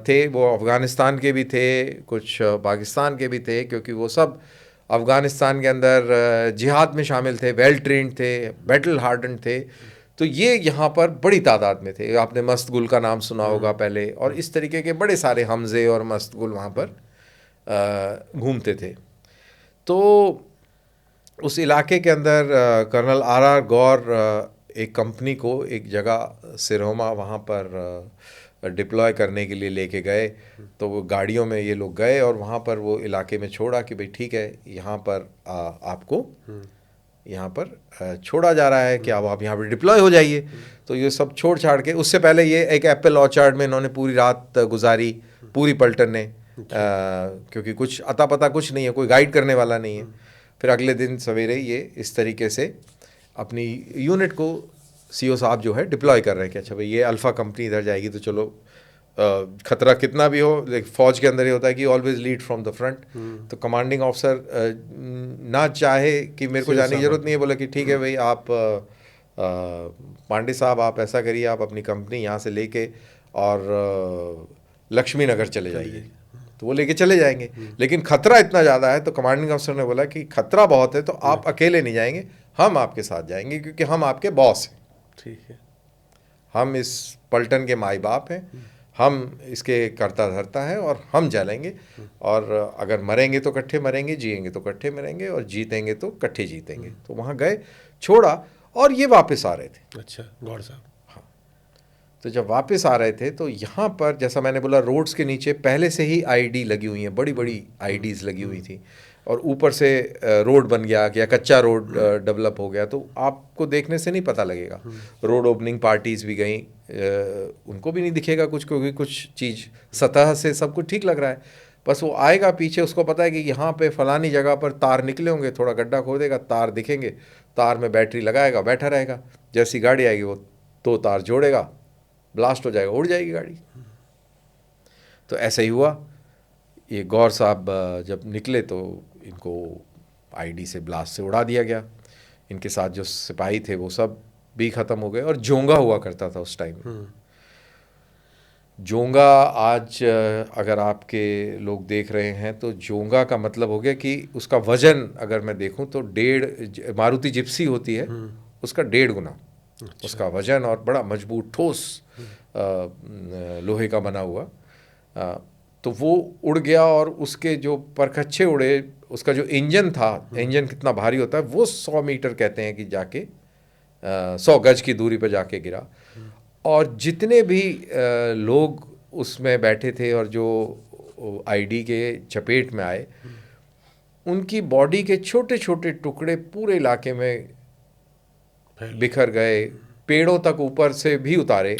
[SPEAKER 1] थे, वो अफ़गानिस्तान के भी थे, कुछ पाकिस्तान के भी थे, क्योंकि वो सब अफ़गानिस्तान के अंदर जिहाद में शामिल थे, वेल ट्रेंड थे, बैटल हार्डन थे। तो ये यहाँ पर बड़ी तादाद में थे। आपने मस्तगुल का नाम सुना होगा पहले, और इस तरीके के बड़े सारे हमज़े और मस्तगुल वहाँ पर घूमते थे। तो उस इलाके के अंदर कर्नल आर गौर एक कंपनी को एक जगह सिरहोमा वहाँ पर डिप्लॉय करने के लिए लेके गए। तो वो गाड़ियों में ये लोग गए और वहाँ पर वो इलाके में छोड़ा कि भाई ठीक है, यहाँ पर आपको यहाँ पर छोड़ा जा रहा है कि आप यहाँ पर डिप्लॉय हो जाइए। तो ये सब छोड़ छाड़ के, उससे पहले ये एक एप्पल ऑर्चार्ड में इन्होंने पूरी रात गुजारी, पूरी पलटन ने, क्योंकि कुछ अता पता कुछ नहीं है, कोई गाइड करने वाला नहीं है। फिर अगले दिन सवेरे ये इस तरीके से अपनी यूनिट को सीओ साहब जो है डिप्लॉय कर रहे हैं कि अच्छा भाई ये अल्फ़ा कंपनी इधर जाएगी तो चलो, ख़तरा कितना भी हो, फ़ौज के अंदर ये होता है कि always lead from the front. तो कमांडिंग ऑफिसर ना चाहे कि मेरे को जाने की ज़रूरत नहीं है, बोला कि ठीक है भाई, आप पांडे साहब आप ऐसा करिए, आप अपनी कंपनी यहाँ से लेके और लक्ष्मी नगर चले जाइए। तो वो लेके चले जाएंगे, लेकिन खतरा इतना ज़्यादा है, तो कमांडिंग अफसर ने बोला कि खतरा बहुत है, तो आप अकेले नहीं जाएंगे, हम आपके साथ जाएंगे, क्योंकि हम आपके बॉस हैं।
[SPEAKER 2] ठीक है।
[SPEAKER 1] हम इस पलटन के माई बाप हैं, हम इसके कर्ता धर्ता हैं, और हम चलेंगे, और अगर मरेंगे तो इकट्ठे मरेंगे, जिएंगे तो इकट्ठे मरेंगे, और जीतेंगे तो इकट्ठे जीतेंगे। तो वहाँ गए, छोड़ा, और ये वापस आ रहे थे।
[SPEAKER 2] अच्छा, गौर साहब।
[SPEAKER 1] तो जब वापस आ रहे थे तो यहाँ पर, जैसा मैंने बोला, रोड्स के नीचे पहले से ही आईडी लगी हुई हैं, बड़ी बड़ी आईडीज़ लगी हुई थी, और ऊपर से रोड बन गया या कच्चा रोड डेवलप हो गया, तो आपको देखने से नहीं पता लगेगा। रोड ओपनिंग पार्टीज़ भी गई, उनको भी नहीं दिखेगा कुछ, क्योंकि कुछ चीज़ सतह से सब कुछ ठीक लग रहा है, बस वो आएगा पीछे, उसको पता है कि यहाँ पे फलानी जगह पर तार निकले होंगे, थोड़ा गड्ढा खोदेगा, तार दिखेंगे, तार में बैटरी लगाएगा, बैठा रहेगा, जैसी गाड़ी आएगी वो 2 तार जोड़ेगा, ब्लास्ट हो जाएगा, उड़ जाएगी गाड़ी। तो ऐसा ही हुआ। ये गौर साहब जब निकले तो इनको आईडी से ब्लास्ट से उड़ा दिया गया। इनके साथ जो सिपाही थे वो सब भी ख़त्म हो गए, और जोंगा हुआ करता था उस टाइम। जोंगा आज अगर आपके लोग देख रहे हैं तो जोंगा का मतलब हो गया कि उसका वज़न अगर मैं देखूं तो 1.5 मारुति जिप्सी होती है, उसका 1.5 गुना उसका वज़न, और बड़ा मजबूत ठोस लोहे का बना हुआ। तो वो उड़ गया, और उसके जो परखच्चे उड़े, उसका जो इंजन था, इंजन कितना भारी होता है, वो 100 मीटर कहते हैं कि जाके 100 गज की दूरी पर जाके गिरा। और जितने भी लोग उसमें बैठे थे और जो आईडी के चपेट में आए, उनकी बॉडी के छोटे छोटे टुकड़े पूरे इलाके में बिखर गए, पेड़ों तक ऊपर से भी उतारे,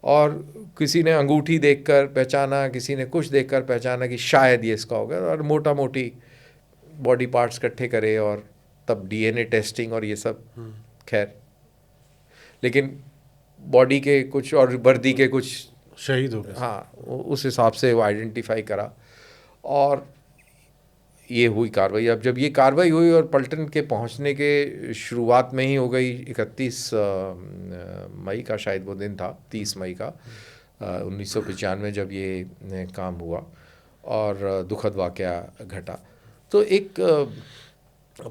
[SPEAKER 1] और किसी ने अंगूठी देखकर पहचाना, किसी ने कुछ देखकर पहचाना कि शायद ये इसका होगा, और मोटा मोटी बॉडी पार्ट्स इकट्ठे करे, और तब डीएनए टेस्टिंग और ये सब। खैर, लेकिन बॉडी के कुछ और वर्दी के कुछ
[SPEAKER 2] शहीद हो गए।
[SPEAKER 1] हाँ, उस हिसाब से वो आइडेंटिफाई करा, और ये हुई कार्रवाई। अब जब ये कार्रवाई हुई और पलटन के पहुंचने के शुरुआत में ही हो गई, 31 मई का शायद वो दिन था, 30 मई का 1995 जब ये काम हुआ, और दुखद वाक़या घटा। तो एक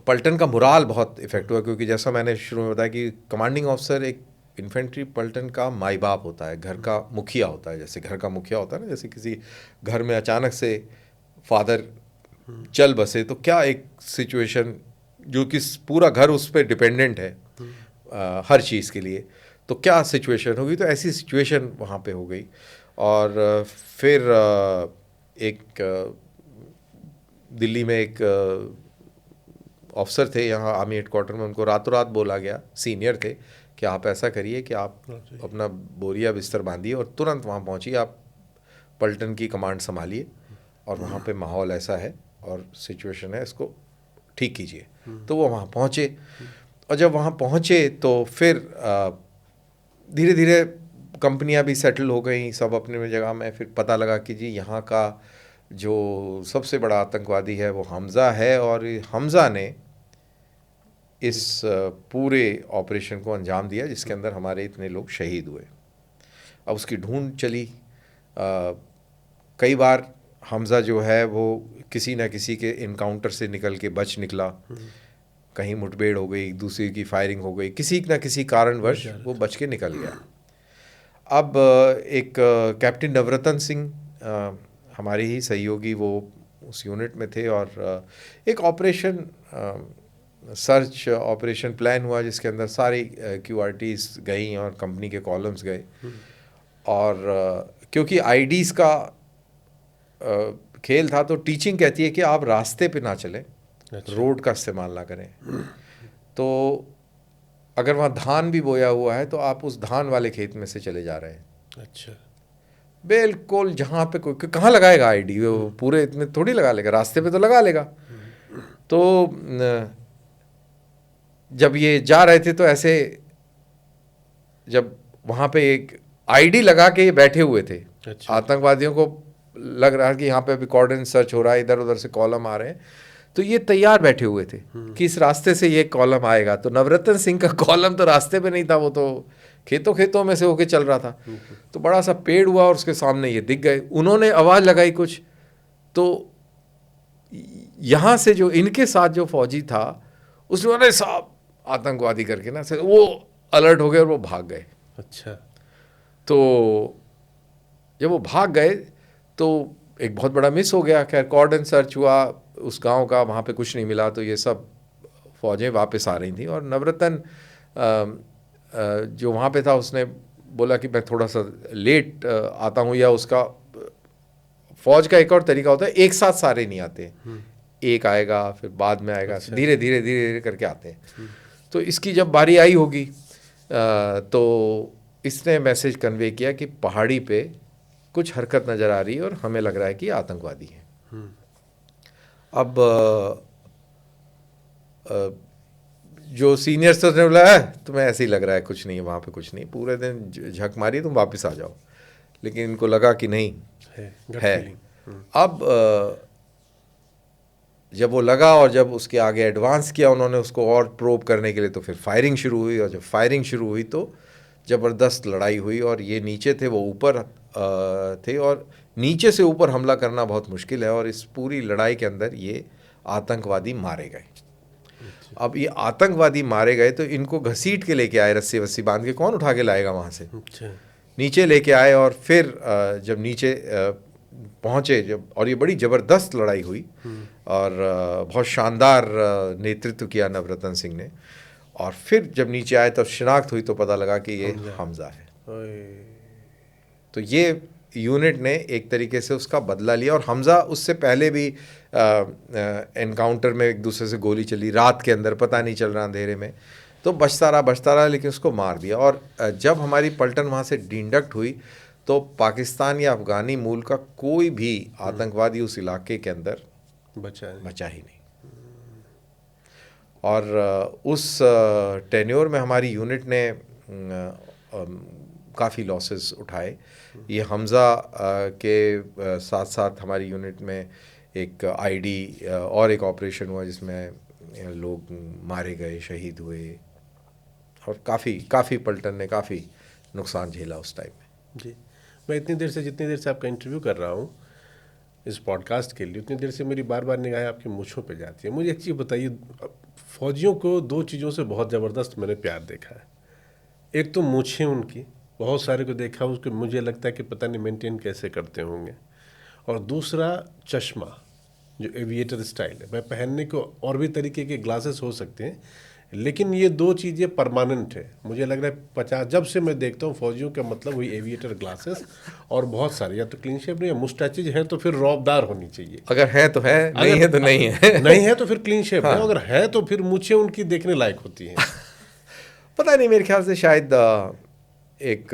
[SPEAKER 1] पलटन का मुराल बहुत इफ़ेक्ट हुआ, क्योंकि जैसा मैंने शुरू में बताया कि कमांडिंग ऑफिसर एक इन्फेंट्री पलटन का माई बाप होता है, घर का मुखिया होता है। जैसे घर का मुखिया होता है ना, जैसे किसी घर में अचानक से फादर चल बसे, तो क्या एक सिचुएशन, जो कि पूरा घर उस पर डिपेंडेंट है हर चीज़ के लिए, तो क्या सिचुएशन होगी। तो ऐसी सिचुएशन वहाँ पे हो गई। और फिर एक दिल्ली में एक ऑफिसर थे यहाँ आर्मी हेडक्वार्टर में, उनको रातों रात बोला गया, सीनियर थे, कि आप ऐसा करिए कि आप अपना बोरिया बिस्तर बांधिए और तुरंत वहाँ पहुँचिए, आप पलटन की कमांड संभालिए और वहाँ पे माहौल ऐसा है और सिचुएशन है, इसको ठीक कीजिए। तो वो वहाँ पहुँचे और जब वहाँ पहुँचे तो फिर धीरे धीरे कंपनियां भी सेटल हो गई सब अपने जगह में। फिर पता लगा कि जी यहाँ का जो सबसे बड़ा आतंकवादी है वो हमज़ा है और हमज़ा ने इस पूरे ऑपरेशन को अंजाम दिया जिसके अंदर हमारे इतने लोग शहीद हुए। अब उसकी ढूंढ चली। कई बार हमज़ा जो है वो किसी न किसी के इनकाउंटर से निकल के बच निकला, कहीं मुठभेड़ हो गई, दूसरे की फायरिंग हो गई, किसी न किसी कारणवश वो बच के निकल गया। अब एक कैप्टन नवरत्न सिंह हमारे ही सहयोगी वो उस यूनिट में थे और एक ऑपरेशन सर्च ऑपरेशन प्लान हुआ जिसके अंदर सारी QRTs गई और कंपनी के कॉलम्स गए। और क्योंकि आईडीज़ का खेल था तो टीचिंग कहती है कि आप रास्ते पे ना चलें, रोड का इस्तेमाल ना करें। तो अगर वहाँ धान भी बोया हुआ है तो आप उस धान वाले खेत में से चले जा रहे हैं।
[SPEAKER 2] अच्छा,
[SPEAKER 1] बिल्कुल जहाँ पे कोई कहाँ लगाएगा आईडी, वो पूरे इतने थोड़ी लगा लेगा, रास्ते पे तो लगा लेगा। तो जब ये जा रहे थे तो ऐसे जब वहाँ पे एक आईडी लगा के ये बैठे हुए थे।
[SPEAKER 2] अच्छा।
[SPEAKER 1] आतंकवादियों को लग रहा है कि यहाँ पे अभी कॉर्डन सर्च हो रहा है, इधर उधर से कॉलम आ रहे हैं, तो ये तैयार बैठे हुए थे कि इस रास्ते से ये कॉलम आएगा। तो नवरत्न सिंह का कॉलम तो रास्ते पे नहीं था, वो तो खेतों में से होके चल रहा था। तो बड़ा सा पेड़ हुआ और उसके सामने ये दिख गए। उन्होंने आवाज़ लगाई कुछ, तो यहाँ से जो इनके साथ जो फौजी था उसने साहब आतंकवादी करके ना वो अलर्ट हो गए और वो भाग गए।
[SPEAKER 2] अच्छा।
[SPEAKER 1] तो जब वो भाग गए तो एक बहुत बड़ा मिस हो गया। खैर कॉर्डन सर्च हुआ उस गांव का, वहाँ पे कुछ नहीं मिला। तो ये सब फौजें वापस आ रही थी और नवरत्न जो वहाँ पे था उसने बोला कि मैं थोड़ा सा लेट आता हूँ, या उसका फौज का एक और तरीका होता है, एक साथ सारे नहीं आते, एक आएगा फिर बाद में आएगा। अच्छा। धीरे धीरे करके आते हैं। तो इसकी जब बारी आई होगी तो इसने मैसेज कन्वे किया कि पहाड़ी पे कुछ हरकत नज़र आ रही है और हमें लग रहा है कि आतंकवादी है। अब जो सीनियर्स ने बोला है तुम्हें ऐसे ही लग रहा है, कुछ नहीं है वहाँ पे, कुछ नहीं, पूरे दिन झक मारी, तुम वापस आ जाओ। लेकिन इनको लगा कि नहीं है। अब जब वो लगा और जब उसके आगे एडवांस किया उन्होंने उसको और प्रोब करने के लिए, तो फिर फायरिंग शुरू हुई। और जब फायरिंग शुरू हुई तो ज़बरदस्त लड़ाई हुई और ये नीचे थे, वो ऊपर थे और नीचे से ऊपर हमला करना बहुत मुश्किल है। और इस पूरी लड़ाई के अंदर ये आतंकवादी मारे गए। अब ये आतंकवादी मारे गए तो इनको घसीट के लेके आए, रस्सी वस्सी बांध के, कौन उठा के लाएगा वहाँ से। नीचे लेके आए और फिर जब नीचे पहुँचे जब, और ये बड़ी ज़बरदस्त लड़ाई हुई और बहुत शानदार नेतृत्व किया नवरत्न सिंह ने। और फिर जब नीचे आए तब शिनाख्त हुई तो पता लगा कि ये हमज़ा है। तो ये यूनिट ने एक तरीके से उसका बदला लिया। और हमज़ा उससे पहले भी एनकाउंटर में एक दूसरे से गोली चली रात के अंदर, पता नहीं चल रहा अंधेरे में, तो बचता रहा, लेकिन उसको मार दिया। और जब हमारी पलटन वहाँ से डिंडक्ट हुई तो पाकिस्तान या अफ़गानी मूल का कोई भी आतंकवादी उस इलाके के अंदर बचा ही नहीं। और उस टेन्योर में हमारी यूनिट ने काफ़ी लॉसेस उठाए। ये हमज़ा के साथ साथ हमारी यूनिट में एक आईडी और एक ऑपरेशन हुआ जिसमें लोग मारे गए, शहीद हुए, और काफ़ी पलटन ने काफ़ी नुकसान झेला उस टाइम में।
[SPEAKER 2] जी, मैं जितनी देर से आपका इंटरव्यू कर रहा हूँ इस पॉडकास्ट के लिए, उतनी देर से मेरी बार निगाहें आपकी मूँछों पे जाती है। मुझे एक चीज़ बताइए, फौजियों को दो चीज़ों से बहुत ज़बरदस्त मैंने प्यार देखा है। एक तो मूँछें उनकी, बहुत सारे को देखा उसको मुझे लगता है कि पता नहीं मेंटेन कैसे करते होंगे, और दूसरा चश्मा जो एविएटर स्टाइल है। मैं पहनने को और भी तरीके के ग्लासेस हो सकते हैं, लेकिन ये दो चीज़ें परमानेंट है। मुझे लग रहा है 50 जब से मैं देखता हूँ फौजियों का मतलब वही एविएटर ग्लासेस, और बहुत सारे या तो क्लीन शेव नहीं, मुस्टैचेज है तो फिर रौबदार होनी चाहिए।
[SPEAKER 1] अगर है तो है, नहीं है तो नहीं है।
[SPEAKER 2] नहीं है तो फिर क्लीन शेव है, अगर है तो फिर मूछें उनकी देखने लायक होती हैं।
[SPEAKER 1] पता नहीं, मेरे ख्याल से शायद एक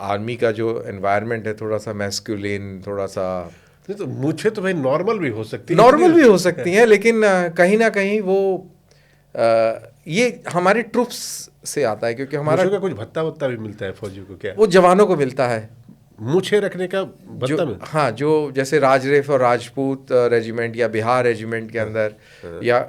[SPEAKER 1] आर्मी का जो एनवायरनमेंट है थोड़ा सा मैस्कुलिन, थोड़ा सा
[SPEAKER 2] नहीं तो मूछें तो भाई नॉर्मल भी हो सकती है,
[SPEAKER 1] नॉर्मल भी हो सकती हैं, लेकिन कहीं ना कहीं वो ये हमारे ट्रूप्स से आता है, क्योंकि हमारा
[SPEAKER 2] मूछों का कुछ भत्ता वत्ता भी मिलता है फौजियों को क्या?
[SPEAKER 1] वो जवानों को मिलता है
[SPEAKER 2] मूछें रखने का भत्ता
[SPEAKER 1] जो,
[SPEAKER 2] मिलता
[SPEAKER 1] हाँ, जो जैसे राजरेफ और राजपूत रेजिमेंट या बिहार रेजिमेंट के अंदर या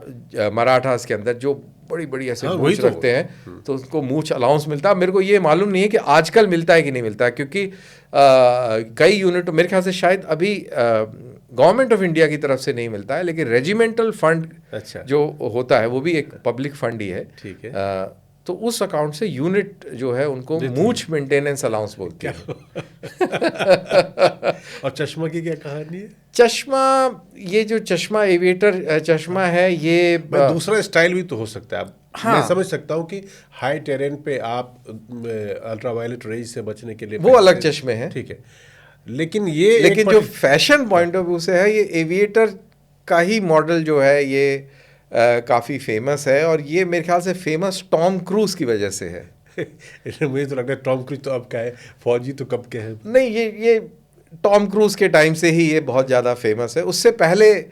[SPEAKER 1] मराठास के अंदर जो बड़ी बड़ी ऐसे
[SPEAKER 2] हाँ, वही
[SPEAKER 1] मूछ
[SPEAKER 2] तो।
[SPEAKER 1] रखते हैं, तो उनको मूछ अलाउंस मिलता है। मेरे को ये मालूम नहीं है कि आजकल मिलता है कि नहीं मिलता है, क्योंकि कई यूनिट मेरे ख्याल से शायद अभी गवर्नमेंट ऑफ इंडिया की तरफ से नहीं मिलता है, लेकिन रेजिमेंटल फंड
[SPEAKER 2] अच्छा।
[SPEAKER 1] जो होता है वो भी एक पब्लिक फंड ही है।
[SPEAKER 2] ठीक है।
[SPEAKER 1] तो उस अकाउंट से यूनिट जो है उनको मूछ मेंटेनेंस अलाउंस बोलते हैं।
[SPEAKER 2] और चश्मा की क्या कहानी है?
[SPEAKER 1] चश्मा, ये जो चश्मा एविएटर चश्मा है, ये
[SPEAKER 2] दूसरा स्टाइल भी तो हो सकता है।
[SPEAKER 1] हाँ।
[SPEAKER 2] मैं समझ सकता हूँ कि हाई टेरेन पे आप अल्ट्रावायलेट रेज से बचने के लिए
[SPEAKER 1] वो अलग चश्मे हैं,
[SPEAKER 2] ठीक है, लेकिन
[SPEAKER 1] जो फैशन पॉइंट ऑफ व्यू से है, ये एविएटर का ही मॉडल जो है ये काफ़ी फेमस है, और ये मेरे ख्याल से फेमस टॉम क्रूज की वजह से है।
[SPEAKER 2] मुझे तो लगता है टॉम क्रूज तो अब का है, फौजी तो कब के हैं।
[SPEAKER 1] नहीं, ये टॉम क्रूज के टाइम से ही ये बहुत ज़्यादा फेमस है। उससे पहले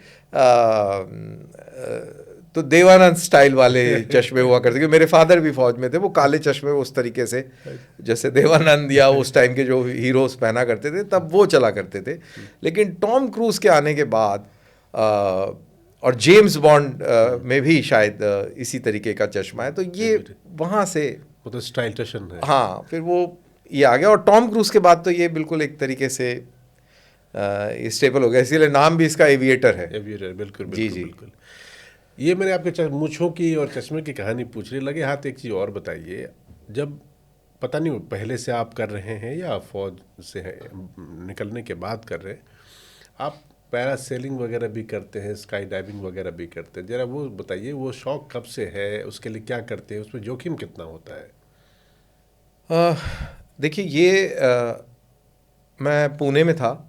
[SPEAKER 1] तो देवानंद स्टाइल वाले चश्मे हुआ करते, क्योंकि मेरे फादर भी फौज में थे, वो काले चश्मे उस तरीके से जैसे देवानंद या उस टाइम के जो हीरोज पहना करते थे तब वो चला करते थे। लेकिन टॉम क्रूज के आने के बाद और जेम्स बॉन्ड में भी शायद इसी तरीके का चश्मा है, तो ये वहाँ से
[SPEAKER 2] वो तो स्टाइल टशन है।
[SPEAKER 1] हाँ, फिर वो ये आ गया, और टॉम क्रूज के बाद तो ये बिल्कुल एक तरीके से स्टेबल हो गया, इसीलिए नाम भी इसका एविएटर है।
[SPEAKER 2] एविएटर, बिल्कुल
[SPEAKER 1] जी
[SPEAKER 2] बिल्कुल
[SPEAKER 1] जी।
[SPEAKER 2] बिल्कुल। ये मैंने आपके मूछों की और चश्मे की कहानी पूछ रही, लगे हाथ एक चीज़ और बताइए। जब पता नहीं पहले से आप कर रहे हैं या फौज से निकलने के बाद कर रहे हैं, आप पैरासेलिंग वगैरह भी करते हैं, स्काई डाइविंग वगैरह भी करते हैं, ज़रा वो बताइए, वो शौक कब से है, उसके लिए क्या करते हैं, उसमें जोखिम कितना होता है?
[SPEAKER 1] देखिए, ये मैं पुणे में था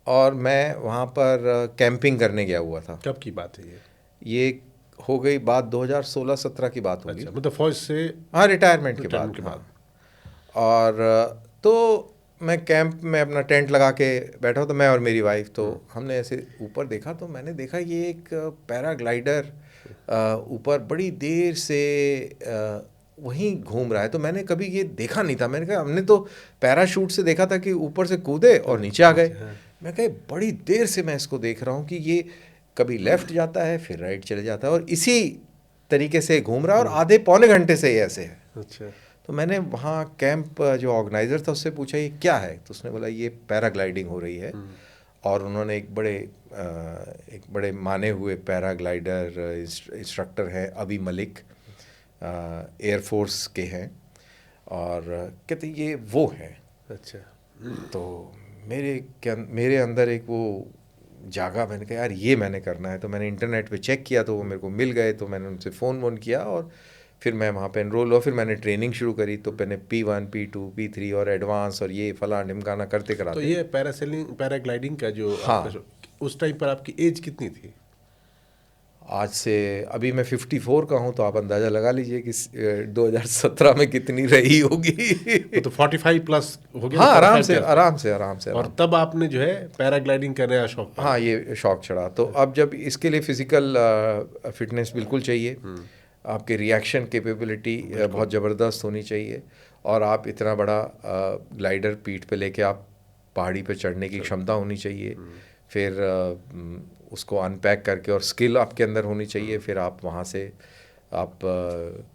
[SPEAKER 1] और मैं वहाँ पर कैंपिंग करने गया हुआ था।
[SPEAKER 2] कब की बात है ये?
[SPEAKER 1] ये हो गई बात 2016-17 की बात होगी।
[SPEAKER 2] अच्छा, मतलब फौज से?
[SPEAKER 1] हाँ, रिटायरमेंट के
[SPEAKER 2] रिटायरमेंट
[SPEAKER 1] बाद।
[SPEAKER 2] के
[SPEAKER 1] हाँ। और तो मैं कैंप में अपना टेंट लगा के बैठा हूँ, तो मैं और मेरी वाइफ, तो हमने ऐसे ऊपर देखा, तो मैंने देखा ये एक पैराग्लाइडर ऊपर बड़ी देर से वहीं घूम रहा है। तो मैंने कभी ये देखा नहीं था। मैंने कहा, हमने तो पैराशूट से देखा था कि ऊपर से कूदे और नीचे आ गए। मैं कहा बड़ी देर से मैं इसको देख रहा हूँ कि ये कभी लेफ्ट जाता है फिर राइट चले जाता है, और इसी तरीके से घूम रहा है, और आधे पौने घंटे से ये ऐसे है।
[SPEAKER 2] अच्छा।
[SPEAKER 1] तो मैंने वहाँ कैंप जो ऑर्गेनाइज़र था उससे पूछा ये क्या है, तो उसने बोला ये पैराग्लाइडिंग हो रही है। और उन्होंने एक बड़े माने हुए पैराग्लाइडर इंस्ट्रक्टर हैं, अभी मलिक, एयरफोर्स के हैं, और कहते ये वो है।
[SPEAKER 2] अच्छा।
[SPEAKER 1] तो मेरे अंदर एक वो जागा, मैंने कहा यार ये मैंने करना है। तो मैंने इंटरनेट पे चेक किया तो वो मेरे को मिल गए, तो मैंने उनसे फ़ोन किया, और फिर मैं वहाँ पे एनरोल हुआ। फिर मैंने ट्रेनिंग शुरू करी, तो मैंने P1, P2, P3 और एडवांस और ये फला ढिमकाना करते कराते।
[SPEAKER 2] तो ये पैराग्लाइडिंग का जो
[SPEAKER 1] हाँ,
[SPEAKER 2] उस टाइम पर आपकी एज कितनी थी?
[SPEAKER 1] आज से अभी मैं 54 का हूँ, तो आप अंदाज़ा लगा लीजिए कि 2017 में कितनी रही होगी।
[SPEAKER 2] तो 45 प्लस हो गया।
[SPEAKER 1] हाँ, आराम से।
[SPEAKER 2] और तब आपने जो है पैराग्लाइडिंग का नया शौक पाया।
[SPEAKER 1] हाँ, ये शौक चढ़ा। तो अब जब इसके लिए फिज़िकल फिटनेस बिल्कुल चाहिए, आपके रिएक्शन कैपेबिलिटी बहुत ज़बरदस्त होनी चाहिए, और आप इतना बड़ा ग्लाइडर पीठ पे लेके आप पहाड़ी पे चढ़ने की क्षमता होनी चाहिए। फिर उसको अनपैक करके, और स्किल आपके अंदर होनी चाहिए। फिर आप वहाँ से आप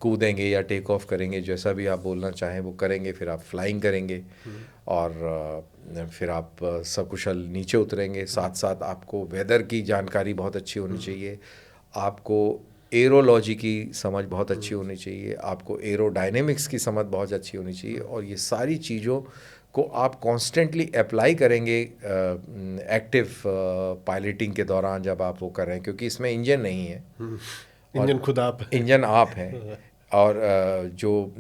[SPEAKER 1] कूदेंगे या टेक ऑफ करेंगे, जैसा भी आप बोलना चाहें वो करेंगे। फिर आप फ्लाइंग करेंगे, और फिर आप सकुशल नीचे उतरेंगे। साथ साथ आपको वेदर की जानकारी बहुत अच्छी होनी चाहिए, आपको एरोलॉजी की समझ बहुत अच्छी होनी चाहिए, आपको एरोडायनेमिक्स की समझ बहुत अच्छी होनी चाहिए। और ये सारी चीज़ों को आप कॉन्स्टेंटली अप्लाई करेंगे एक्टिव पायलटिंग के दौरान, जब आप वो कर रहे हैं, क्योंकि इसमें इंजन नहीं है।
[SPEAKER 2] इंजन खुद आप
[SPEAKER 1] इंजन आप हैं, और जो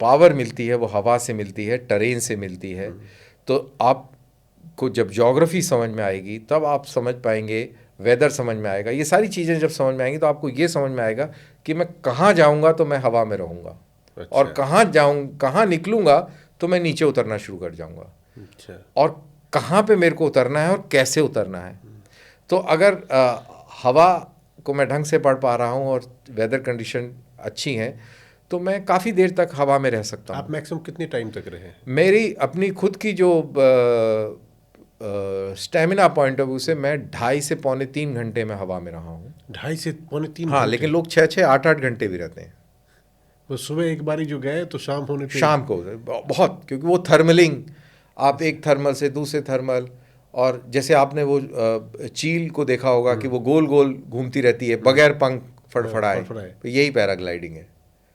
[SPEAKER 1] पावर मिलती है वो हवा से मिलती है, टरेन से मिलती है। तो आपको जब ज्योग्राफी समझ में आएगी तब आप समझ पाएंगे वेदर समझ में आएगा, ये सारी चीज़ें जब समझ में आएंगी तो आपको ये समझ में आएगा कि मैं कहाँ जाऊँगा तो मैं हवा में रहूँगा,
[SPEAKER 2] अच्छा।
[SPEAKER 1] और कहाँ निकलूँगा तो मैं नीचे उतरना शुरू कर जाऊँगा,
[SPEAKER 2] अच्छा।
[SPEAKER 1] और कहाँ पे मेरे को उतरना है और कैसे उतरना है। तो अगर हवा को मैं ढंग से पढ़ पा रहा हूँ और वेदर कंडीशन अच्छी हैं तो मैं काफ़ी देर तक हवा में रह सकता हूँ।
[SPEAKER 2] आप मैक्सिमम कितनी टाइम तक रहे?
[SPEAKER 1] मेरी अपनी खुद की जो स्टेमिना पॉइंट ऑफ व्यू से मैं 2.5 से 3 घंटे में हवा में रहा हूँ।
[SPEAKER 2] 2.5 से 3
[SPEAKER 1] हाँ,
[SPEAKER 2] घंटे?
[SPEAKER 1] लेकिन लोग 6-8 घंटे भी रहते हैं।
[SPEAKER 2] वो सुबह एक बारी जो गए तो शाम होने पे
[SPEAKER 1] शाम को बहुत, क्योंकि वो थर्मलिंग, आप एक थर्मल से दूसरे थर्मल, और जैसे आपने वो चील को देखा होगा कि वो गोल गोल घूमती रहती है बगैर पंख फड़फड़ाए, तो यही पैराग्लाइडिंग है।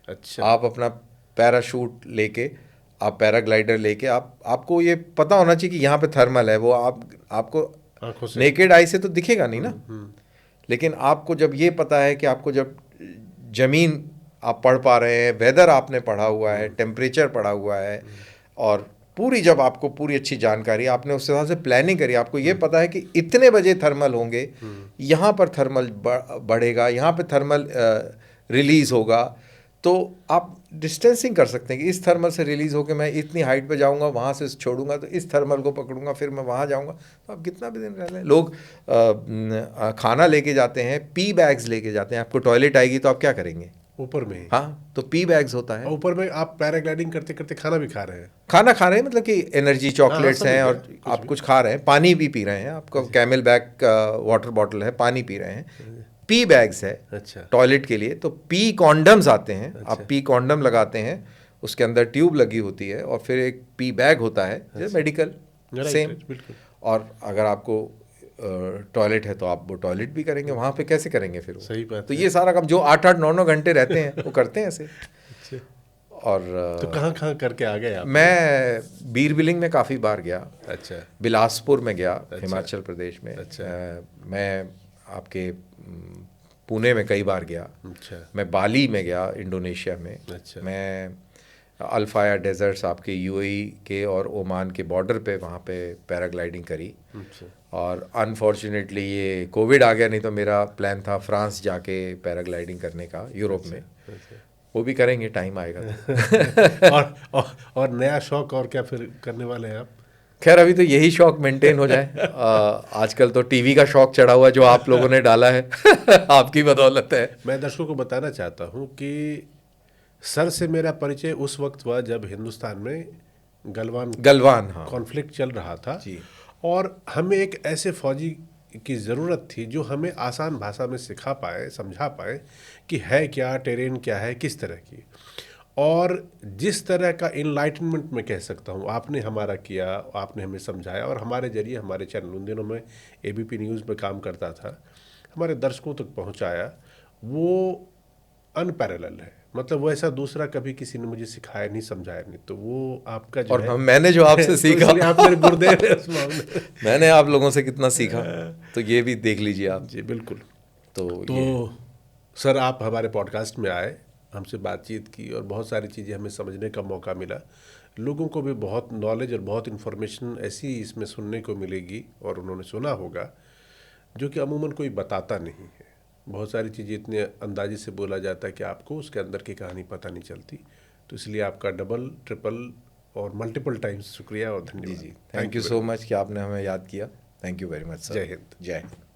[SPEAKER 2] अच्छा।
[SPEAKER 1] आप अपना पैराशूट लेके, आप पैराग्लाइडर लेके, आपको ये पता होना चाहिए कि यहाँ पे थर्मल है, वो आपको
[SPEAKER 2] आंखों से
[SPEAKER 1] नेकेड आई से तो दिखेगा नहीं ना, लेकिन आपको जब ये पता है कि आपको जब जमीन आप पढ़ पा रहे हैं, वेदर आपने पढ़ा हुआ है, टेम्परेचर पढ़ा हुआ है, और पूरी जब आपको पूरी अच्छी जानकारी, आपने उस हिसाब से प्लानिंग करी, आपको ये पता है कि इतने बजे थर्मल होंगे, यहाँ पर थर्मल बढ़ेगा, यहाँ पे थर्मल रिलीज होगा, तो आप डिस्टेंसिंग कर सकते हैं कि इस थर्मल से रिलीज होकर मैं इतनी हाइट पे जाऊंगा, वहाँ से छोड़ूंगा तो इस थर्मल को पकड़ूंगा, फिर मैं वहाँ जाऊंगा। तो आप कितना भी दिन रह लें। लोग खाना लेके जाते हैं, पी बैग्स लेके जाते हैं, आपको टॉयलेट आएगी तो आप क्या करेंगे?
[SPEAKER 2] ऊपर में ही?
[SPEAKER 1] हाँ, तो पी बैग्स होता है।
[SPEAKER 2] और ऊपर में आप पैराग्लाइडिंग करते करते खाना भी खा रहे हैं?
[SPEAKER 1] खाना खा रहे हैं मतलब कि एनर्जी चॉकलेट्स हैं, और आप कुछ खा रहे हैं, पानी भी पी रहे हैं, आपका कैमल बैग वाटर बॉटल है, पानी पी रहे हैं। पी बैग्स है
[SPEAKER 2] अच्छा।
[SPEAKER 1] टॉयलेट के लिए, तो पी कॉन्डम्स आते हैं।
[SPEAKER 2] अच्छा।
[SPEAKER 1] आप पी कॉन्डम लगाते हैं, उसके अंदर ट्यूब लगी होती है, और फिर एक पी बैग होता है जो मेडिकल सेम।
[SPEAKER 2] बिल्कुल।
[SPEAKER 1] और अगर आपको टॉयलेट है तो आप वो टॉयलेट भी करेंगे, वहाँ पे कैसे करेंगे फिर?
[SPEAKER 2] सही बात
[SPEAKER 1] तो
[SPEAKER 2] है।
[SPEAKER 1] ये सारा काम जो 8-9 घंटे रहते हैं वो करते हैं ऐसे।
[SPEAKER 2] अच्छा।
[SPEAKER 1] और
[SPEAKER 2] तो कहाँ करके आ गए आप?
[SPEAKER 1] मैं बीर बिलिंग में काफ़ी बार गया।
[SPEAKER 2] अच्छा।
[SPEAKER 1] बिलासपुर में गया, हिमाचल प्रदेश में।
[SPEAKER 2] अच्छा।
[SPEAKER 1] मैं आपके पुणे में कई बार गया।
[SPEAKER 2] अच्छा।
[SPEAKER 1] मैं बाली में गया, इंडोनेशिया में।
[SPEAKER 2] अच्छा।
[SPEAKER 1] मैं अल्फाया डेजर्ट्स आपके यूएई के और ओमान के बॉर्डर पे, वहाँ पे पैराग्लाइडिंग करी।
[SPEAKER 2] अच्छा।
[SPEAKER 1] और अनफॉर्चुनेटली ये कोविड आ गया, नहीं तो मेरा प्लान था फ्रांस जाके पैराग्लाइडिंग करने का, यूरोप में। वो भी करेंगे, टाइम आएगा तो।
[SPEAKER 2] और नया शौक और क्या फिर करने वाले हैं आप?
[SPEAKER 1] खैर अभी तो यही शौक मेंटेन हो जाए। आजकल तो टीवी का शौक चढ़ा हुआ जो आप लोगों ने डाला है आपकी बदौलत है।
[SPEAKER 2] मैं दर्शकों को बताना चाहता हूँ कि सर से मेरा परिचय उस वक्त हुआ जब हिंदुस्तान में
[SPEAKER 1] गलवान हाँ
[SPEAKER 2] कॉन्फ्लिक्ट चल रहा था
[SPEAKER 1] जी।
[SPEAKER 2] और हमें एक ऐसे फौजी की ज़रूरत थी जो हमें आसान भाषा में सिखा पाए, समझा पाए कि है क्या, टेरेन क्या है, किस तरह की। और जिस तरह का इनलाइटनमेंट मैं कह सकता हूँ आपने हमारा किया, आपने हमें समझाया, और हमारे जरिए हमारे चैनल, उन दिनों में एबीपी न्यूज़ में काम करता था, हमारे दर्शकों तक पहुँचाया, वो अनपैरेलल है। मतलब वो ऐसा दूसरा कभी किसी ने मुझे सिखाया नहीं, समझाया नहीं। तो वो आपका जो
[SPEAKER 1] और
[SPEAKER 2] है
[SPEAKER 1] मैंने जो आपसे सीखा
[SPEAKER 2] तो आप मेरे गुरुदेव हैं उस मामले।
[SPEAKER 1] मैंने आप लोगों से कितना सीखा, तो ये भी देख लीजिए आप।
[SPEAKER 2] जी बिल्कुल।
[SPEAKER 1] तो
[SPEAKER 2] सर आप हमारे पॉडकास्ट में आए, हमसे बातचीत की, और बहुत सारी चीज़ें हमें समझने का मौका मिला। लोगों को भी बहुत नॉलेज और बहुत इन्फॉर्मेशन ऐसी इसमें सुनने को मिलेगी, और उन्होंने सुना होगा, जो कि अमूमन कोई बताता नहीं है। बहुत सारी चीज़ें इतने अंदाजे से बोला जाता है कि आपको उसके अंदर की कहानी पता नहीं चलती। तो इसलिए आपका डबल, ट्रिपल और मल्टीपल टाइम्स शुक्रिया और धन्यवाद।
[SPEAKER 1] जी, थैंक यू सो मच कि आपने हमें याद किया। Thank you very much sir.
[SPEAKER 2] जय हिंद।
[SPEAKER 1] जय हिंद।